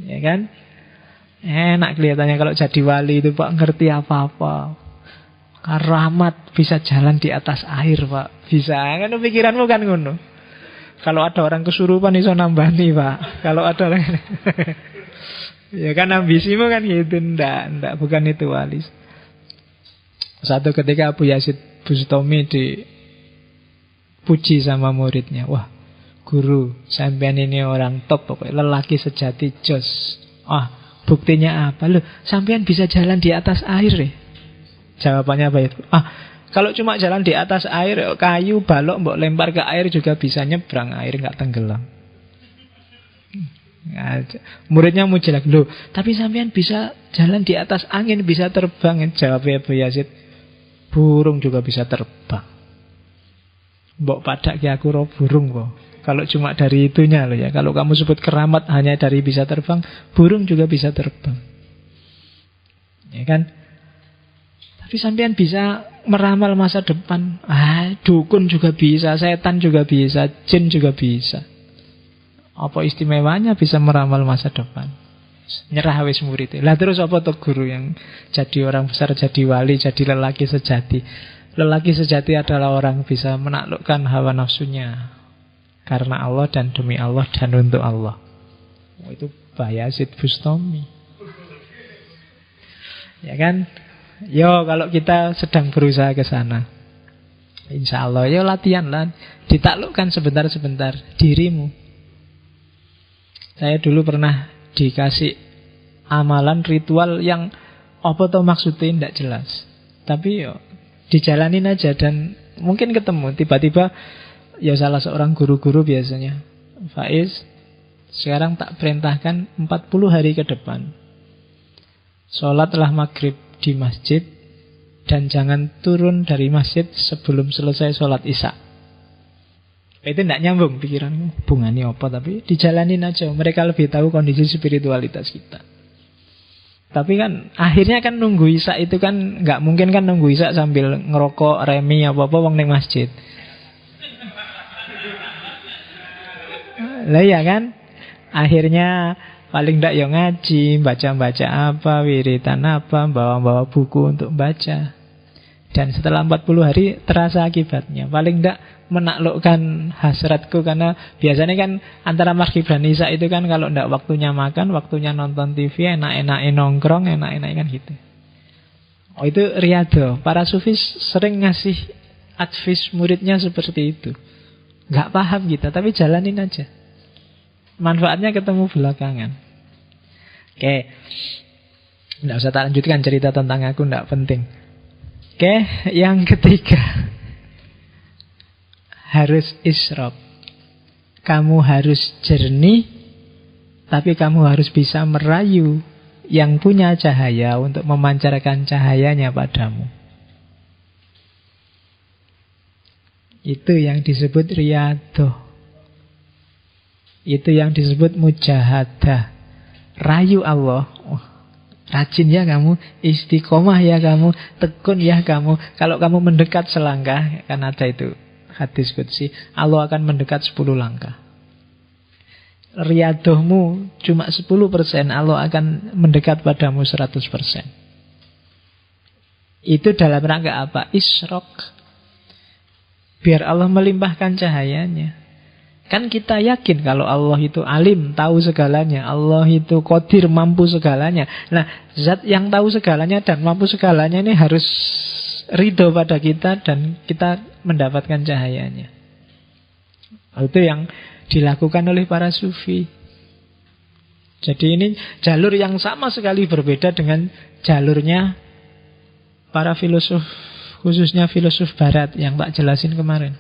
Speaker 1: Ya kan? Enak kelihatannya kalau jadi wali itu Pak, ngerti apa-apa. Karamat, bisa jalan di atas air Pak. Bisa, kan pikiranmu kan ngono. Kalau ada orang kesurupan iso nambani Pak. Kalau ada orang ya kan ambisimu kan gitu. Ndak, bukan itu wali. Satu ketika Abu Yazid Bustami dipuji sama muridnya. Wah, guru, sampean ini orang top pokoknya, lelaki sejati, jos. Buktinya apa? Loh, sampean bisa jalan di atas air ya? Jawabannya apa itu? Kalau cuma jalan di atas air, kayu, balok, mbok lempar ke air juga bisa nyebrang, air nggak tenggelam. Nah, muridnya muji lagi, loh, tapi sampean bisa jalan di atas angin, bisa terbang. Jawab Abu Yazid, burung juga bisa terbang. Mbok padak ki aku roh burung kok. Kalau cuma dari itunya loh ya. Kalau kamu sebut keramat hanya dari bisa terbang, burung juga bisa terbang. Ya kan? Tapi sampean bisa meramal masa depan. Dukun juga bisa, setan juga bisa, jin juga bisa. Apa istimewanya bisa meramal masa depan? Nyerah wis murid. Lah terus apa tuh guru yang jadi orang besar, jadi wali, jadi lelaki sejati? Lelaki sejati adalah orang bisa menaklukkan hawa nafsunya karena Allah dan demi Allah dan untuk Allah. Itu Bayazid Bustami. Ya kan? Yo, kalau kita sedang berusaha ke sana, insya Allah, yo latihan lah. Ditaklukkan sebentar-sebentar dirimu. Saya dulu pernah dikasih amalan ritual yang apa tuh maksudnya tidak jelas. Tapi yo dijalanin aja dan mungkin ketemu. Tiba-tiba ya salah seorang guru-guru biasanya, Faiz, sekarang tak perintahkan 40 hari ke depan, sholatlah maghrib di masjid dan jangan turun dari masjid sebelum selesai sholat isya. Itu tidak nyambung pikiranmu, hubungannya apa, tapi dijalanin aja. Mereka lebih tahu kondisi spiritualitas kita. Tapi kan akhirnya kan nunggu isya itu kan nggak mungkin kan nunggu isya sambil ngerokok remi apa-apa wong ning masjid. Lah ya kan? Akhirnya paling ndak ya ngaji, baca-baca apa, wiritan apa, bawa-bawa buku untuk baca. Dan setelah 40 hari terasa akibatnya. Paling ndak menaklukkan hasratku, karena biasanya kan antara maghrib dan isya itu kan kalau ndak waktunya makan, waktunya nonton TV, enak-enak nongkrong, enak-enak kan gitu. Oh, itu riyadhah. Para sufis sering ngasih advice muridnya seperti itu. Nggak paham kita, tapi jalanin aja. Manfaatnya ketemu belakangan. Oke, nggak usah tak lanjutkan cerita tentang aku, nggak penting. Oke, yang ketiga, harus isyraq. Kamu harus jernih, tapi kamu harus bisa merayu yang punya cahaya untuk memancarkan cahayanya padamu. Itu yang disebut riyadhah. Itu yang disebut mujahadah. Rayu Allah. Rajin ya kamu, istiqomah ya kamu, tekun ya kamu. Kalau kamu mendekat selangkah, kan ada itu hadis qudsi, Allah akan mendekat 10 langkah. Riyadhahmu cuma 10%, Allah akan mendekat padamu 100%. Itu dalam rangka apa? Isyraq. Biar Allah melimpahkan cahayanya. Kan kita yakin kalau Allah itu alim, tahu segalanya. Allah itu qadir, mampu segalanya. Nah, zat yang tahu segalanya dan mampu segalanya ini harus ridho pada kita dan kita mendapatkan cahayanya. Itu yang dilakukan oleh para sufi. Jadi ini jalur yang sama sekali berbeda dengan jalurnya para filosof, khususnya filosof barat yang tak jelasin kemarin.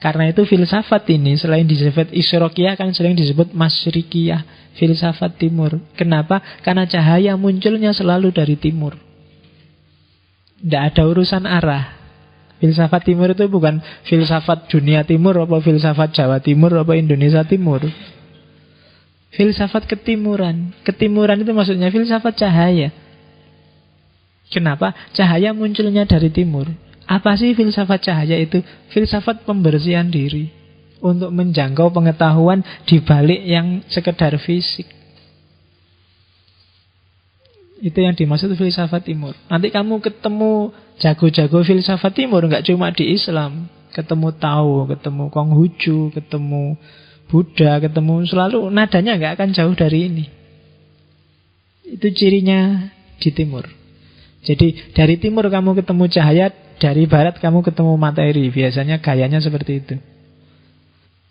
Speaker 1: Karena itu filsafat ini selain disebut isyraqiyah kan sering disebut masyrikiyah, filsafat timur. Kenapa? Karena cahaya munculnya selalu dari timur. Tidak ada urusan arah. Filsafat timur itu bukan filsafat dunia timur, apa filsafat Jawa timur, apa Indonesia timur. Filsafat ketimuran. Ketimuran itu maksudnya filsafat cahaya. Kenapa? Cahaya munculnya dari timur. Apa sih filsafat cahaya itu? Filsafat pembersihan diri untuk menjangkau pengetahuan di balik yang sekedar fisik. Itu yang dimaksud filsafat timur. Nanti kamu ketemu jago-jago filsafat timur, nggak cuma di Islam. Ketemu Tao, ketemu Konghucu, ketemu Buddha, ketemu selalu nadanya nggak akan jauh dari ini. Itu cirinya di timur. Jadi dari timur kamu ketemu cahaya, dari barat kamu ketemu materi. Biasanya gayanya seperti itu.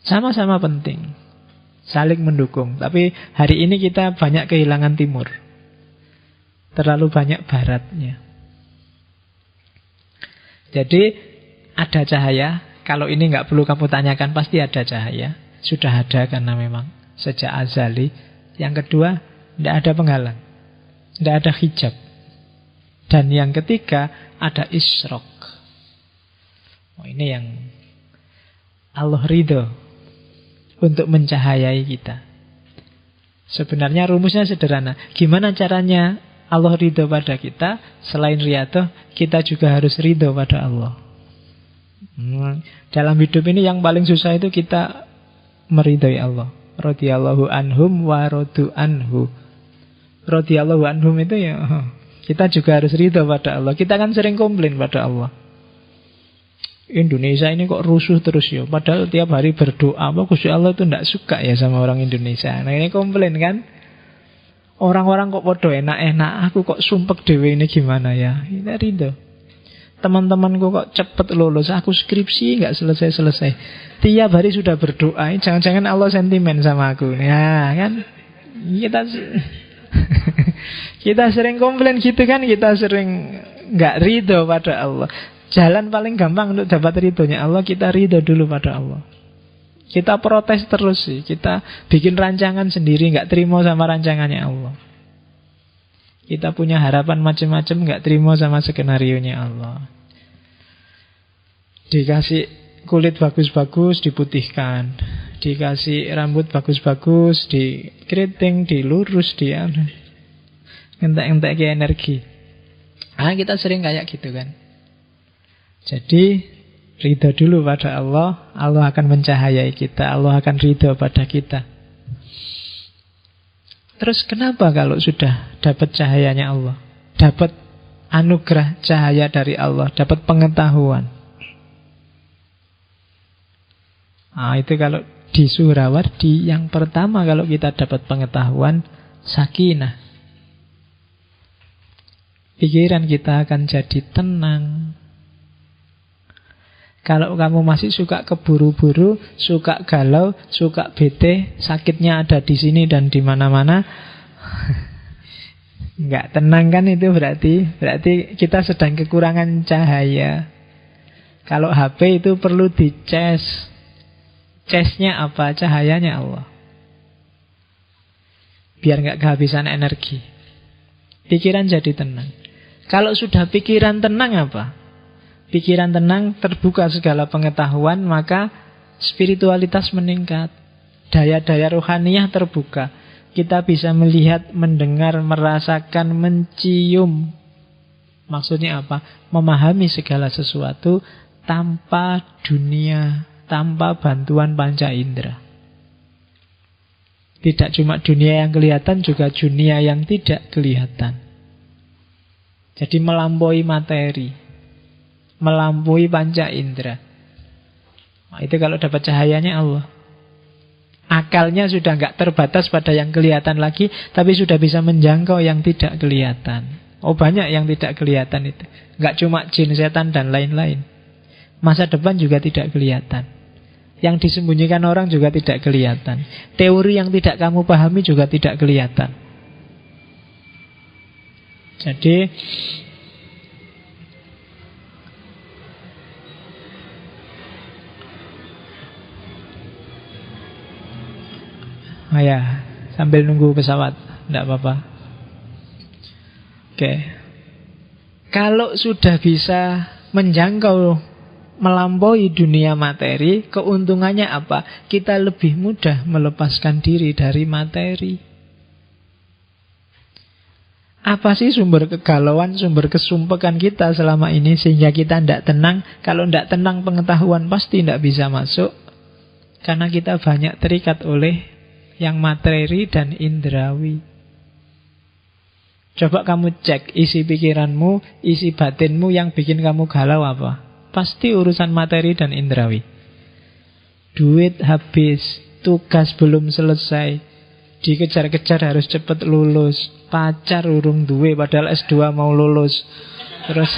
Speaker 1: Sama-sama penting, saling mendukung. Tapi hari ini kita banyak kehilangan timur, terlalu banyak baratnya. Jadi ada cahaya. Kalau ini nggak perlu kamu tanyakan, pasti ada cahaya. Sudah ada karena memang sejak azali. Yang kedua, tidak ada penghalang, tidak ada hijab. Dan yang ketiga, ada isyraq. Ini yang Allah ridho untuk mencahayai kita. Sebenarnya rumusnya sederhana. Gimana caranya Allah ridho pada kita? Selain riyadhah, kita juga harus ridho pada Allah. Dalam hidup ini yang paling susah itu kita meridhai Allah. Radhiyallahu anhum wa radu anhu. Radhiyallahu anhum itu ya, kita juga harus ridho pada Allah. Kita kan sering komplain pada Allah. Indonesia ini kok rusuh terus ya. Padahal tiap hari berdoa, Gusti Allah itu tidak suka ya sama orang Indonesia. Nah ini komplain kan. Orang-orang kok podo enak-enak, aku kok sumpek dewe ini gimana ya. Ini ridho. Teman-temanku kok cepet lulus, aku skripsi nggak selesai-selesai. Tiap hari sudah berdoa, jangan-jangan Allah sentimen sama aku. Ya kan, kita sering komplain gitu kan, kita sering nggak ridho pada Allah. Jalan paling gampang untuk dapat ridhonya Allah, kita ridho dulu pada Allah. Kita protes terus sih, kita bikin rancangan sendiri, nggak terima sama rancangannya Allah. Kita punya harapan macam-macam, nggak terima sama skenarionya Allah. Dikasih kulit bagus-bagus, diputihkan. Dikasih rambut bagus-bagus, dikeriting, dilurus, ngentek-ngentek ke energi. Kita sering kayak gitu kan. Jadi ridho dulu pada Allah, Allah akan mencahayai kita, Allah akan ridho pada kita. Terus kenapa kalau sudah dapat cahayanya Allah, dapat anugerah cahaya dari Allah, dapat pengetahuan? Itu kalau di Surawardi, yang pertama kalau kita dapat pengetahuan, sakinah. Pikiran kita akan jadi tenang. Kalau kamu masih suka keburu-buru, suka galau, suka bete, sakitnya ada di sini dan di mana-mana, nggak tenang kan itu berarti kita sedang kekurangan cahaya. Kalau HP itu perlu dicas. Casnya apa? Cahayanya Allah. Biar nggak kehabisan energi. Pikiran jadi tenang. Kalau sudah pikiran tenang apa? Pikiran tenang, terbuka segala pengetahuan, maka spiritualitas meningkat. Daya-daya rohaniyah terbuka. Kita bisa melihat, mendengar, merasakan, mencium. Maksudnya apa? Memahami segala sesuatu tanpa dunia, tanpa bantuan panca indera. Tidak cuma dunia yang kelihatan, juga dunia yang tidak kelihatan. Jadi melampaui materi, melampaui panca indera. Itu kalau dapat cahayanya Allah. Akalnya sudah nggak terbatas pada yang kelihatan lagi, tapi sudah bisa menjangkau yang tidak kelihatan. Banyak yang tidak kelihatan itu. Nggak cuma jin, setan, dan lain-lain. Masa depan juga tidak kelihatan. Yang disembunyikan orang juga tidak kelihatan. Teori yang tidak kamu pahami juga tidak kelihatan. Jadi sambil nunggu pesawat, tidak apa-apa. Oke. Kalau sudah bisa menjangkau, melampaui dunia materi, keuntungannya apa? Kita lebih mudah melepaskan diri dari materi. Apa sih sumber kegalauan, sumber kesumpekan kita selama ini sehingga kita tidak tenang? Kalau tidak tenang, pengetahuan pasti tidak bisa masuk. Karena kita banyak terikat oleh yang materi dan indrawi. Coba kamu cek isi pikiranmu, isi batinmu yang bikin kamu galau apa? Pasti urusan materi dan indrawi. Duit habis, tugas belum selesai, dikejar-kejar harus cepat lulus, pacar urung duwe padahal S2 mau lulus. Terus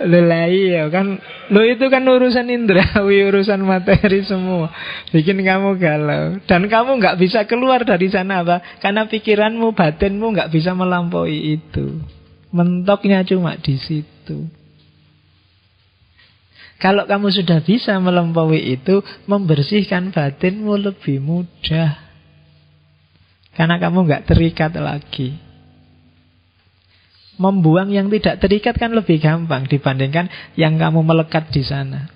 Speaker 1: lelai ya kan. Itu kan urusan indrawi, urusan materi semua. Bikin kamu galau. Dan kamu gak bisa keluar dari sana apa? Karena pikiranmu, batinmu gak bisa melampaui itu. Mentoknya cuma di situ. Kalau kamu sudah bisa melampaui itu, membersihkan batinmu lebih mudah. Karena kamu nggak terikat lagi. Membuang yang tidak terikat kan lebih gampang dibandingkan yang kamu melekat di sana.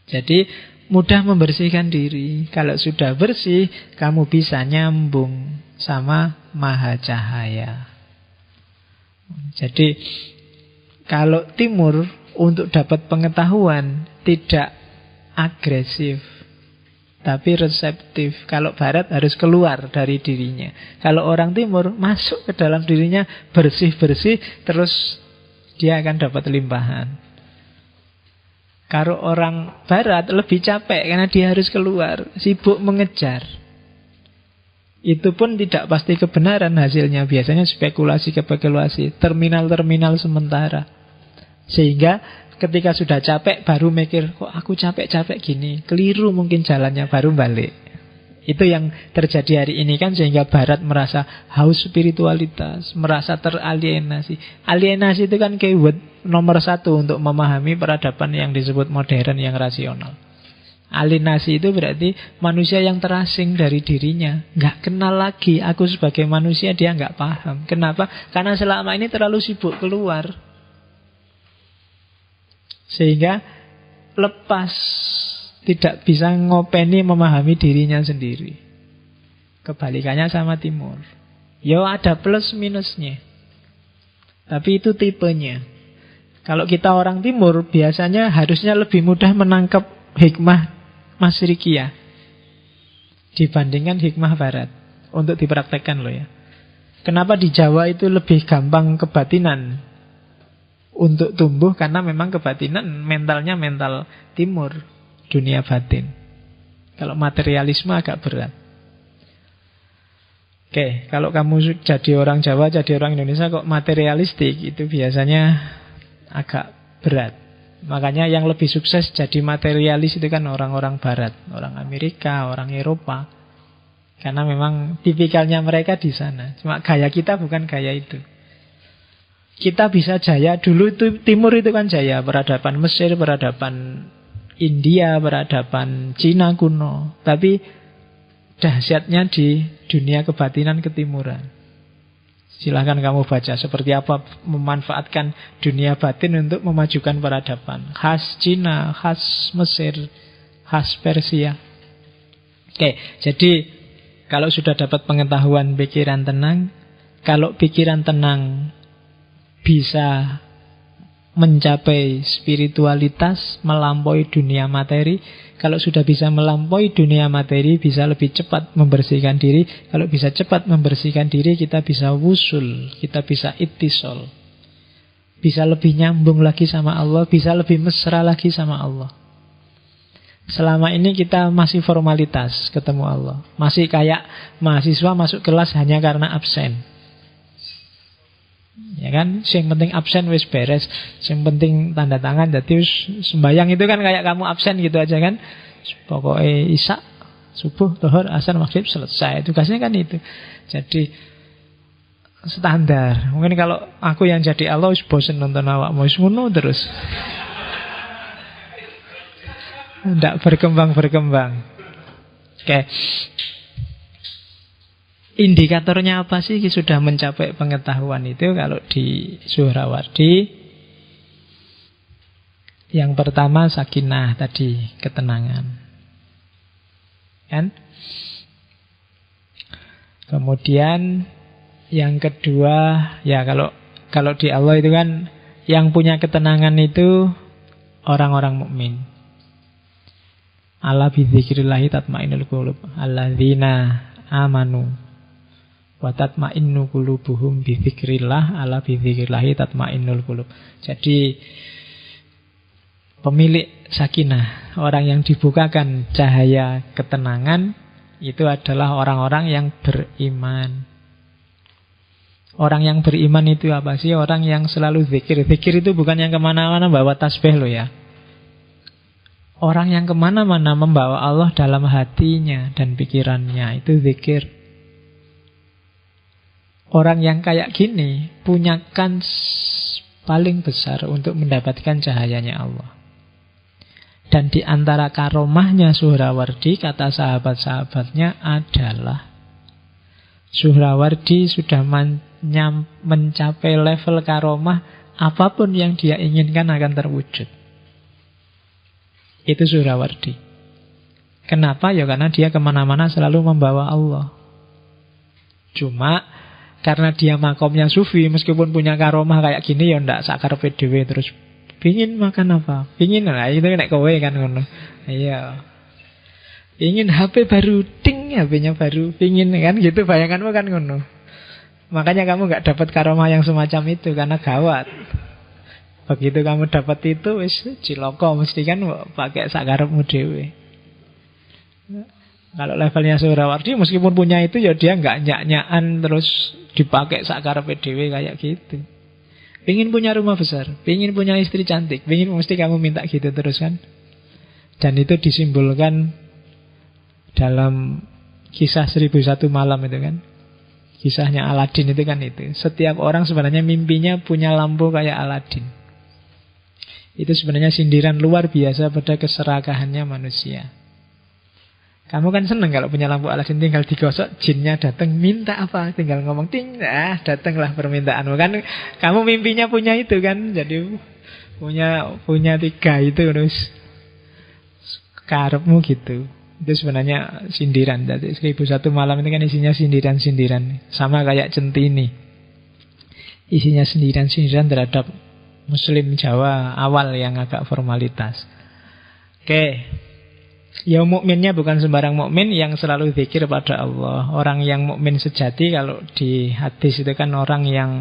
Speaker 1: Jadi mudah membersihkan diri. Kalau sudah bersih, kamu bisa nyambung sama Maha Cahaya. Jadi kalau timur untuk dapat pengetahuan tidak agresif, tapi reseptif. Kalau barat harus keluar dari dirinya. Kalau orang timur masuk ke dalam dirinya, bersih-bersih, terus dia akan dapat limpahan. Kalau orang barat lebih capek karena dia harus keluar, sibuk mengejar. Itu pun tidak pasti kebenaran hasilnya. Biasanya spekulasi-spekulasi, terminal-terminal sementara. Sehingga ketika sudah capek baru mikir, kok aku capek-capek gini, keliru mungkin jalannya, baru balik. Itu yang terjadi hari ini kan, sehingga barat merasa haus spiritualitas, merasa teralienasi. Alienasi itu kan keyword nomor 1 untuk memahami peradaban yang disebut modern, yang rasional. Alienasi itu berarti manusia yang terasing dari dirinya, nggak kenal lagi aku sebagai manusia. Dia nggak paham. Kenapa? Karena selama ini terlalu sibuk keluar, sehingga lepas, tidak bisa ngopeni memahami dirinya sendiri. Kebalikannya sama timur. Ya ada plus minusnya, tapi itu tipenya. Kalau kita orang timur, biasanya harusnya lebih mudah menangkap hikmah Masyriqiyah dibandingkan hikmah barat. Untuk dipraktekkan loh ya. Kenapa di Jawa itu lebih gampang kebatinan untuk tumbuh? Karena memang kebatinan mentalnya mental timur, dunia batin. Kalau materialisme agak berat. Oke, kalau kamu jadi orang Jawa, jadi orang Indonesia kok materialistik, itu biasanya agak berat. Makanya yang lebih sukses jadi materialis itu kan orang-orang barat, orang Amerika, orang Eropa. Karena memang tipikalnya mereka di sana. Cuma gaya kita bukan gaya itu. Kita bisa jaya, dulu itu timur itu kan jaya, peradaban Mesir, peradaban India, peradaban Cina kuno. Tapi dahsyatnya di dunia kebatinan ketimuran. Silahkan kamu baca seperti apa memanfaatkan dunia batin untuk memajukan peradaban. Khas Cina, khas Mesir, khas Persia. Oke, jadi kalau sudah dapat pengetahuan, pikiran tenang. Kalau pikiran tenang bisa mencapai spiritualitas, melampaui dunia materi. Kalau sudah bisa melampaui dunia materi, bisa lebih cepat membersihkan diri. Kalau bisa cepat membersihkan diri, kita bisa wusul, kita bisa ittisol, bisa lebih nyambung lagi sama Allah, bisa lebih mesra lagi sama Allah. Selama ini kita masih formalitas ketemu Allah, masih kayak mahasiswa masuk kelas hanya karena absen. Ya kan, yang penting absen wis beres, yang penting tanda tangan. Jadi sembahyang itu kan kayak kamu absen gitu aja kan. Pokoknya isya, subuh, zuhur, asar, maghrib selesai. Tugasnya kan itu. Jadi standar. Mungkin kalau aku yang jadi Allah wis bosen nonton awakmu wis ngono terus. Ndak berkembang. Oke. Indikatornya apa sih sudah mencapai pengetahuan itu? Kalau di Suhrawardi, yang pertama sakinah tadi, ketenangan, kan? Kemudian yang kedua, ya kalau di Allah itu kan yang punya ketenangan itu orang-orang mukmin. Ala bi dzikrillahi tatmainnul qulub, alladzina amanu wa tatma'innu qulubuhum bi dzikrillah, ala bi dzikrillahi tatma'innul qulub. Jadi pemilik sakinah, orang yang dibukakan cahaya ketenangan, itu adalah orang-orang yang beriman. Orang yang beriman itu apa sih? Orang yang selalu zikir. Zikir itu bukan yang kemana-mana bawa tasbih loh ya. Orang yang kemana-mana membawa Allah dalam hatinya dan pikirannya, itu zikir. Orang yang kayak gini punya kans paling besar untuk mendapatkan cahayanya Allah. Dan di antara karomahnya Suhrawardi, kata sahabat-sahabatnya adalah Suhrawardi sudah mencapai level karomah, apapun yang dia inginkan akan terwujud. Itu Suhrawardi. Kenapa? Ya karena dia kemana-mana selalu membawa Allah. Cuma karena dia makomnya sufi, meskipun punya karomah kayak gini, ya ndak sakar PDW terus pingin makan apa? Pingin lah, itu nek kowe kan ngono. Iya. Ingin HP baru, ding, HP-nya baru, pingin kan gitu, bayanganmu kan ngono. Makanya kamu gak dapat karomah yang semacam itu, karena gawat. Begitu kamu dapat itu, wis ciloko, mesti kan pakai sakarepmu dhewe. Kalau levelnya Suhrawardi, meskipun punya itu, ya dia gak nyak-nyakan terus dipakai sakarepe dhewe kayak gitu. Pingin punya rumah besar, pingin punya istri cantik, pingin, mesti kamu minta gitu terus kan. Dan itu disimbolkan dalam kisah 1001 malam itu kan. Kisahnya Aladin itu kan itu. Setiap orang sebenarnya mimpinya punya lampu kayak Aladin. Itu sebenarnya sindiran luar biasa pada keserakahannya manusia. Kamu kan seneng kalau punya lampu Aladin, tinggal digosok, jinnya datang, minta apa? Tinggal ngomong, ting, datanglah permintaanmu. Kan kamu mimpinya punya itu kan. Jadi punya 3 itu terus karepmu gitu. Itu sebenarnya sindiran. Jadi 1001 malam itu kan isinya sindiran-sindiran. Sama kayak Centini. Isinya sindiran-sindiran terhadap Muslim Jawa awal yang agak formalitas. Oke. Ya mukminnya bukan sembarang mukmin yang selalu zikir pada Allah. Orang yang mukmin sejati kalau di hadis itu kan orang yang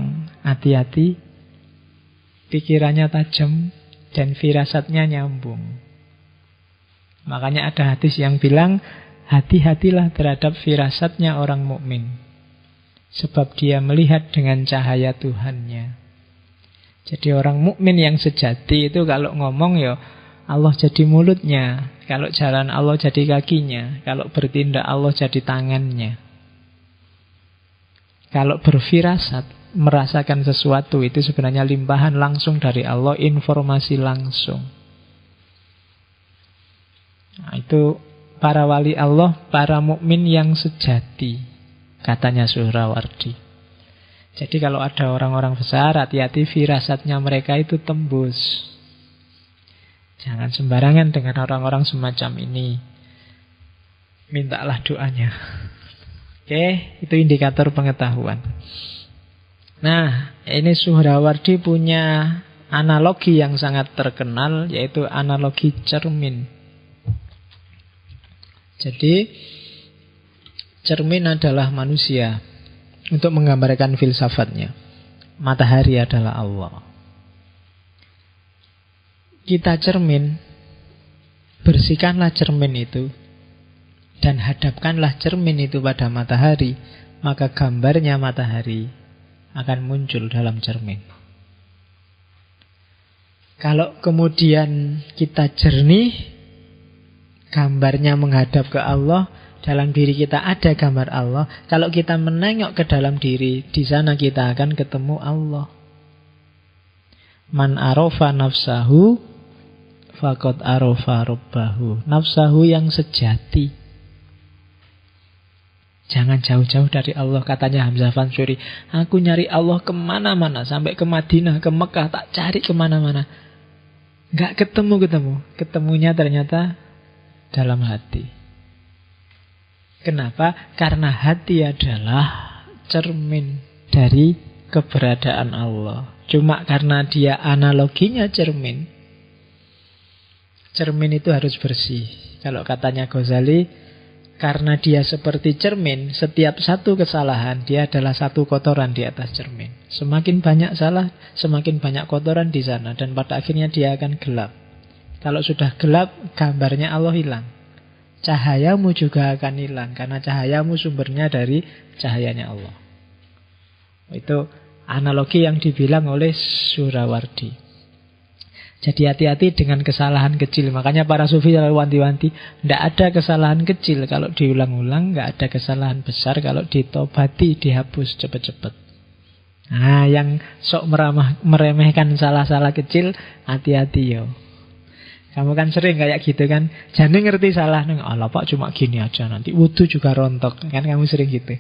Speaker 1: hati-hati, pikirannya tajam, dan firasatnya nyambung. Makanya ada hadis yang bilang, hati-hatilah terhadap firasatnya orang mukmin, sebab dia melihat dengan cahaya Tuhannya. Jadi orang mukmin yang sejati itu kalau ngomong ya Allah jadi mulutnya, kalau jalan Allah jadi kakinya, kalau bertindak Allah jadi tangannya. Kalau berfirasat, merasakan sesuatu, itu sebenarnya limpahan langsung dari Allah, informasi langsung. Nah, itu para wali Allah, para mukmin yang sejati, katanya Suhrawardi. Jadi kalau ada orang-orang besar, hati-hati firasatnya mereka itu tembus. Jangan sembarangan dengan orang-orang semacam ini. Mintalah doanya. Oke, itu indikator pengetahuan. Nah, ini Suhrawardi punya analogi yang sangat terkenal, yaitu analogi cermin. Jadi, cermin adalah manusia. Untuk menggambarkan filsafatnya, matahari adalah Allah. Kita cermin, bersihkanlah cermin itu, dan hadapkanlah cermin itu pada matahari, maka gambarnya matahari akan muncul dalam cermin. Kalau kemudian kita jernih, gambarnya menghadap ke Allah, dalam diri kita ada gambar Allah. Kalau kita menengok ke dalam diri, di sana kita akan ketemu Allah. Man arofa nafsahu faqad arofa rabbahu. Nafsahu yang sejati. Jangan jauh-jauh dari Allah, katanya Hamzah Fansuri. Aku nyari Allah kemana-mana, sampai ke Madinah, ke Mekah, tak cari kemana-mana, gak ketemu-ketemu. Ketemunya ternyata dalam hati. Kenapa? Karena hati adalah cermin dari keberadaan Allah. Cuma karena dia analoginya cermin, cermin itu harus bersih. Kalau katanya Ghazali, karena dia seperti cermin, setiap satu kesalahan dia adalah satu kotoran di atas cermin. Semakin banyak salah, semakin banyak kotoran di sana, dan pada akhirnya dia akan gelap. Kalau sudah gelap, gambarnya Allah hilang. Cahayamu juga akan hilang, karena cahayamu sumbernya dari cahayanya Allah. Itu analogi yang dibilang oleh Suhrawardi. Jadi hati-hati dengan kesalahan kecil. Makanya para sufi selalu wanti-wanti, tidak ada kesalahan kecil kalau diulang-ulang, tidak ada kesalahan besar kalau ditobati, dihapus cepat-cepat. Nah, yang sok meremehkan salah-salah kecil, hati-hati yo. Kamu kan sering kayak gitu kan. Jangan ngerti salah neng. Alah Pak cuma gini aja, nanti wudu juga rontok. Kan kamu sering gitu.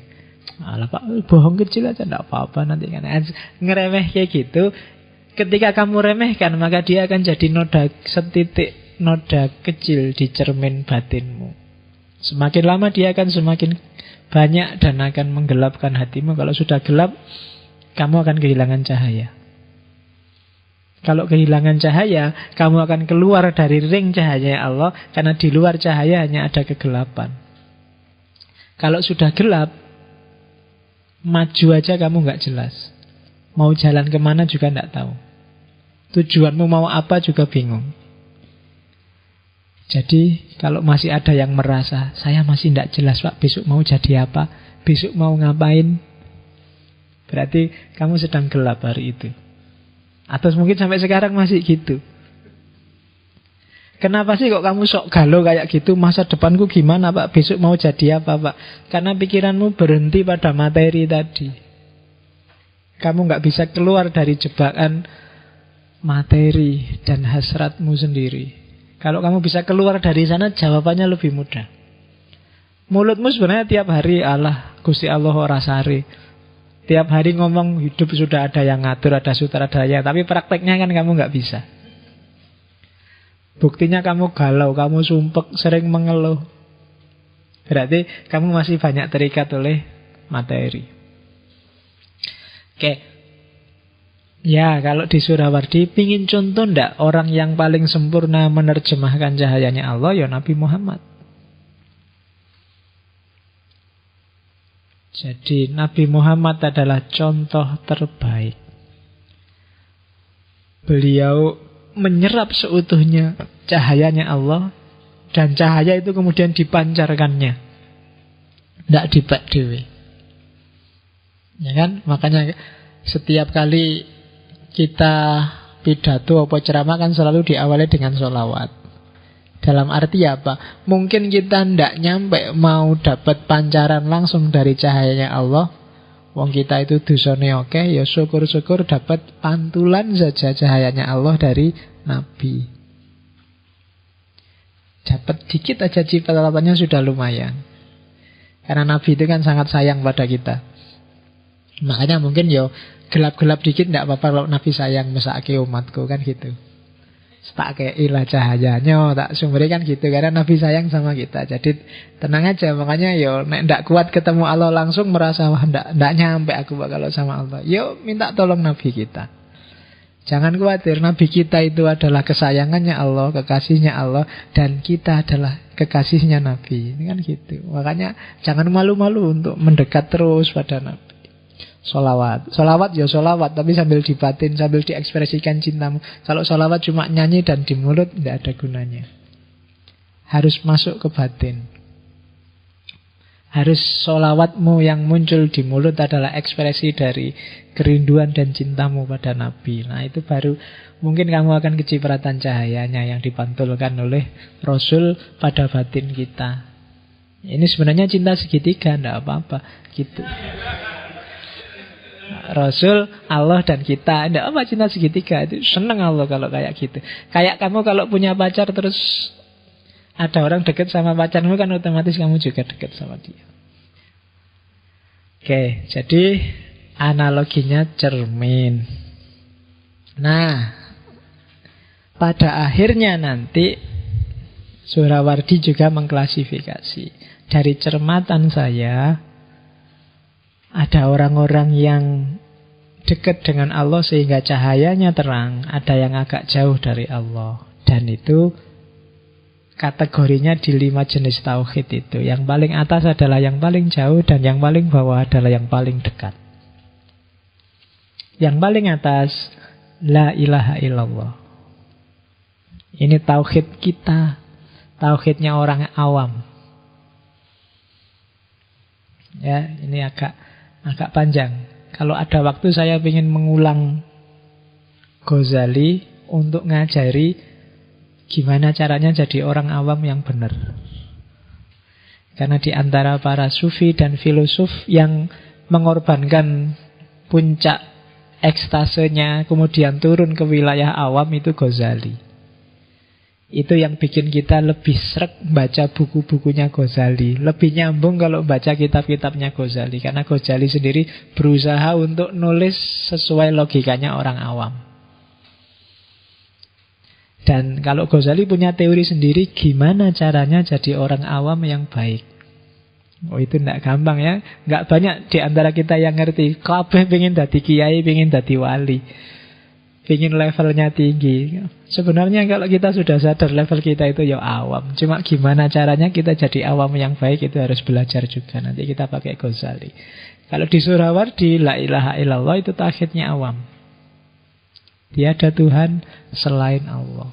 Speaker 1: Alah Pak bohong kecil aja enggak apa-apa nanti kan. Ngeremeh kayak gitu. Ketika kamu remehkan, maka dia akan jadi noda setitik, noda kecil di cermin batinmu. Semakin lama dia akan semakin banyak dan akan menggelapkan hatimu. Kalau sudah gelap, kamu akan kehilangan cahaya. Kalau kehilangan cahaya, kamu akan keluar dari ring cahaya Allah, karena di luar cahaya hanya ada kegelapan. Kalau sudah gelap, maju aja kamu nggak jelas. Mau jalan kemana juga nggak tahu. Tujuanmu mau apa juga bingung. Jadi kalau masih ada yang merasa, saya masih nggak jelas Pak, besok mau jadi apa, besok mau ngapain, berarti kamu sedang gelap hari itu. Atau mungkin sampai sekarang masih gitu. Kenapa sih kok kamu sok galau kayak gitu? Masa depanku gimana Pak? Besok mau jadi apa Pak? Karena pikiranmu berhenti pada materi tadi. Kamu gak bisa keluar dari jebakan materi dan hasratmu sendiri. Kalau kamu bisa keluar dari sana, jawabannya lebih mudah. Mulutmu sebenarnya tiap hari Allah, Gusti Allah ora sare. Tiap hari ngomong hidup sudah ada yang ngatur, ada sutradara, tapi prakteknya kan kamu nggak bisa. Buktinya kamu galau, kamu sumpek, sering mengeluh. Berarti kamu masih banyak terikat oleh materi. Oke. Ya, kalau di Surawardi pingin contoh ndak orang yang paling sempurna menerjemahkan cahayanya Allah, ya Nabi Muhammad. Jadi Nabi Muhammad adalah contoh terbaik. Beliau menyerap seutuhnya cahayanya Allah, dan cahaya itu kemudian dipancarkannya, tidak dipek dewe. Ya kan? Makanya setiap kali kita pidato atau ceramah kan selalu diawali dengan sholawat. Dalam arti apa? Mungkin kita ndak nyampe mau dapat pancaran langsung dari cahayanya Allah. Wong kita itu dosane oke, ya syukur-syukur dapat pantulan saja cahayanya Allah dari Nabi. Dapat dikit aja ciptaannya sudah lumayan. Karena Nabi itu kan sangat sayang pada kita. Makanya mungkin yo gelap-gelap dikit ndak apa-apa kalau Nabi sayang mesake umatku kan gitu. Tak keilah cahayanya, tak sumbernya kan gitu. Karena Nabi sayang sama kita. Jadi tenang aja. Makanya yo nek ndak kuat ketemu Allah langsung, merasa wah ndak nyampe aku kalau sama Allah, yo minta tolong Nabi kita. Jangan khawatir, Nabi kita itu adalah kesayangannya Allah, kekasihnya Allah, dan kita adalah kekasihnya Nabi. Ini kan gitu. Makanya jangan malu-malu untuk mendekat terus pada Nabi. Solawat ya solawat, tapi sambil dibatin, sambil diekspresikan cintamu. Kalau solawat cuma nyanyi dan di mulut, tidak ada gunanya. Harus masuk ke batin. Harus solawatmu yang muncul di mulut adalah ekspresi dari kerinduan dan cintamu pada Nabi. Nah itu baru mungkin kamu akan kecipratan cahayanya yang dipantulkan oleh Rasul pada batin kita. Ini sebenarnya cinta segitiga, tidak apa-apa gitu. Rasul, Allah dan kita. Tidak apa cinta segitiga. Itu senang Allah kalau kayak gitu. Kayak kamu kalau punya pacar terus ada orang dekat sama pacarmu, kan otomatis kamu juga dekat sama dia. Oke, jadi analoginya cermin. Nah, pada akhirnya nanti Surawardi juga mengklasifikasi. Dari cermatan saya, ada orang-orang yang dekat dengan Allah sehingga cahayanya terang. Ada yang agak jauh dari Allah. Dan itu kategorinya di 5 jenis tauhid itu. Yang paling atas adalah yang paling jauh, dan yang paling bawah adalah yang paling dekat. Yang paling atas, la ilaha illallah. Ini tauhid kita. Tauhidnya orang awam. Ya, ini agak panjang. Kalau ada waktu saya ingin mengulang Ghazali untuk ngajari gimana caranya jadi orang awam yang benar. Karena di antara para sufi dan filosof yang mengorbankan puncak ekstasenya kemudian turun ke wilayah awam itu Ghazali. Itu yang bikin kita lebih sreg baca buku-bukunya Ghazali. Lebih nyambung kalau baca kitab-kitabnya Ghazali. Karena Ghazali sendiri berusaha untuk nulis sesuai logikanya orang awam. Dan kalau Ghazali punya teori sendiri, gimana caranya jadi orang awam yang baik. Oh, itu tidak gampang ya. Nggak banyak di antara kita yang ngerti. Kabeh pengen dadi kiai, pengen dadi wali, pengen levelnya tinggi. Sebenarnya kalau kita sudah sadar level kita itu ya awam. Cuma gimana caranya kita jadi awam yang baik, itu harus belajar juga. Nanti kita pakai Ghazali. Kalau di Surawardi, la ilaha illallah itu tauhidnya awam. Tiada Tuhan selain Allah.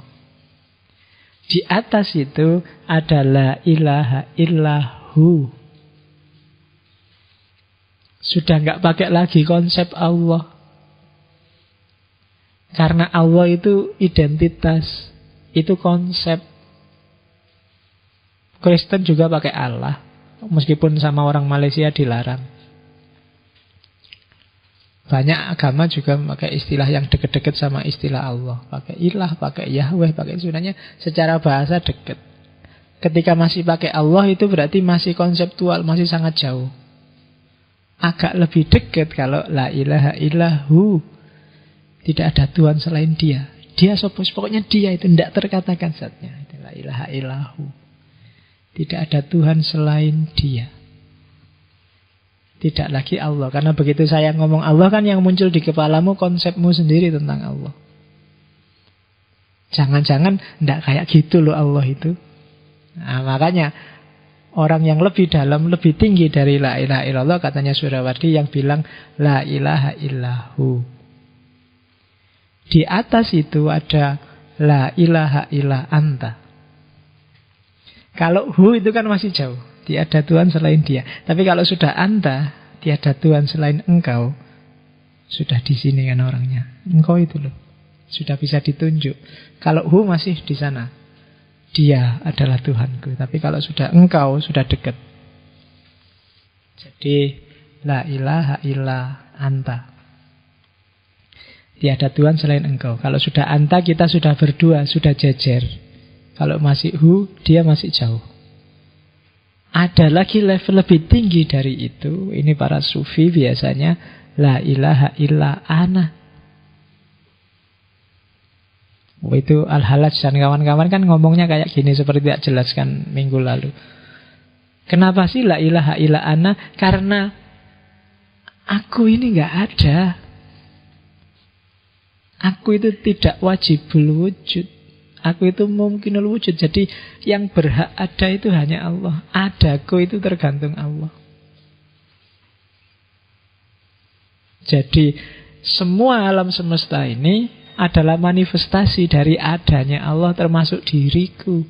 Speaker 1: Di atas itu ada la ilaha illahu. Sudah nggak pakai lagi konsep Allah. Karena Allah itu identitas, itu konsep. Kristen juga pakai Allah, meskipun sama orang Malaysia dilarang. Banyak agama juga pakai istilah yang deket-deket sama istilah Allah. Pakai ilah, pakai Yahweh, pakai sebenarnya secara bahasa deket. Ketika masih pakai Allah itu berarti masih konseptual, masih sangat jauh. Agak lebih dekat kalau la ilaha illahu. Tidak ada Tuhan selain dia. Dia pokoknya dia itu tidak terkatakan zatnya. Itu la ilaha illahu. Tidak ada Tuhan selain dia. Tidak lagi Allah. Karena begitu saya ngomong Allah kan yang muncul di kepalamu konsepmu sendiri tentang Allah. Jangan-jangan tidak kayak gitu loh Allah itu. Nah, makanya orang yang lebih dalam, lebih tinggi dari la ilaha illallah, katanya Surawardi, yang bilang la ilaha illahu. Di atas itu ada la ilaha illa anta. Kalau hu itu kan masih jauh, tiada Tuhan selain dia. Tapi kalau sudah anta, tiada Tuhan selain engkau, sudah di sini kan orangnya. Engkau itu loh, sudah bisa ditunjuk. Kalau hu masih di sana, dia adalah Tuhanku. Tapi kalau sudah engkau, sudah dekat. Jadi la ilaha illa anta. Tiada Tuhan selain engkau. Kalau sudah anta, kita sudah berdua, sudah jejer. Kalau masih hu, dia masih jauh. Ada lagi level lebih tinggi dari itu. Ini para sufi biasanya la ilaha illa ana. Oh, itu Al-Halaj dan kawan-kawan kan ngomongnya kayak gini, seperti tidak jelaskan minggu lalu. Kenapa sih la ilaha illa ana? Karena aku ini nggak ada. Aku itu tidak wajibul wujud. Aku itu mungkinul wujud. Jadi yang berhak ada itu hanya Allah. Adaku itu tergantung Allah. Jadi semua alam semesta ini adalah manifestasi dari adanya Allah, termasuk diriku.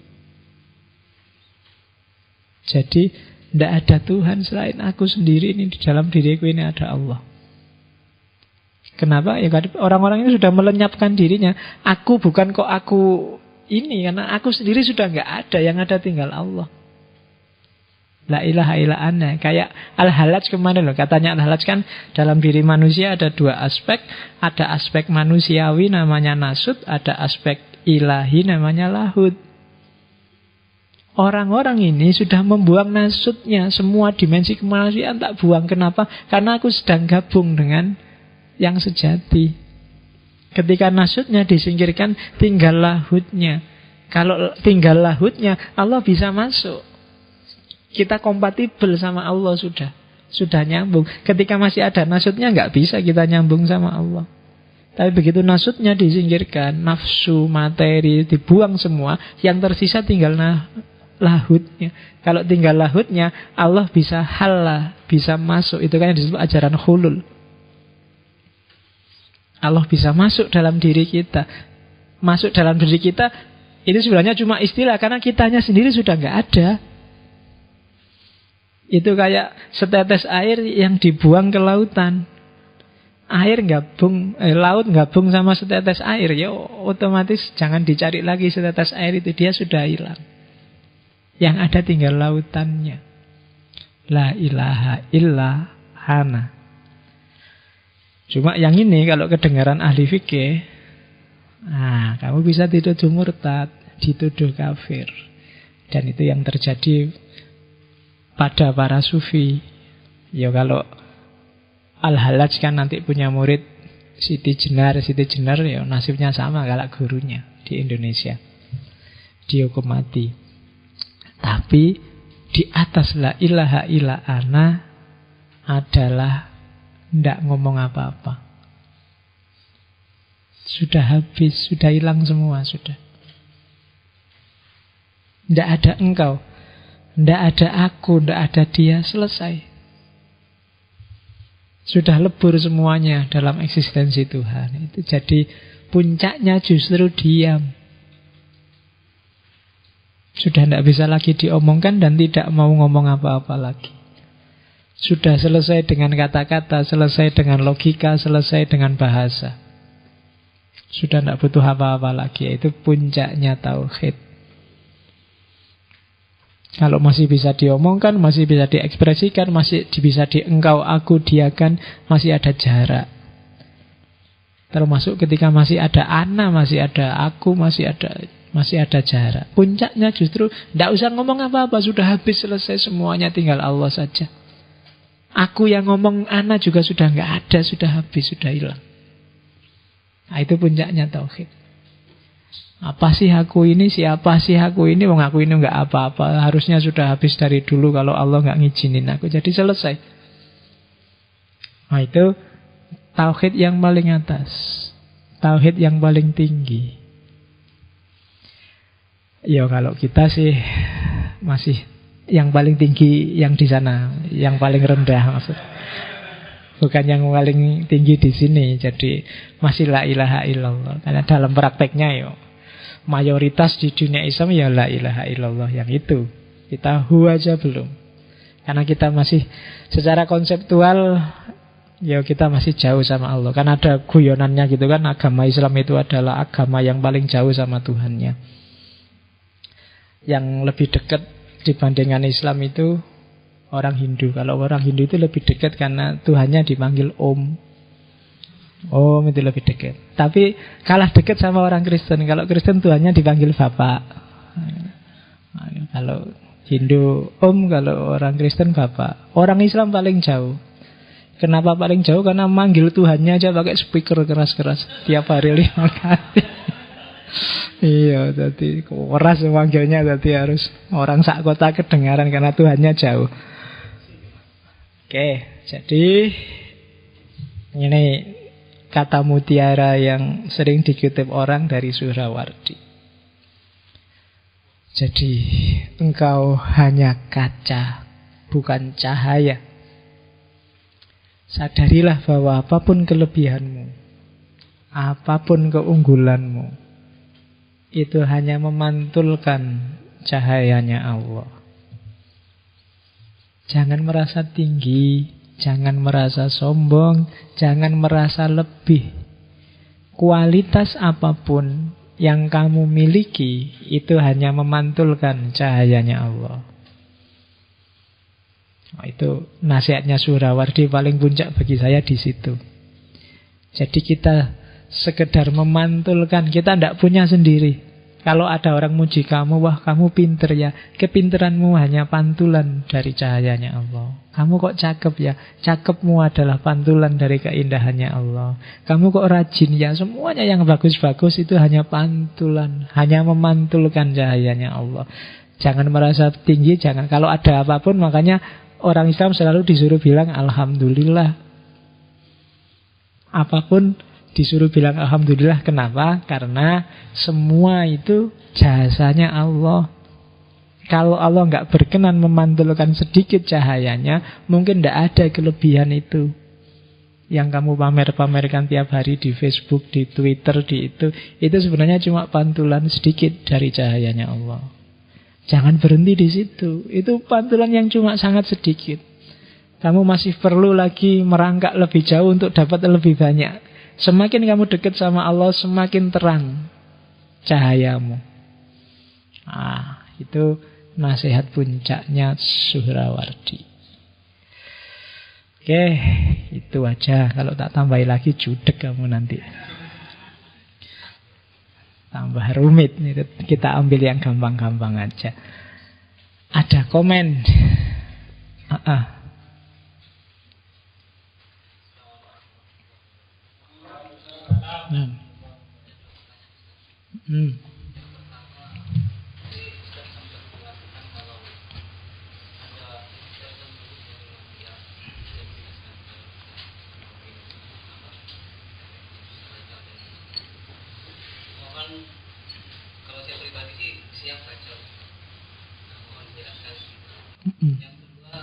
Speaker 1: Jadi tidak ada Tuhan selain aku sendiri. Ini di dalam diriku ini ada Allah. Kenapa? Ya orang-orang ini sudah melenyapkan dirinya. Aku bukan kok aku ini, karena aku sendiri sudah nggak ada. Yang ada tinggal Allah. La ilaha illa ana. Kayak Al-Halaj kemarin loh. Katanya Al-Halaj kan dalam diri manusia ada dua aspek. Ada aspek manusiawi namanya nasut. Ada aspek ilahi namanya lahud. Orang-orang ini sudah membuang nasutnya. Semua dimensi kemanusiaan tak buang. Kenapa? Karena aku sedang gabung dengan yang sejati. Ketika nasutnya disingkirkan, tinggal lahudnya. Kalau tinggal lahudnya, Allah bisa masuk. Kita kompatibel sama Allah sudah nyambung. Ketika masih ada nasutnya, nggak bisa kita nyambung sama Allah. Tapi begitu nasutnya disingkirkan, nafsu, materi dibuang semua, yang tersisa tinggal lahudnya. Kalau tinggal lahudnya, Allah bisa halah, bisa masuk. Itu kan yang disebut ajaran hulul. Allah bisa masuk dalam diri kita. Masuk dalam diri kita itu sebenarnya cuma istilah, karena kitanya sendiri sudah nggak ada. Itu kayak setetes air yang dibuang ke lautan. Air gabung, laut gabung sama setetes air, ya otomatis jangan dicari lagi setetes air itu, dia sudah hilang. Yang ada tinggal lautannya. La ilaha illa hana. Cuma yang ini kalau kedengaran ahli fikih, kamu bisa dituduh murtad. dituduh kafir. Dan itu yang terjadi pada para sufi. Ya kalau Al-Hallaj kan nanti punya murid Siti Jenar ya nasibnya sama kayak gurunya di Indonesia. Dihukum mati. Tapi di atas la ilaha illa ana adalah tidak ngomong apa-apa. Sudah habis, sudah hilang semua, sudah. Tidak ada engkau, tidak ada aku, tidak ada dia, selesai. Sudah lebur semuanya dalam eksistensi Tuhan. Itu jadi puncaknya justru diam. Sudah tidak bisa lagi diomongkan dan tidak mau ngomong apa-apa lagi. Sudah selesai dengan kata-kata, selesai dengan logika, selesai dengan bahasa. Sudah tidak butuh apa-apa lagi. Itu puncaknya tauhid. Kalau masih bisa diomongkan, masih bisa diekspresikan, masih bisa engkau, aku, diakan, masih ada jarak. Termasuk ketika masih ada ana, masih ada aku, masih ada jarak. Puncaknya justru tidak usah ngomong apa-apa, sudah habis, selesai semuanya, tinggal Allah saja. Aku yang ngomong ana juga sudah nggak ada, sudah habis, sudah hilang. Nah, itu puncaknya tauhid. Apa sih aku ini? Siapa sih aku ini? Wong aku ini nggak apa-apa. Harusnya sudah habis dari dulu kalau Allah nggak ngizinin aku. Jadi selesai. Nah itu tauhid yang paling atas, tauhid yang paling tinggi. Ya kalau kita sih masih yang paling tinggi yang di sana, yang paling rendah maksud. Bukan yang paling tinggi di sini. Jadi masih la ilaha illallah. Karena dalam prakteknya ya mayoritas di dunia Islam ya la ilaha illallah yang itu. Kita aja belum. Karena kita masih secara konseptual ya kita masih jauh sama Allah. Kan ada guyonannya gitu kan, agama Islam itu adalah agama yang paling jauh sama Tuhannya. Yang lebih dekat dibandingkan Islam itu orang Hindu. Kalau orang Hindu itu lebih dekat karena Tuhannya dipanggil Om. Om itu lebih dekat. Tapi kalah dekat sama orang Kristen. Kalau Kristen Tuhannya dipanggil Bapak. Kalau Hindu Om, kalau orang Kristen Bapak. Orang Islam paling jauh. Kenapa paling jauh? Karena manggil Tuhannya aja pakai speaker keras-keras tiap hari 5 kali. Iya, jadi keras manggilnya, jadi harus orang sak kota kedengaran karena Tuhannya jauh. Oke, jadi ini kata mutiara yang sering dikutip orang dari Suhrawardi. Jadi engkau hanya kaca, bukan cahaya. Sadarilah bahwa apapun kelebihanmu, apapun keunggulanmu, itu hanya memantulkan cahayanya Allah. Jangan merasa tinggi, jangan merasa sombong, jangan merasa lebih. Kualitas apapun yang kamu miliki itu hanya memantulkan cahayanya Allah. Nah, itu nasihatnya Suhrawardi paling puncak bagi saya di situ. Jadi kita sekedar memantulkan, kita tidak punya sendiri. Kalau ada orang muji kamu, wah kamu pinter ya. Kepinteranmu hanya pantulan dari cahayanya Allah. Kamu kok cakep ya. Cakepmu adalah pantulan dari keindahannya Allah. Kamu kok rajin ya. Semuanya yang bagus-bagus itu hanya pantulan, hanya memantulkan cahayanya Allah. Jangan merasa tinggi, jangan. Kalau ada apapun, makanya orang Islam selalu disuruh bilang Alhamdulillah. Apapun disuruh bilang Alhamdulillah. Kenapa? Karena semua itu jasanya Allah. Kalau Allah nggak berkenan memantulkan sedikit cahayanya, mungkin tidak ada kelebihan itu yang kamu pamer-pamerkan tiap hari di Facebook, di Twitter, di itu sebenarnya cuma pantulan sedikit dari cahayanya Allah. Jangan berhenti di situ. Itu pantulan yang cuma sangat sedikit. Kamu masih perlu lagi merangkak lebih jauh untuk dapat lebih banyak. Semakin kamu dekat sama Allah, semakin terang cahayamu. Itu nasihat puncaknya Suhrawardi. Oke, itu aja. Kalau tak tambahin lagi judek kamu nanti. tambah rumit. Kita ambil yang gampang-gampang aja. Ada komen?
Speaker 2: Kalau saya pribadi sih siap baca. Mohon dijelaskan. Yang kedua,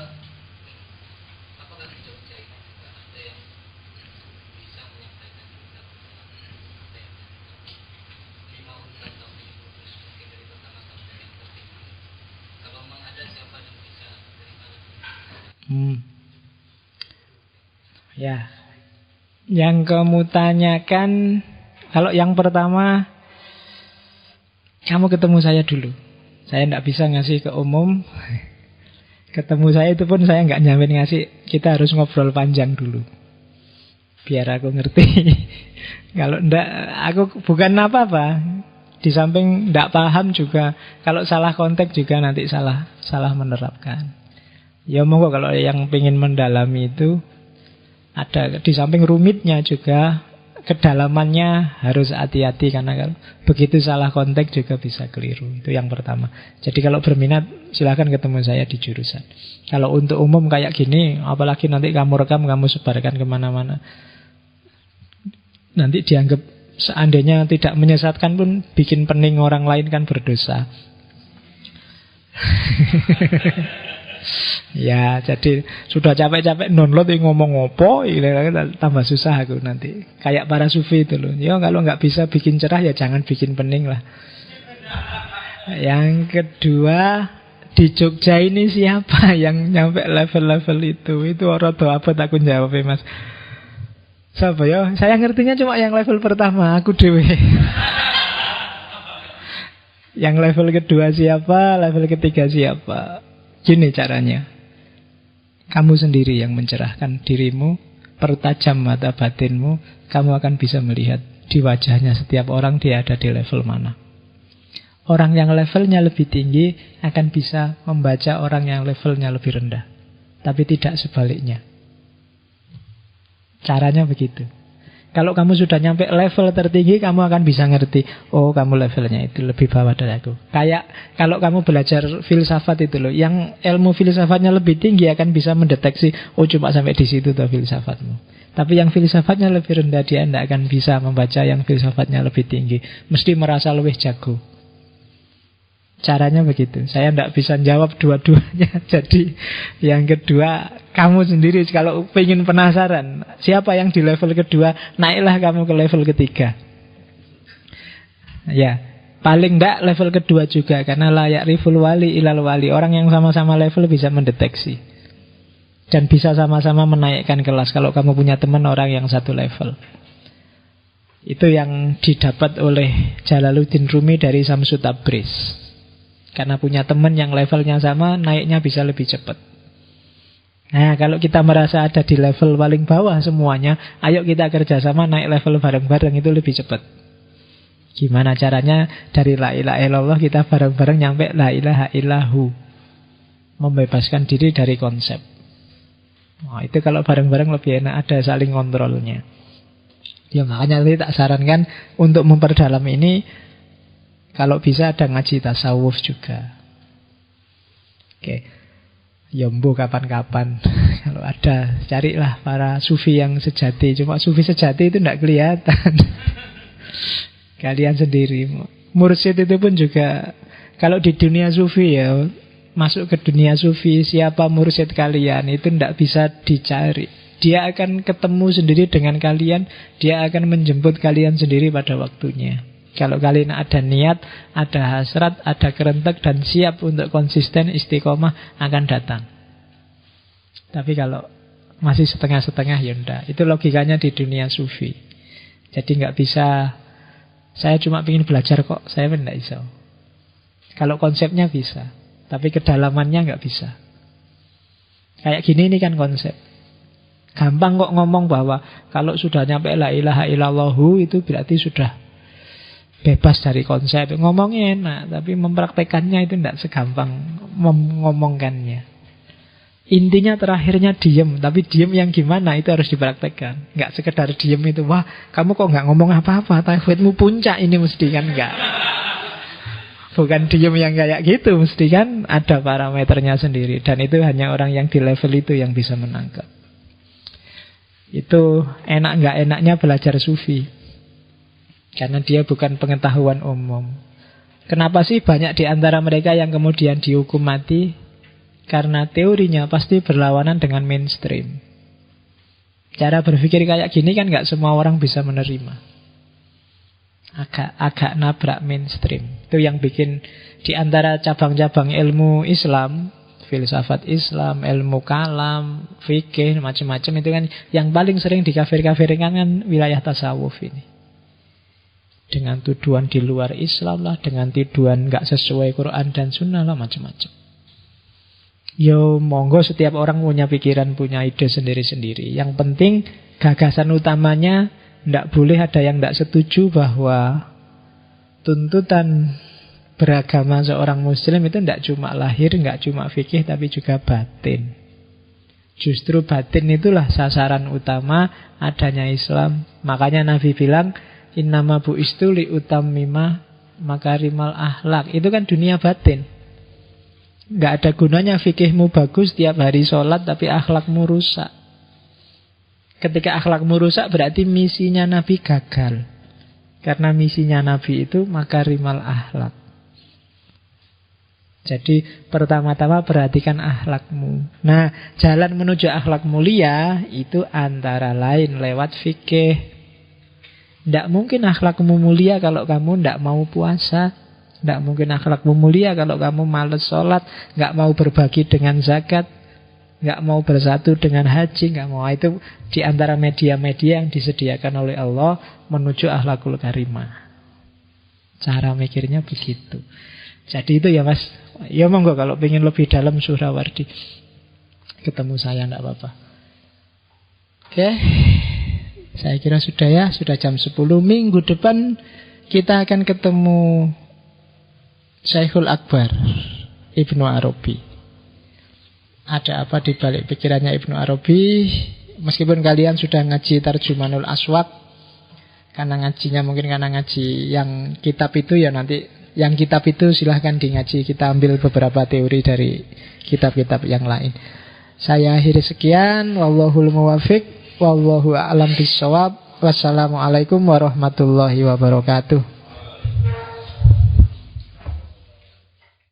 Speaker 2: apakah di Jogja itu ada yang bisa menyampaikan kita apa yang lima urutan atau terus mungkin dari pertama sampai yang tertinggi. Kalau memang ada siapa yang bisa dari mana?
Speaker 1: Ya, yang kamu tanyakan, kalau yang pertama, kamu ketemu saya dulu. Saya tidak bisa ngasih ke umum. Ketemu saya itu pun saya nggak nyamin ngasih. Kita harus ngobrol panjang dulu, biar aku ngerti. Kalau enggak, aku bukan apa-apa. Di samping tidak paham juga, kalau salah konteks juga nanti salah menerapkan. Ya monggo, kalau yang pengen mendalami itu ada, di samping rumitnya juga kedalamannya harus hati-hati, karena kalau begitu salah konteks juga bisa keliru. Itu yang pertama. Jadi kalau berminat silahkan ketemu saya di jurusan. Kalau untuk umum kayak gini, apalagi nanti kamu rekam, kamu sebarkan kemana-mana, nanti dianggap seandainya tidak menyesatkan pun bikin pening orang lain, kan berdosa. Ya, jadi sudah capek-capek download ngomong opo, tambah susah aku nanti. Kayak para sufi itu loh. Ya kalau nggak bisa bikin cerah ya jangan bikin pening lah. Yang kedua, di Jogja ini siapa yang nyampe level-level itu? Itu orang tua apa aku jawab Mas. Siapa ya? Saya ngertinya cuma yang level pertama, aku dewe. Yang level kedua siapa? Level ketiga siapa? Gini caranya. Kamu sendiri yang mencerahkan dirimu, pertajam mata batinmu, kamu akan bisa melihat di wajahnya setiap orang dia ada di level mana. Orang yang levelnya lebih tinggi akan bisa membaca orang yang levelnya lebih rendah. Tapi tidak sebaliknya. Caranya begitu. Kalau kamu sudah nyampe level tertinggi, kamu akan bisa ngerti, oh kamu levelnya itu lebih bawah dari aku. Kayak kalau kamu belajar filsafat itu loh, yang ilmu filsafatnya lebih tinggi akan bisa mendeteksi, oh cuma sampai di situ tuh filsafatmu. Tapi yang filsafatnya lebih rendah, dia tidak akan bisa membaca yang filsafatnya lebih tinggi. Mesti merasa lebih jago. Caranya begitu. Saya tidak bisa jawab dua-duanya. Jadi yang kedua, kamu sendiri kalau pengen penasaran siapa yang di level kedua, naiklah kamu ke level ketiga. Ya, paling tidak level kedua juga, karena layak riful wali ilal wali. Orang yang sama-sama level bisa mendeteksi dan bisa sama-sama menaikkan kelas. Kalau kamu punya teman orang yang satu level, itu yang didapat oleh Jalaluddin Rumi dari Samsut Tabriz. Karena punya teman yang levelnya sama, naiknya bisa lebih cepat. Nah, kalau kita merasa ada di level paling bawah semuanya, ayo kita kerjasama naik level bareng-bareng, itu lebih cepat. Gimana caranya? Dari la ilaha illallah kita bareng-bareng nyampe la ilaha illahu. Membebaskan diri dari konsep. Nah, itu kalau bareng-bareng lebih enak, ada saling kontrolnya. Ya makanya tadi tak sarankan untuk memperdalam ini, kalau bisa ada ngaji tasawuf juga. Oke. Yombo kapan-kapan. Kalau ada, carilah para sufi yang sejati. Cuma sufi sejati itu tidak kelihatan. Kalian sendiri. Mursyid itu pun juga, kalau di dunia sufi ya, masuk ke dunia sufi, siapa mursyid kalian, itu tidak bisa dicari. Dia akan ketemu sendiri dengan kalian. Dia akan menjemput kalian sendiri pada waktunya. Kalau kalian ada niat, ada hasrat, ada kerentek, dan siap untuk konsisten istiqomah, akan datang. Tapi kalau masih setengah-setengah, ya enggak. Itu logikanya di dunia sufi. Jadi nggak bisa, saya cuma ingin belajar kok, saya tidak bisa. Kalau konsepnya bisa, tapi kedalamannya nggak bisa. Kayak gini ini kan konsep. Gampang kok ngomong bahwa kalau sudah nyampe la ilaha illallahu itu berarti sudah bebas dari konsep. Ngomongnya enak, tapi mempraktekannya itu tidak segampang ngomongkannya. Intinya terakhirnya diem, tapi diem yang gimana itu harus dipraktekkan. Nggak sekedar diem itu, wah kamu kok nggak ngomong apa-apa, tauhidmu puncak ini mesti kan, nggak. Bukan diem yang kayak gitu, mesti kan ada parameternya sendiri. Dan itu hanya orang yang di level itu yang bisa menangkap. Itu enak nggak enaknya belajar sufi, karena dia bukan pengetahuan umum. Kenapa sih banyak di antara mereka yang kemudian dihukum mati? Karena teorinya pasti berlawanan dengan mainstream. Cara berpikir kayak gini kan nggak semua orang bisa menerima. Agak nabrak mainstream. Itu yang bikin di antara cabang-cabang ilmu Islam, filsafat Islam, ilmu kalam, fikih, macam-macam itu kan yang paling sering dikafir-kafirkan kan wilayah tasawuf ini. Dengan tuduhan di luar Islam lah, dengan tuduhan nggak sesuai Quran dan Sunnah lah, macam-macam. Yo monggo, setiap orang punya pikiran, punya ide sendiri-sendiri. Yang penting gagasan utamanya tidak boleh ada yang tidak setuju bahwa tuntutan beragama seorang muslim itu tidak cuma lahir, tidak cuma fikih, tapi juga batin. Justru batin itulah sasaran utama adanya Islam. Makanya Nabi bilang, innama bu'istu liutammima makarimal akhlak. Itu kan dunia batin. Nggak ada gunanya fikihmu bagus tiap hari sholat tapi akhlakmu rusak. Ketika akhlakmu rusak berarti misinya Nabi gagal. Karena misinya Nabi itu makarimal akhlak. Jadi pertama-tama perhatikan akhlakmu. Nah, jalan menuju akhlak mulia itu antara lain lewat fikih. Tidak mungkin akhlakmu mulia kalau kamu tidak mau puasa. Tidak mungkin akhlakmu mulia kalau kamu malas sholat, nggak mau berbagi dengan zakat, nggak mau bersatu dengan haji, nggak mau. Itu di antara media-media yang disediakan oleh Allah menuju akhlakul karimah. Cara mikirnya begitu. Jadi itu ya mas. Ya monggo kalau pengen lebih dalam Suhrawardi, ketemu saya nggak apa-apa. Oke, saya kira sudah ya. Sudah jam 10. Minggu depan kita akan ketemu Syekhul Akbar Ibnu Arabi. Ada apa di balik pikirannya Ibnu Arabi? Meskipun kalian sudah ngaji Tarjumanul Aswaq, karena ngajinya mungkin karena ngaji yang kitab itu, ya nanti yang kitab itu silahkan di ngaji. Kita ambil beberapa teori dari kitab-kitab yang lain. Saya akhiri sekian. Wallahul muwafiq, wallahu a'lam bishawab. Wassalamualaikum warahmatullahi wabarakatuh.